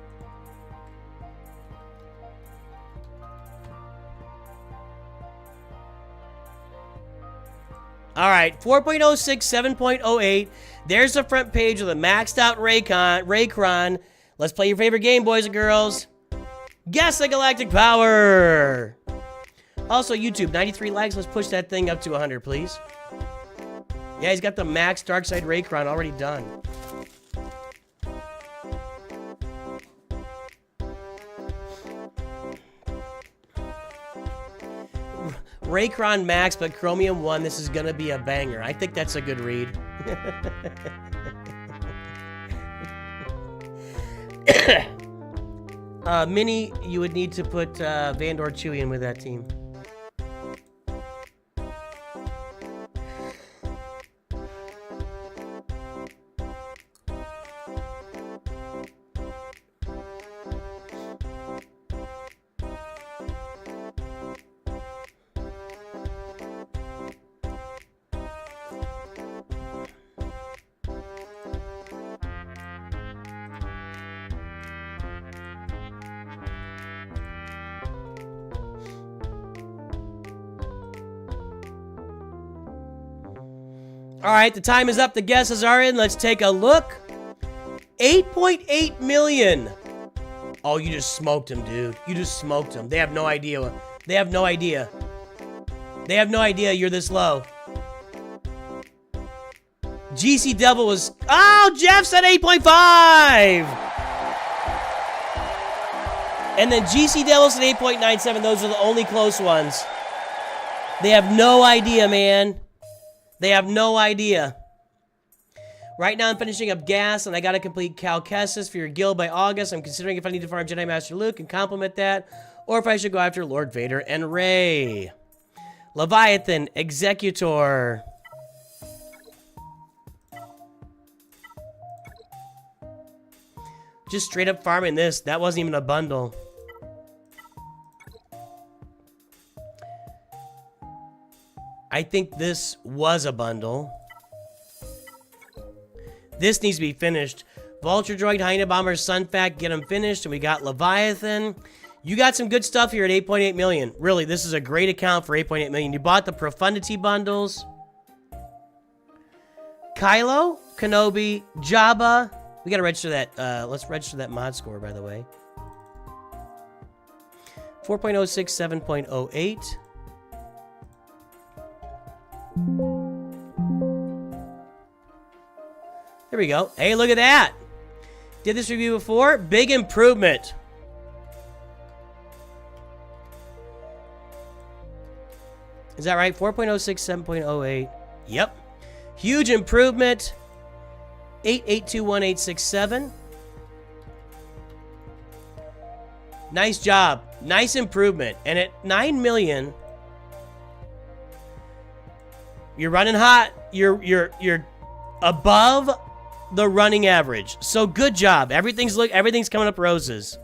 All right, 4.06, 7.08. There's the front page of the maxed out Raycron. Let's play your favorite game, boys and girls. Guess the galactic power. Also, YouTube, 93 likes. Let's push that thing up to 100, please. Yeah, he's got the max dark side Raycron already done. Raycron Max, but Chromium 1, this is gonna be a banger. I think that's a good read. Mini, you would need to put Vandor Chewie in with that team. All right, the time is up. The guesses are in. Let's take a look. 8.8 million. Oh, you just smoked him, dude. You just smoked him. They have no idea. They have no idea. They have no idea you're this low. GC Devil was... Oh, Jeff said 8.5. And then GC Devil said 8.97. Those are the only close ones. They have no idea, man. They have no idea. Right now, I'm finishing up gas, and I got to complete Cal Kestis for your guild by August. I'm considering if I need to farm Jedi Master Luke and complement that, or if I should go after Lord Vader and Rey. Leviathan, Executor. Just straight up farming this. That wasn't even a bundle. I think this was a bundle. This needs to be finished. Vulture Droid, Hyena Bomber, Sunfac, get them finished. And we got Leviathan. You got some good stuff here at 8.8 million. Really, this is a great account for 8.8 million. You bought the Profundity bundles. Kylo, Kenobi, Jabba. We got to register that. Let's register that mod score, by the way. 4.06, 7.08. There we go. Hey, look at that. Did this review before. Big improvement. Is that right? 4.06, 7.08. Yep. Huge improvement. 8821867. Nice job. Nice improvement. And at 9 million, you're running hot. You're above the running average. So good job. Everything's coming up roses.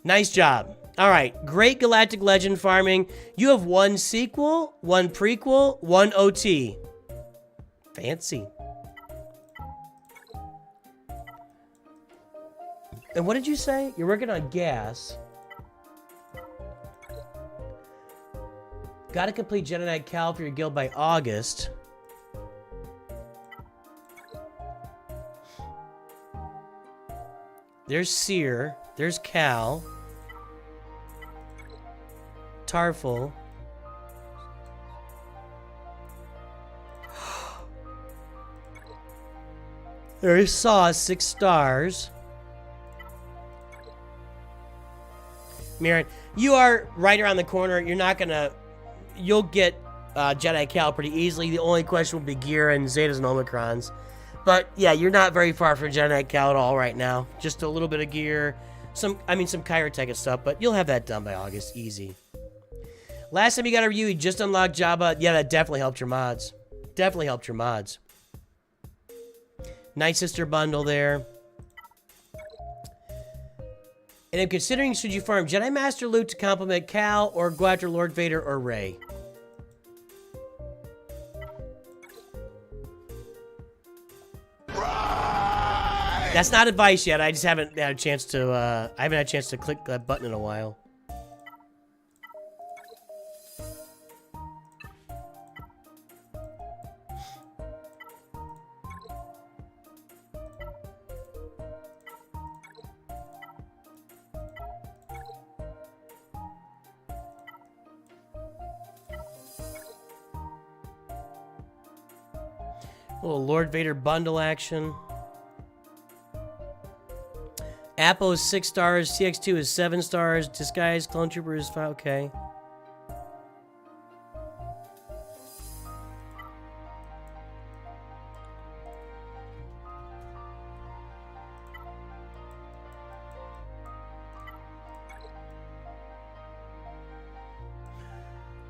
Nice job. All right, great Galactic Legend farming. You have one sequel, one prequel, one OT. Fancy. And what did you say? You're working on gas. Got to complete Jedi Knight Cal for your guild by August. There's Seer. There's Cal. Tarful. There's Saw, 6 stars. Mirren, you are right around the corner. You're not gonna... You'll get Jedi Cal pretty easily. The only question will be gear and Zetas and Omicrons. But yeah, you're not very far from Jedi Knight Cal at all right now. Just a little bit of gear, some Kyber tech and stuff, but you'll have that done by August, easy. Last time you got a review, you just unlocked Jabba. Yeah, that definitely helped your mods. Definitely helped your mods. Nightsister bundle there. And I'm considering, should you farm Jedi Master Luke to complement Cal, or go after Lord Vader or Rey? That's not advice yet. I just haven't had a chance to. I haven't had a chance to click that button in a while. little Lord Vader bundle action. Apo is 6 stars. CX2 is 7 stars. Disguise Clone Trooper is 5. Okay.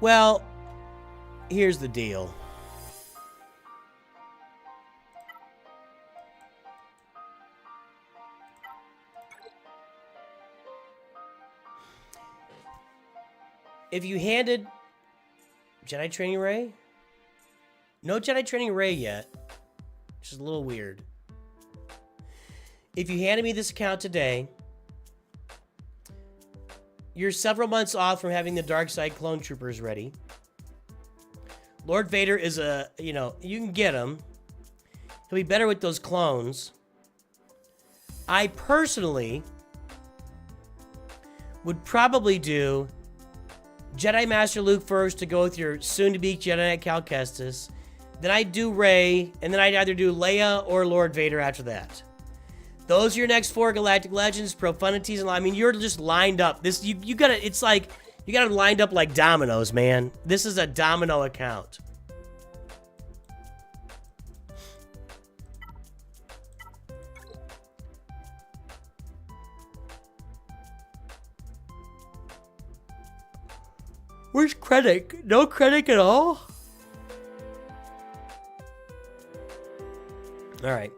Well, here's the deal. If you handed Jedi Training Ray, no Jedi Training Ray yet, which is a little weird. If you handed me this account today, you're several months off from having the Dark Side Clone Troopers ready. Lord Vader is a, you know, you can get him. He'll be better with those clones. I personally would probably do Jedi Master Luke first to go with your soon-to-be Jedi Knight Cal Kestis. Then I'd do Rey, and then I'd either do Leia or Lord Vader after that. Those are your next 4 Galactic Legends, Profunities, and I mean, you're just lined up. This you gotta. It's like you got it lined up like dominoes, man. This is a domino account. Where's Krennic? No Krennic at all? All right.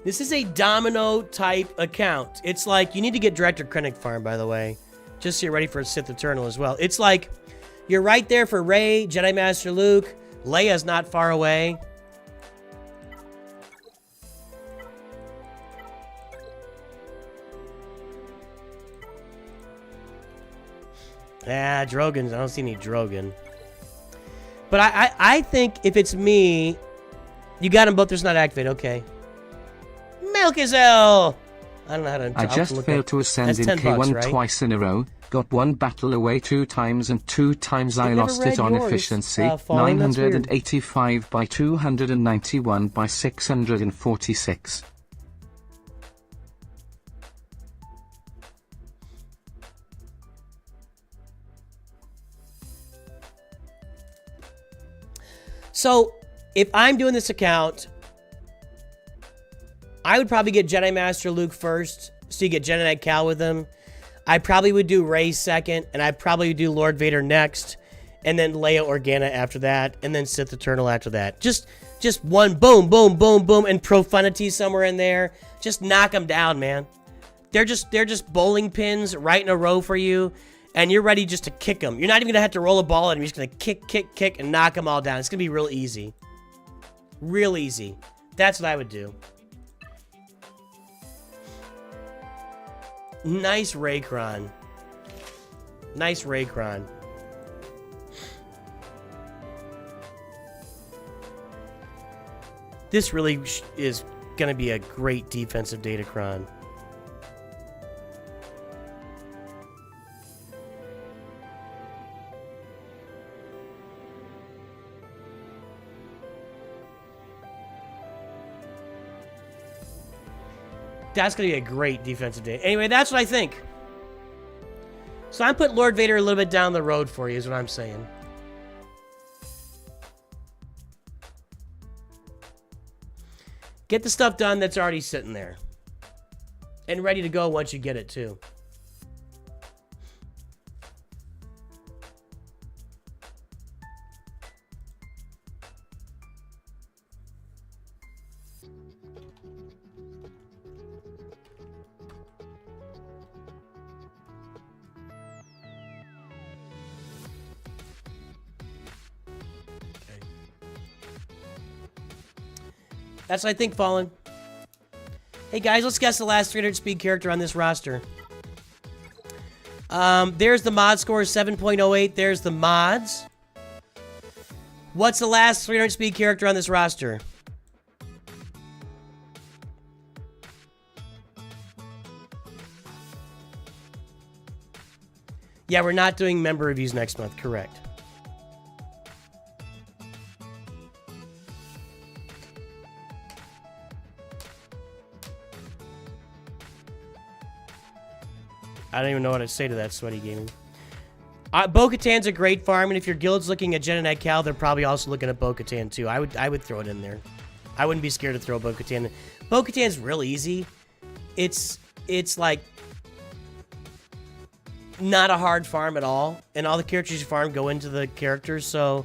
This is a domino type account. It's like, you need to get Director Krennic farm, by the way. Just so you're ready for Sith Eternal as well. It's like, you're right there for Rey, Jedi Master Luke. Leia's not far away. Drogan. I don't see any Drogan. But I think if it's me, you got them both. There's not activate. Okay. Milkazell! I don't know how to... I just failed to ascend in K1 right? twice in a row. Got one battle away 2 times and 2 times I lost it on yours, efficiency. Falling, 985 by 291 by 646. So, if I'm doing this account, I would probably get Jedi Master Luke first, so you get Jedi Knight Cal with him. I probably would do Rey second, and I'd probably do Lord Vader next, and then Leia Organa after that, and then Sith Eternal after that. Just one boom, boom, boom, boom, and Profunity somewhere in there. Just knock them down, man. They're just bowling pins right in a row for you, and you're ready just to kick them. You're not even gonna have to roll a ball at them. You're just gonna kick, kick, kick, and knock them all down. It's gonna be real easy. Real easy. That's what I would do. Nice Raycron. Nice Raycron. This really is going to be a great defensive Datacron. That's going to be a great defensive day. Anyway, that's what I think. So I'm putting Lord Vader a little bit down the road for you, is what I'm saying. Get the stuff done that's already sitting there. And ready to go once you get it, too. That's what I think, Fallen. Hey, guys, let's guess the last 300 speed character on this roster. There's the mod score, 7.08. There's the mods. What's the last 300 speed character on this roster? Yeah, we're not doing member reviews next month, correct. I don't even know what to say to that, Sweaty Gaming. Bo-Katan's a great farm, and if your guild's looking at Jedi Knight Cal, they're probably also looking at Bo-Katan too. I would throw it in there. I wouldn't be scared to throw Bo-Katan in. Bo-Katan's real easy. It's like not a hard farm at all, and all the characters you farm go into the characters. So,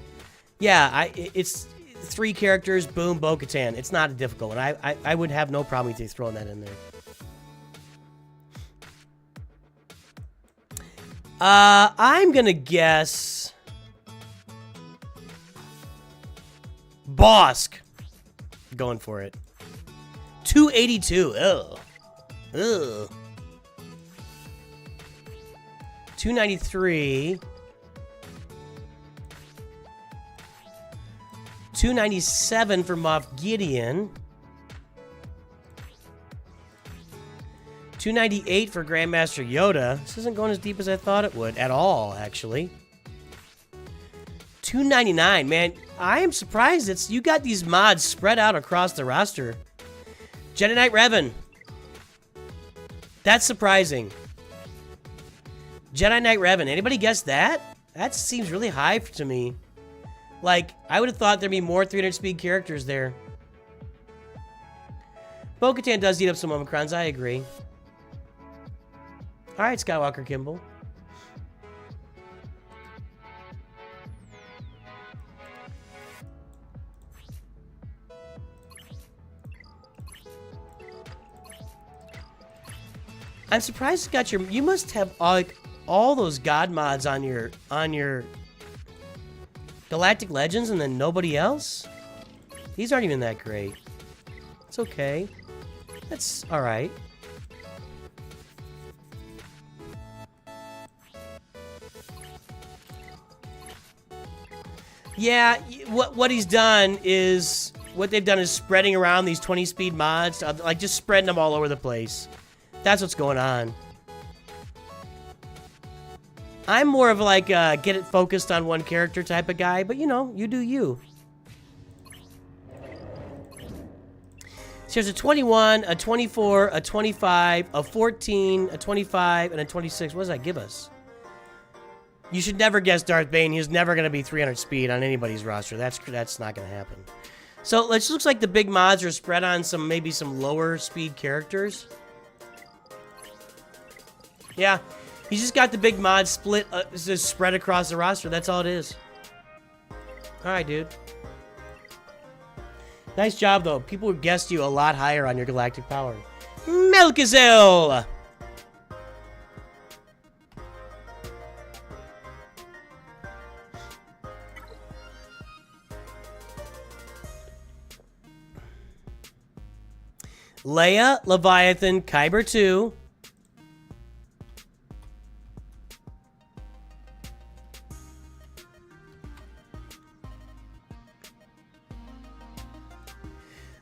yeah, it's 3 characters, boom, Bo-Katan. It's not a difficult one. I would have no problem with you throwing that in there. I'm gonna guess Bosk. Going for it. 282. Ugh. Ugh. 293. 297 for Moff Gideon. 298 for Grandmaster Yoda. This isn't going as deep as I thought it would at all, actually. 299, man. I am surprised you got these mods spread out across the roster. Jedi Knight Revan. That's surprising. Jedi Knight Revan. Anybody guess that? That seems really high to me. Like, I would have thought there'd be more 300 speed characters there. Bo-Katan does eat up some Omicrons, I agree. Alright, Skywalker Kimball. I'm surprised you got you must have like all those god mods on your Galactic Legends and then nobody else? These aren't even that great. It's okay. That's alright. Yeah, what he's done is, what they've done is spreading around these 20 speed mods, like just spreading them all over the place. That's what's going on. I'm more of like a get it focused on one character type of guy, but you know, you do you. So there's a 21, a 24, a 25, a 14, a 25, and a 26. What does that give us? You should never guess Darth Bane. He's never going to be 300 speed on anybody's roster. That's not going to happen. So it looks like the big mods are spread on maybe some lower speed characters. Yeah, he's just got the big mod split, just spread across the roster. That's all it is. All right, dude. Nice job, though. People guessed you a lot higher on your galactic power. Melkazel! Leia, Leviathan, Kyber 2.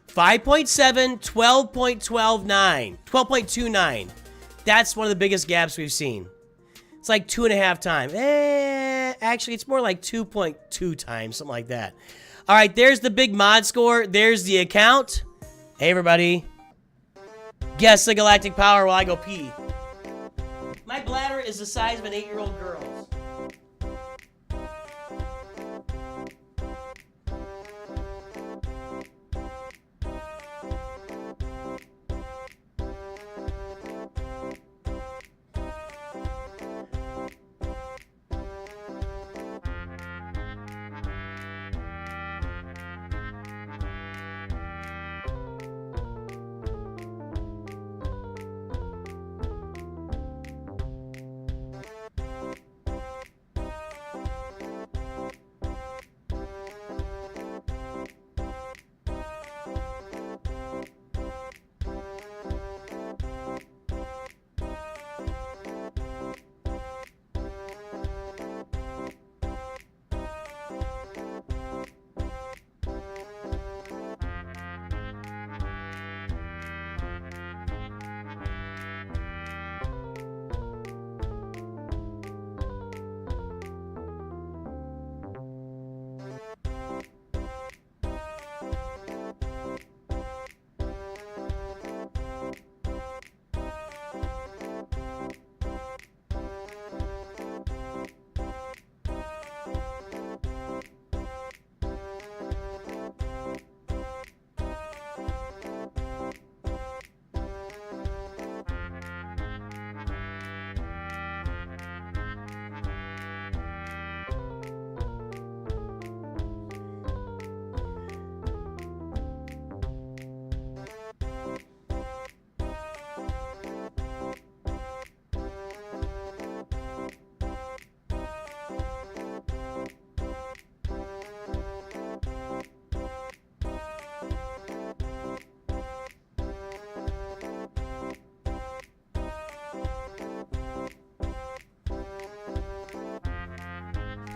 $5.7, 12.129, 12.29. That's one of the biggest gaps we've seen. It's like 2.5 times. Actually, it's more like 2.2 times, something like that. All right, there's the big mod score. There's the account. Hey, everybody. Guess the galactic power while I go pee. My bladder is the size of an 8-year-old girl's.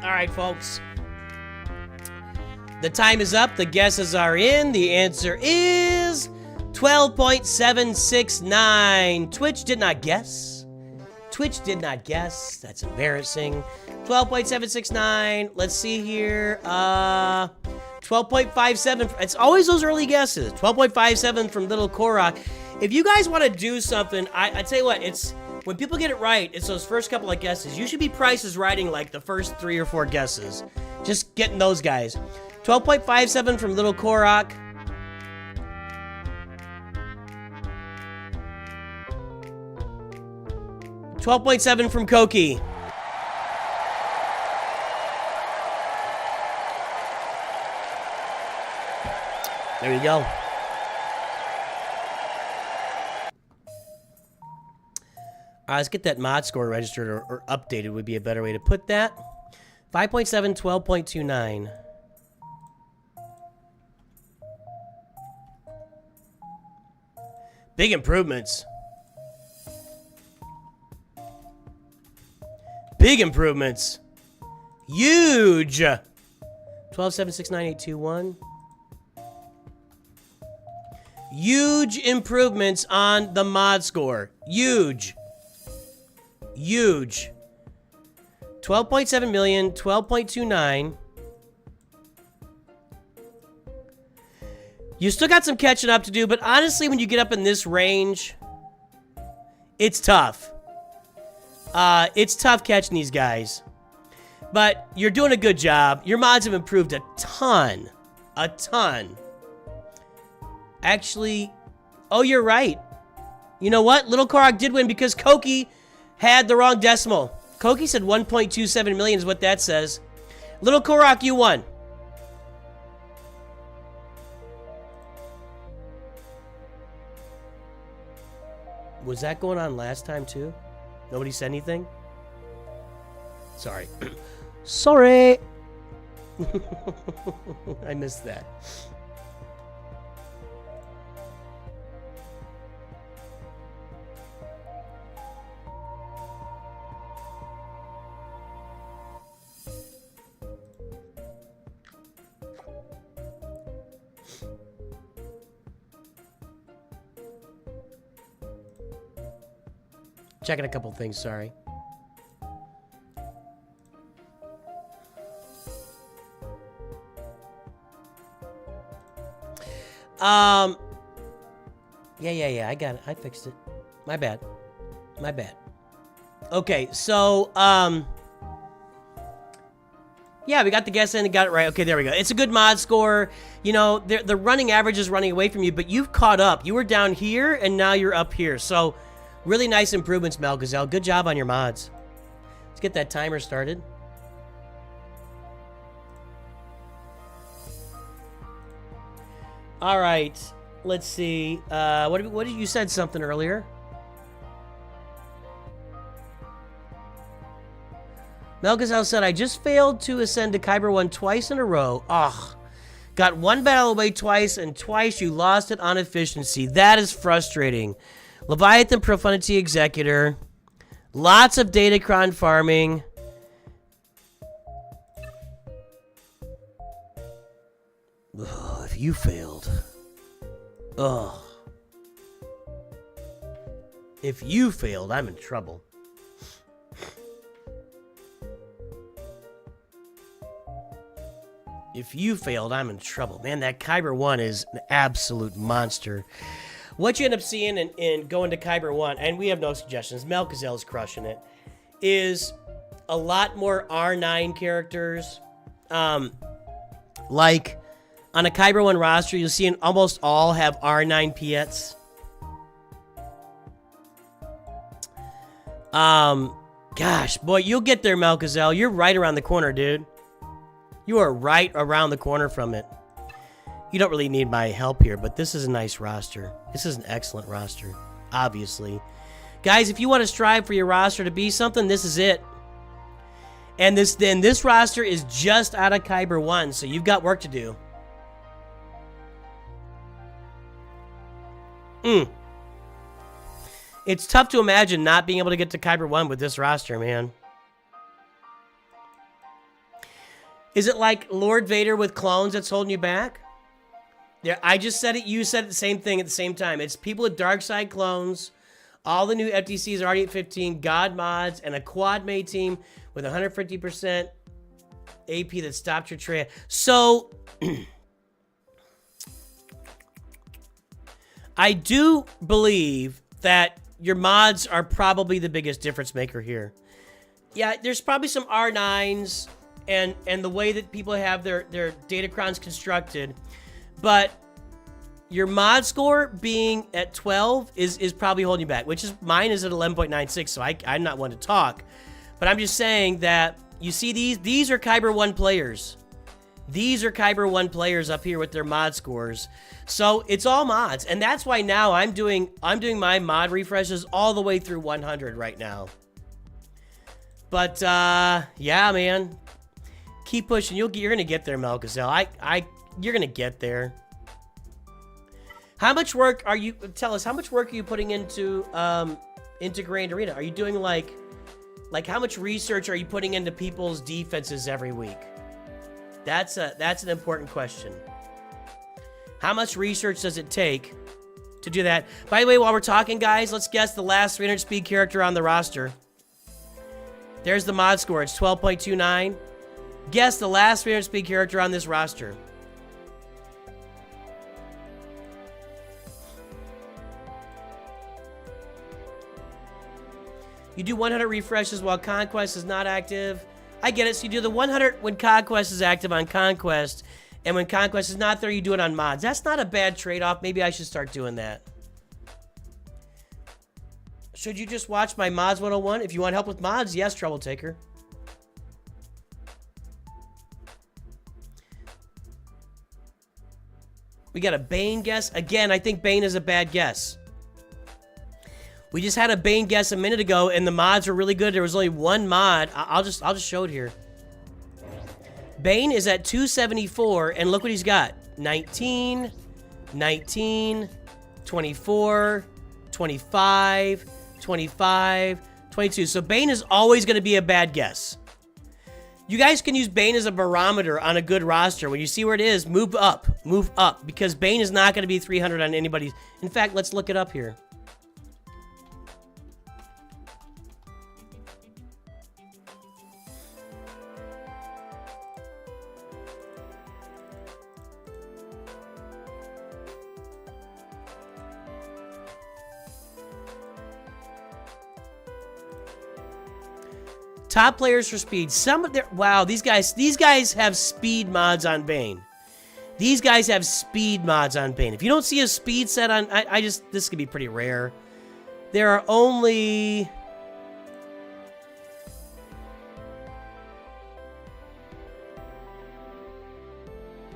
All right, folks. The time is up. The guesses are in. The answer is 12.769. Twitch did not guess. Twitch did not guess. That's embarrassing. 12.769. Let's see here. 12.57. It's always those early guesses. 12.57 from Little Korok. If you guys want to do something, I tell you what, it's when people get it right, it's those first couple of guesses. You should be Price is Writing like the first 3 or 4 guesses. Just getting those guys. 12.57 from Little Korok. $12.7 from Koki. There you go. All right, let's get that mod score registered or updated would be a better way to put that. 5.7, 12.29. Big improvements. Big improvements. Huge. 12.769.821. Huge improvements on the mod score. Huge. Huge. 12.7 million, 12.29. You still got some catching up to do, but honestly, when you get up in this range, it's tough. It's tough catching these guys. But you're doing a good job. Your mods have improved a ton. A ton. Actually, oh, you're right. You know what? Little Korok did win because Koki had the wrong decimal. Koki said 1.27 million is what that says. Little Korok, you won. Was that going on last time too? Nobody said anything? Sorry. Sorry. I missed that. Checking a couple things, sorry. Yeah, I got it. I fixed it. My bad. My bad. Okay, so, yeah, we got the guess in and got it right. Okay, there we go. It's a good mod score. You know, the running average is running away from you, but you've caught up. You were down here, and now you're up here. So, really nice improvements, Malgazelle. Good job on your mods. Let's get that timer started. All right. Let's see. What did you said something earlier? Malgazelle said, I just failed to ascend to Kyber 1 twice in a row. Ugh. Got one battle away twice, and twice you lost it on efficiency. That is frustrating. Leviathan Profundity Executor. Lots of Datacron farming. Ugh, if you failed. Ugh. If you failed, I'm in trouble. If you failed, I'm in trouble. Man, that Kyber 1 is an absolute monster. What you end up seeing in going to Kyber 1, and we have no suggestions, Malgazelle's crushing it, is a lot more R9 characters. Like, on a Kyber 1 roster, you'll see almost all have R9 Piets. Gosh, boy, you'll get there, Malgazelle. You're right around the corner, dude. You are right around the corner from it. You don't really need my help here, but this is a nice roster. This is an excellent roster, obviously. Guys, if you want to strive for your roster to be something, this is it. And this roster is just out of Kyber 1, so you've got work to do. It's tough to imagine not being able to get to Kyber 1 with this roster, man. Is it like Lord Vader with clones that's holding you back? Yeah, I just said it. You said the same thing at the same time. It's people with dark side clones. All the new FTCs are already at 15. God mods and a quad mate team with 150% AP that stopped your trail. So I do believe that your mods are probably the biggest difference maker here. Yeah, there's probably some R9s and the way that people have their datacrons constructed, but your mod score being at 12 is probably holding you back, which is mine is at 11.96, so I'm not one to talk. But I'm just saying that you see these are Kyber 1 players. These are Kyber 1 players up here with their mod scores. So it's all mods, and that's why now I'm doing my mod refreshes all the way through 100 right now. But yeah, man, keep pushing. You're gonna get there, Melkazel. You're gonna get there. How much work are you? Tell us, how much work are you putting into Grand Arena? Are you doing like how much research are you putting into people's defenses every week? That's an important question. How much research does it take to do that? By the way, while we're talking, guys, let's guess the last 300 speed character on the roster. There's the mod score. It's 12.29. Guess the last 300 speed character on this roster. You do 100 refreshes while Conquest is not active. I get it. So you do the 100 when Conquest is active on Conquest, and when Conquest is not there, you do it on mods. That's not a bad trade-off. Maybe I should start doing that. Should you just watch my Mods 101? If you want help with mods, yes, Trouble Taker. We got a Bane guess. Again, I think Bane is a bad guess. We just had a Bane guess a minute ago, and the mods were really good. There was only one mod. I'll just show it here. Bane is at 274, and look what he's got. 19, 19, 24, 25, 25, 22. So Bane is always going to be a bad guess. You guys can use Bane as a barometer on a good roster. When you see where it is, move up, because Bane is not going to be 300 on anybody's. In fact, let's look it up here. Top players for speed. Some of their wow, these guys have speed mods on Bane. These guys have speed mods on Bane. If you don't see a speed set on, this could be pretty rare. There are only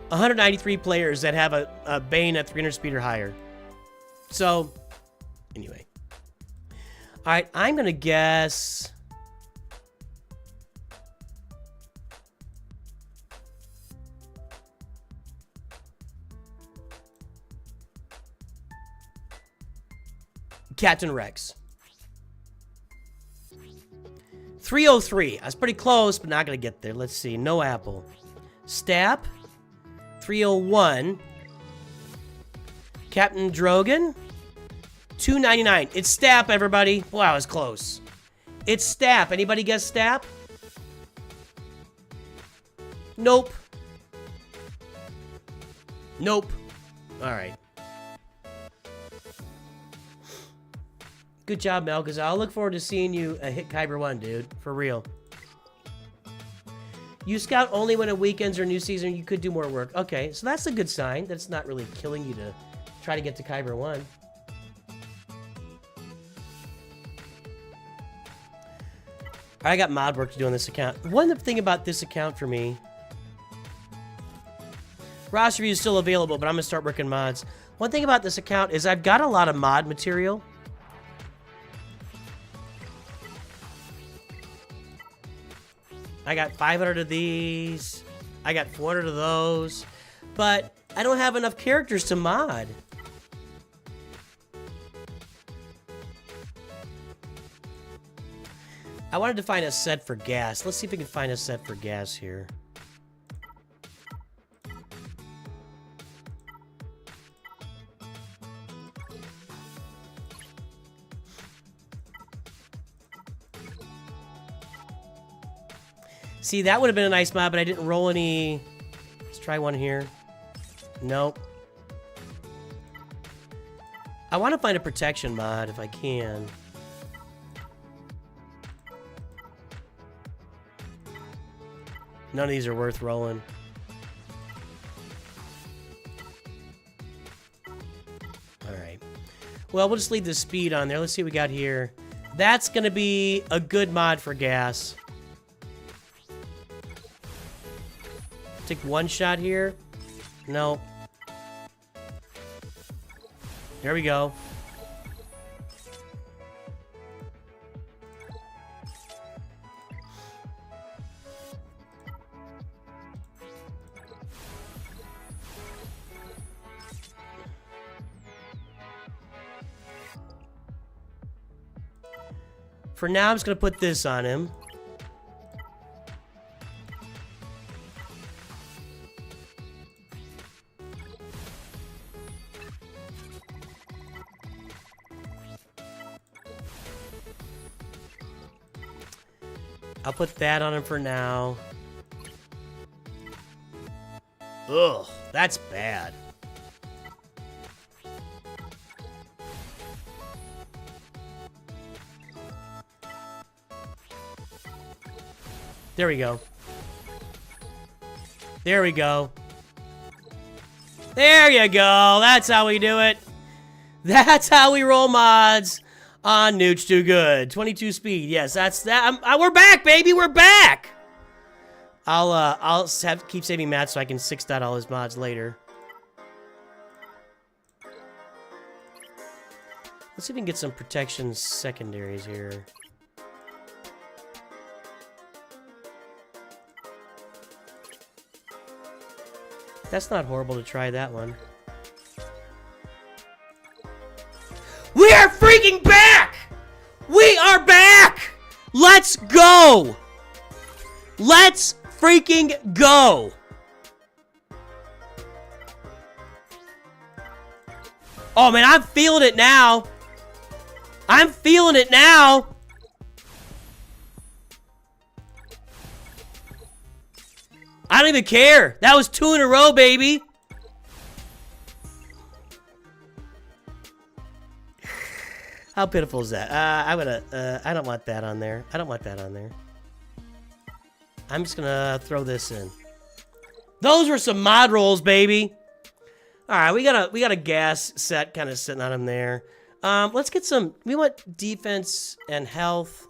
193 players that have a Bane at 300 speed or higher. So, anyway. All right, I'm gonna guess. Captain Rex. 303. I was pretty close, but not going to get there. Let's see. No Apple. Stap. 301. Captain Drogon. 299. It's Stap, everybody. Wow, I was close. It's Stap. Anybody guess Stap? Nope. Nope. All right. Good job, Mel, because I'll look forward to seeing you hit Kyber 1, dude. For real. You scout only when it weekends or new season. You could do more work. Okay, so that's a good sign. That's not really killing you to try to get to Kyber 1. I got mod work to do on this account. One thing about this account for me... Roster view is still available, but I'm going to start working mods. One thing about this account is I've got a lot of mod material. I got 500 of these. I got 400 of those. But I don't have enough characters to mod. I wanted to find a set for gas. Let's see if we can find a set for gas here. See, that would have been a nice mod, but I didn't roll any. Let's try one here. Nope. I want to find a protection mod if I can. None of these are worth rolling. Alright. Well, we'll just leave the speed on there. Let's see what we got here. That's going to be a good mod for gas. Take one shot here. No. There we go. For now, I'm just going to put this on him. I'll put that on him for now. Ugh, that's bad. There we go. There we go. There you go. That's how we do it. That's how we roll mods on NOOCH2GUD. 22 speed. Yes, that's that. We're back, baby. We're back. I'll keep saving mats so I can 6-dot all his mods later. Let's see if we can get some protection secondaries here. That's not horrible to try that one. We are freaking back! We are back! Let's go! Let's freaking go! Oh man, I'm feeling it now. I'm feeling it now. I don't even care. That was 2 in a row, baby. How pitiful is that? I don't want that on there. I don't want that on there. I'm just gonna throw this in. Those were some mod rolls, baby. All right, we got a gas set kind of sitting on him there. Let's get some. We want defense and health.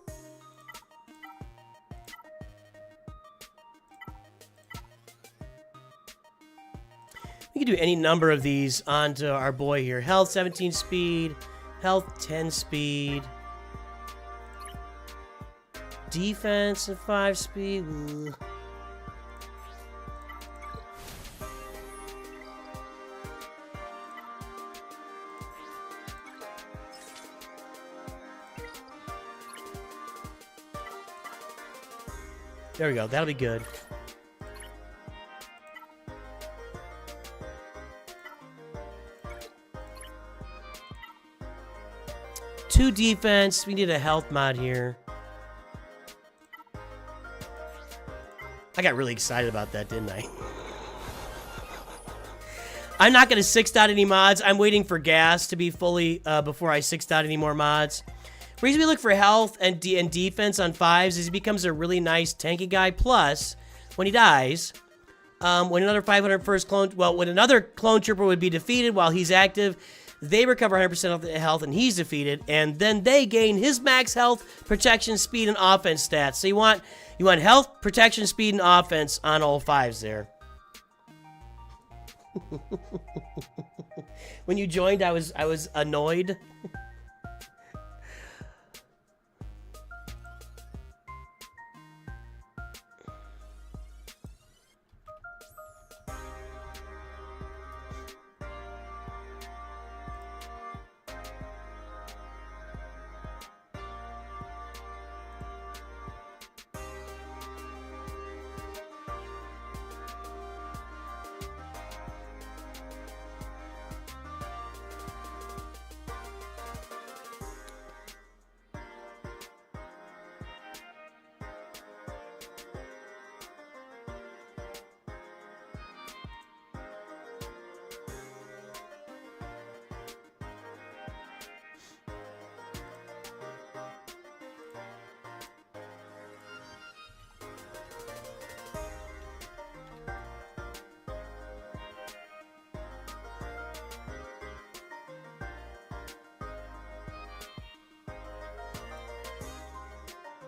We can do any number of these onto our boy here. Health 17 speed, health 10 speed, defense at 5 speed. Ooh. There we go. That'll be good. Two defense. We need a health mod here. I got really excited about that, didn't I? I'm not going to 6-dot any mods. I'm waiting for gas to be fully before I 6-dot any more mods. The reason we look for health and defense on 5s is he becomes a really nice tanky guy. Plus, when he dies, when another 500 first clone, well, when another clone trooper would be defeated while he's active, they recover 100% of the health and he's defeated, and then they gain his max health, protection, speed, and offense stats. So you want health, protection, speed, and offense on all 5s there. When you joined, I was annoyed.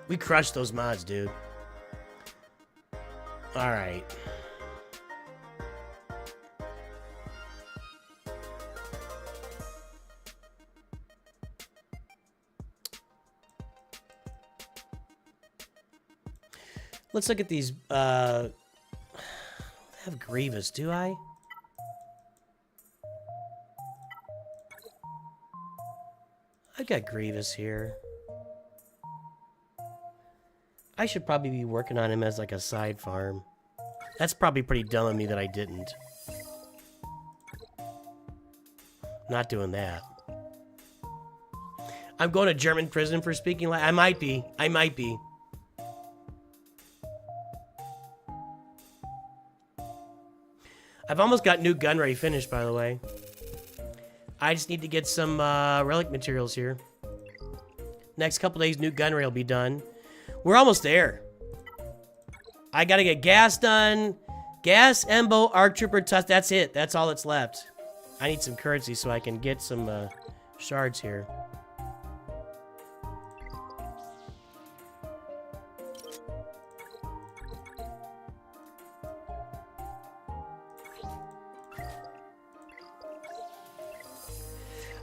We crushed those mods, dude. All right. Let's look at these. I have Grievous, do I? I got Grievous here. I should probably be working on him as like a side farm. That's probably pretty dumb of me that I didn't. Not doing that. I'm going to German prison for speaking like I might be. I might be. I've almost got new gunray finished, by the way. I just need to get some relic materials here. Next couple days, new gunray will be done. We're almost there. I gotta get gas done. Gas, Embo, Arc Trooper, Tusk. That's it. That's all that's left. I need some currency so I can get some shards here.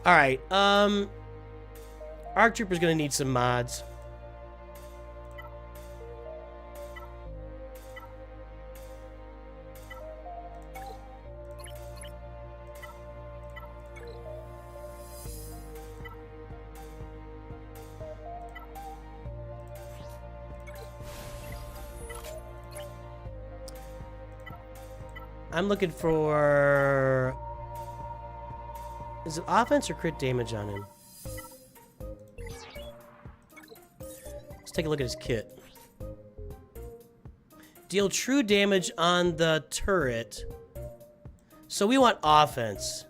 All right, Arc Trooper's gonna need some mods. I'm looking for... Is it offense or crit damage on him? Let's take a look at his kit. Deal true damage on the turret. So we want offense.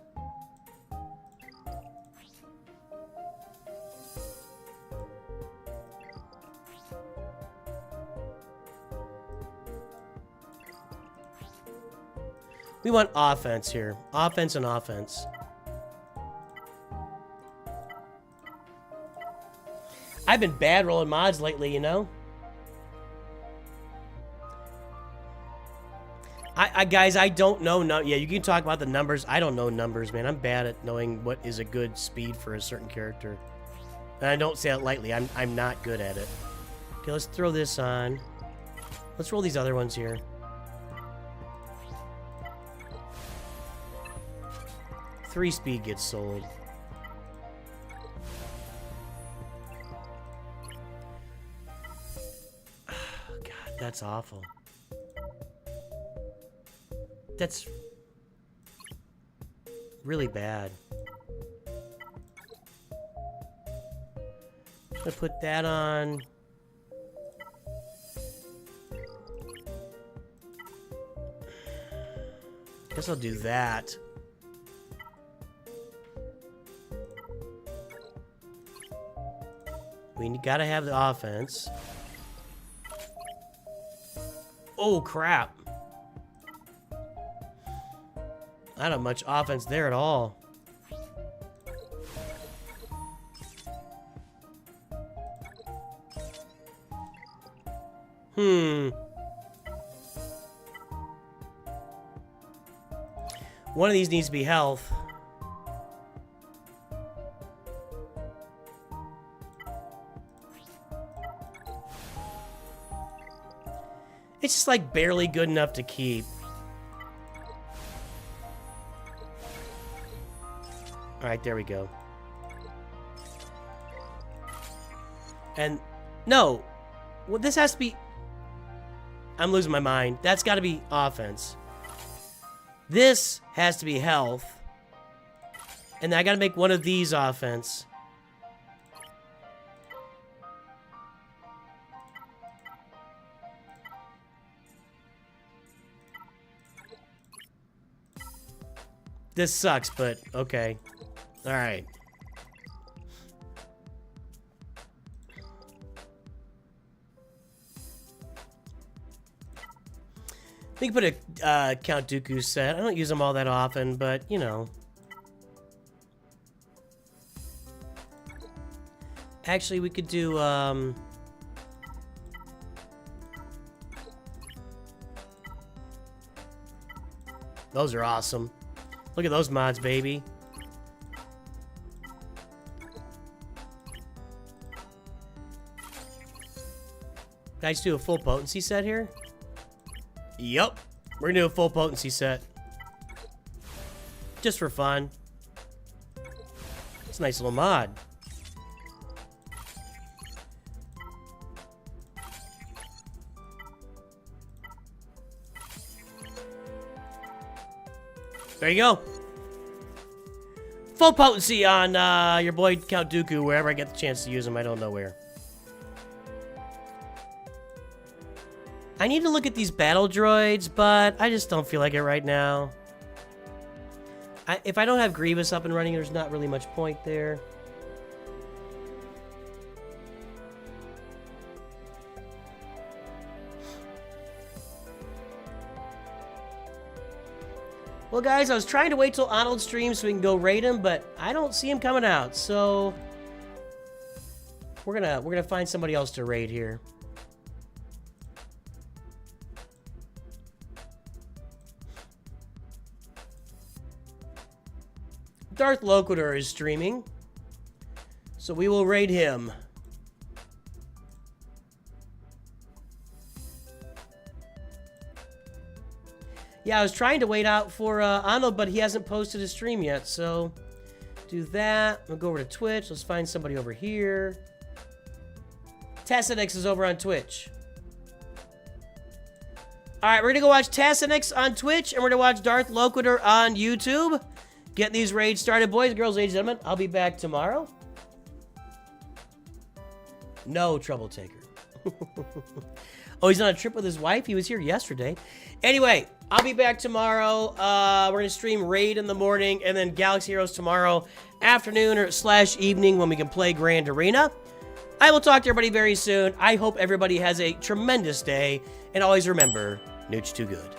We want offense here. Offense and offense. I've been bad rolling mods lately, you know? Guys, I don't know. Yeah, you can talk about the numbers. I don't know numbers, man. I'm bad at knowing what is a good speed for a certain character. And I don't say it lightly. I'm not good at it. Okay, let's throw this on. Let's roll these other ones here. Three speed gets sold. That's awful. That's really bad. I'm gonna put that on. Guess I'll do that. We gotta have the offense. Oh, crap. Not have much offense there at all. One of these needs to be health. It's just like barely good enough to keep. Alright, there we go. And no, well, this has to be... I'm losing my mind. That's got to be offense. This has to be health. And I got to make one of these offense. This sucks, but okay. All right. We can put a Count Dooku set. I don't use them all that often, but you know. Actually, we could do Those are awesome. Look at those mods, baby. Guys, do a full potency set here? Yup. We're gonna do a full potency set. Just for fun. It's a nice little mod. There you go. Full potency on your boy Count Dooku, wherever I get the chance to use him. I don't know where. I need to look at these battle droids, but I just don't feel like it right now. If I don't have Grievous up and running, there's not really much point there. Well, guys, I was trying to wait till Arnold streams so we can go raid him, but I don't see him coming out, so we're gonna find somebody else to raid here. Darth Loquitur is streaming, so we will raid him. Yeah, I was trying to wait out for Arnold, but he hasn't posted his stream yet, so do that. We'll go over to Twitch. Let's find somebody over here. Tacitus is over on Twitch. All right, we're gonna go watch Tacitus on Twitch, and we're gonna watch Darth Loquitur on YouTube. Get these raids started, boys, girls, ladies, and gentlemen. I'll be back tomorrow. No trouble taker. Oh, he's on a trip with his wife? He was here yesterday. Anyway, I'll be back tomorrow. We're going to stream Raid in the morning and then Galaxy Heroes tomorrow afternoon or / evening when we can play Grand Arena. I will talk to everybody very soon. I hope everybody has a tremendous day. And always remember, Nooch2GUD.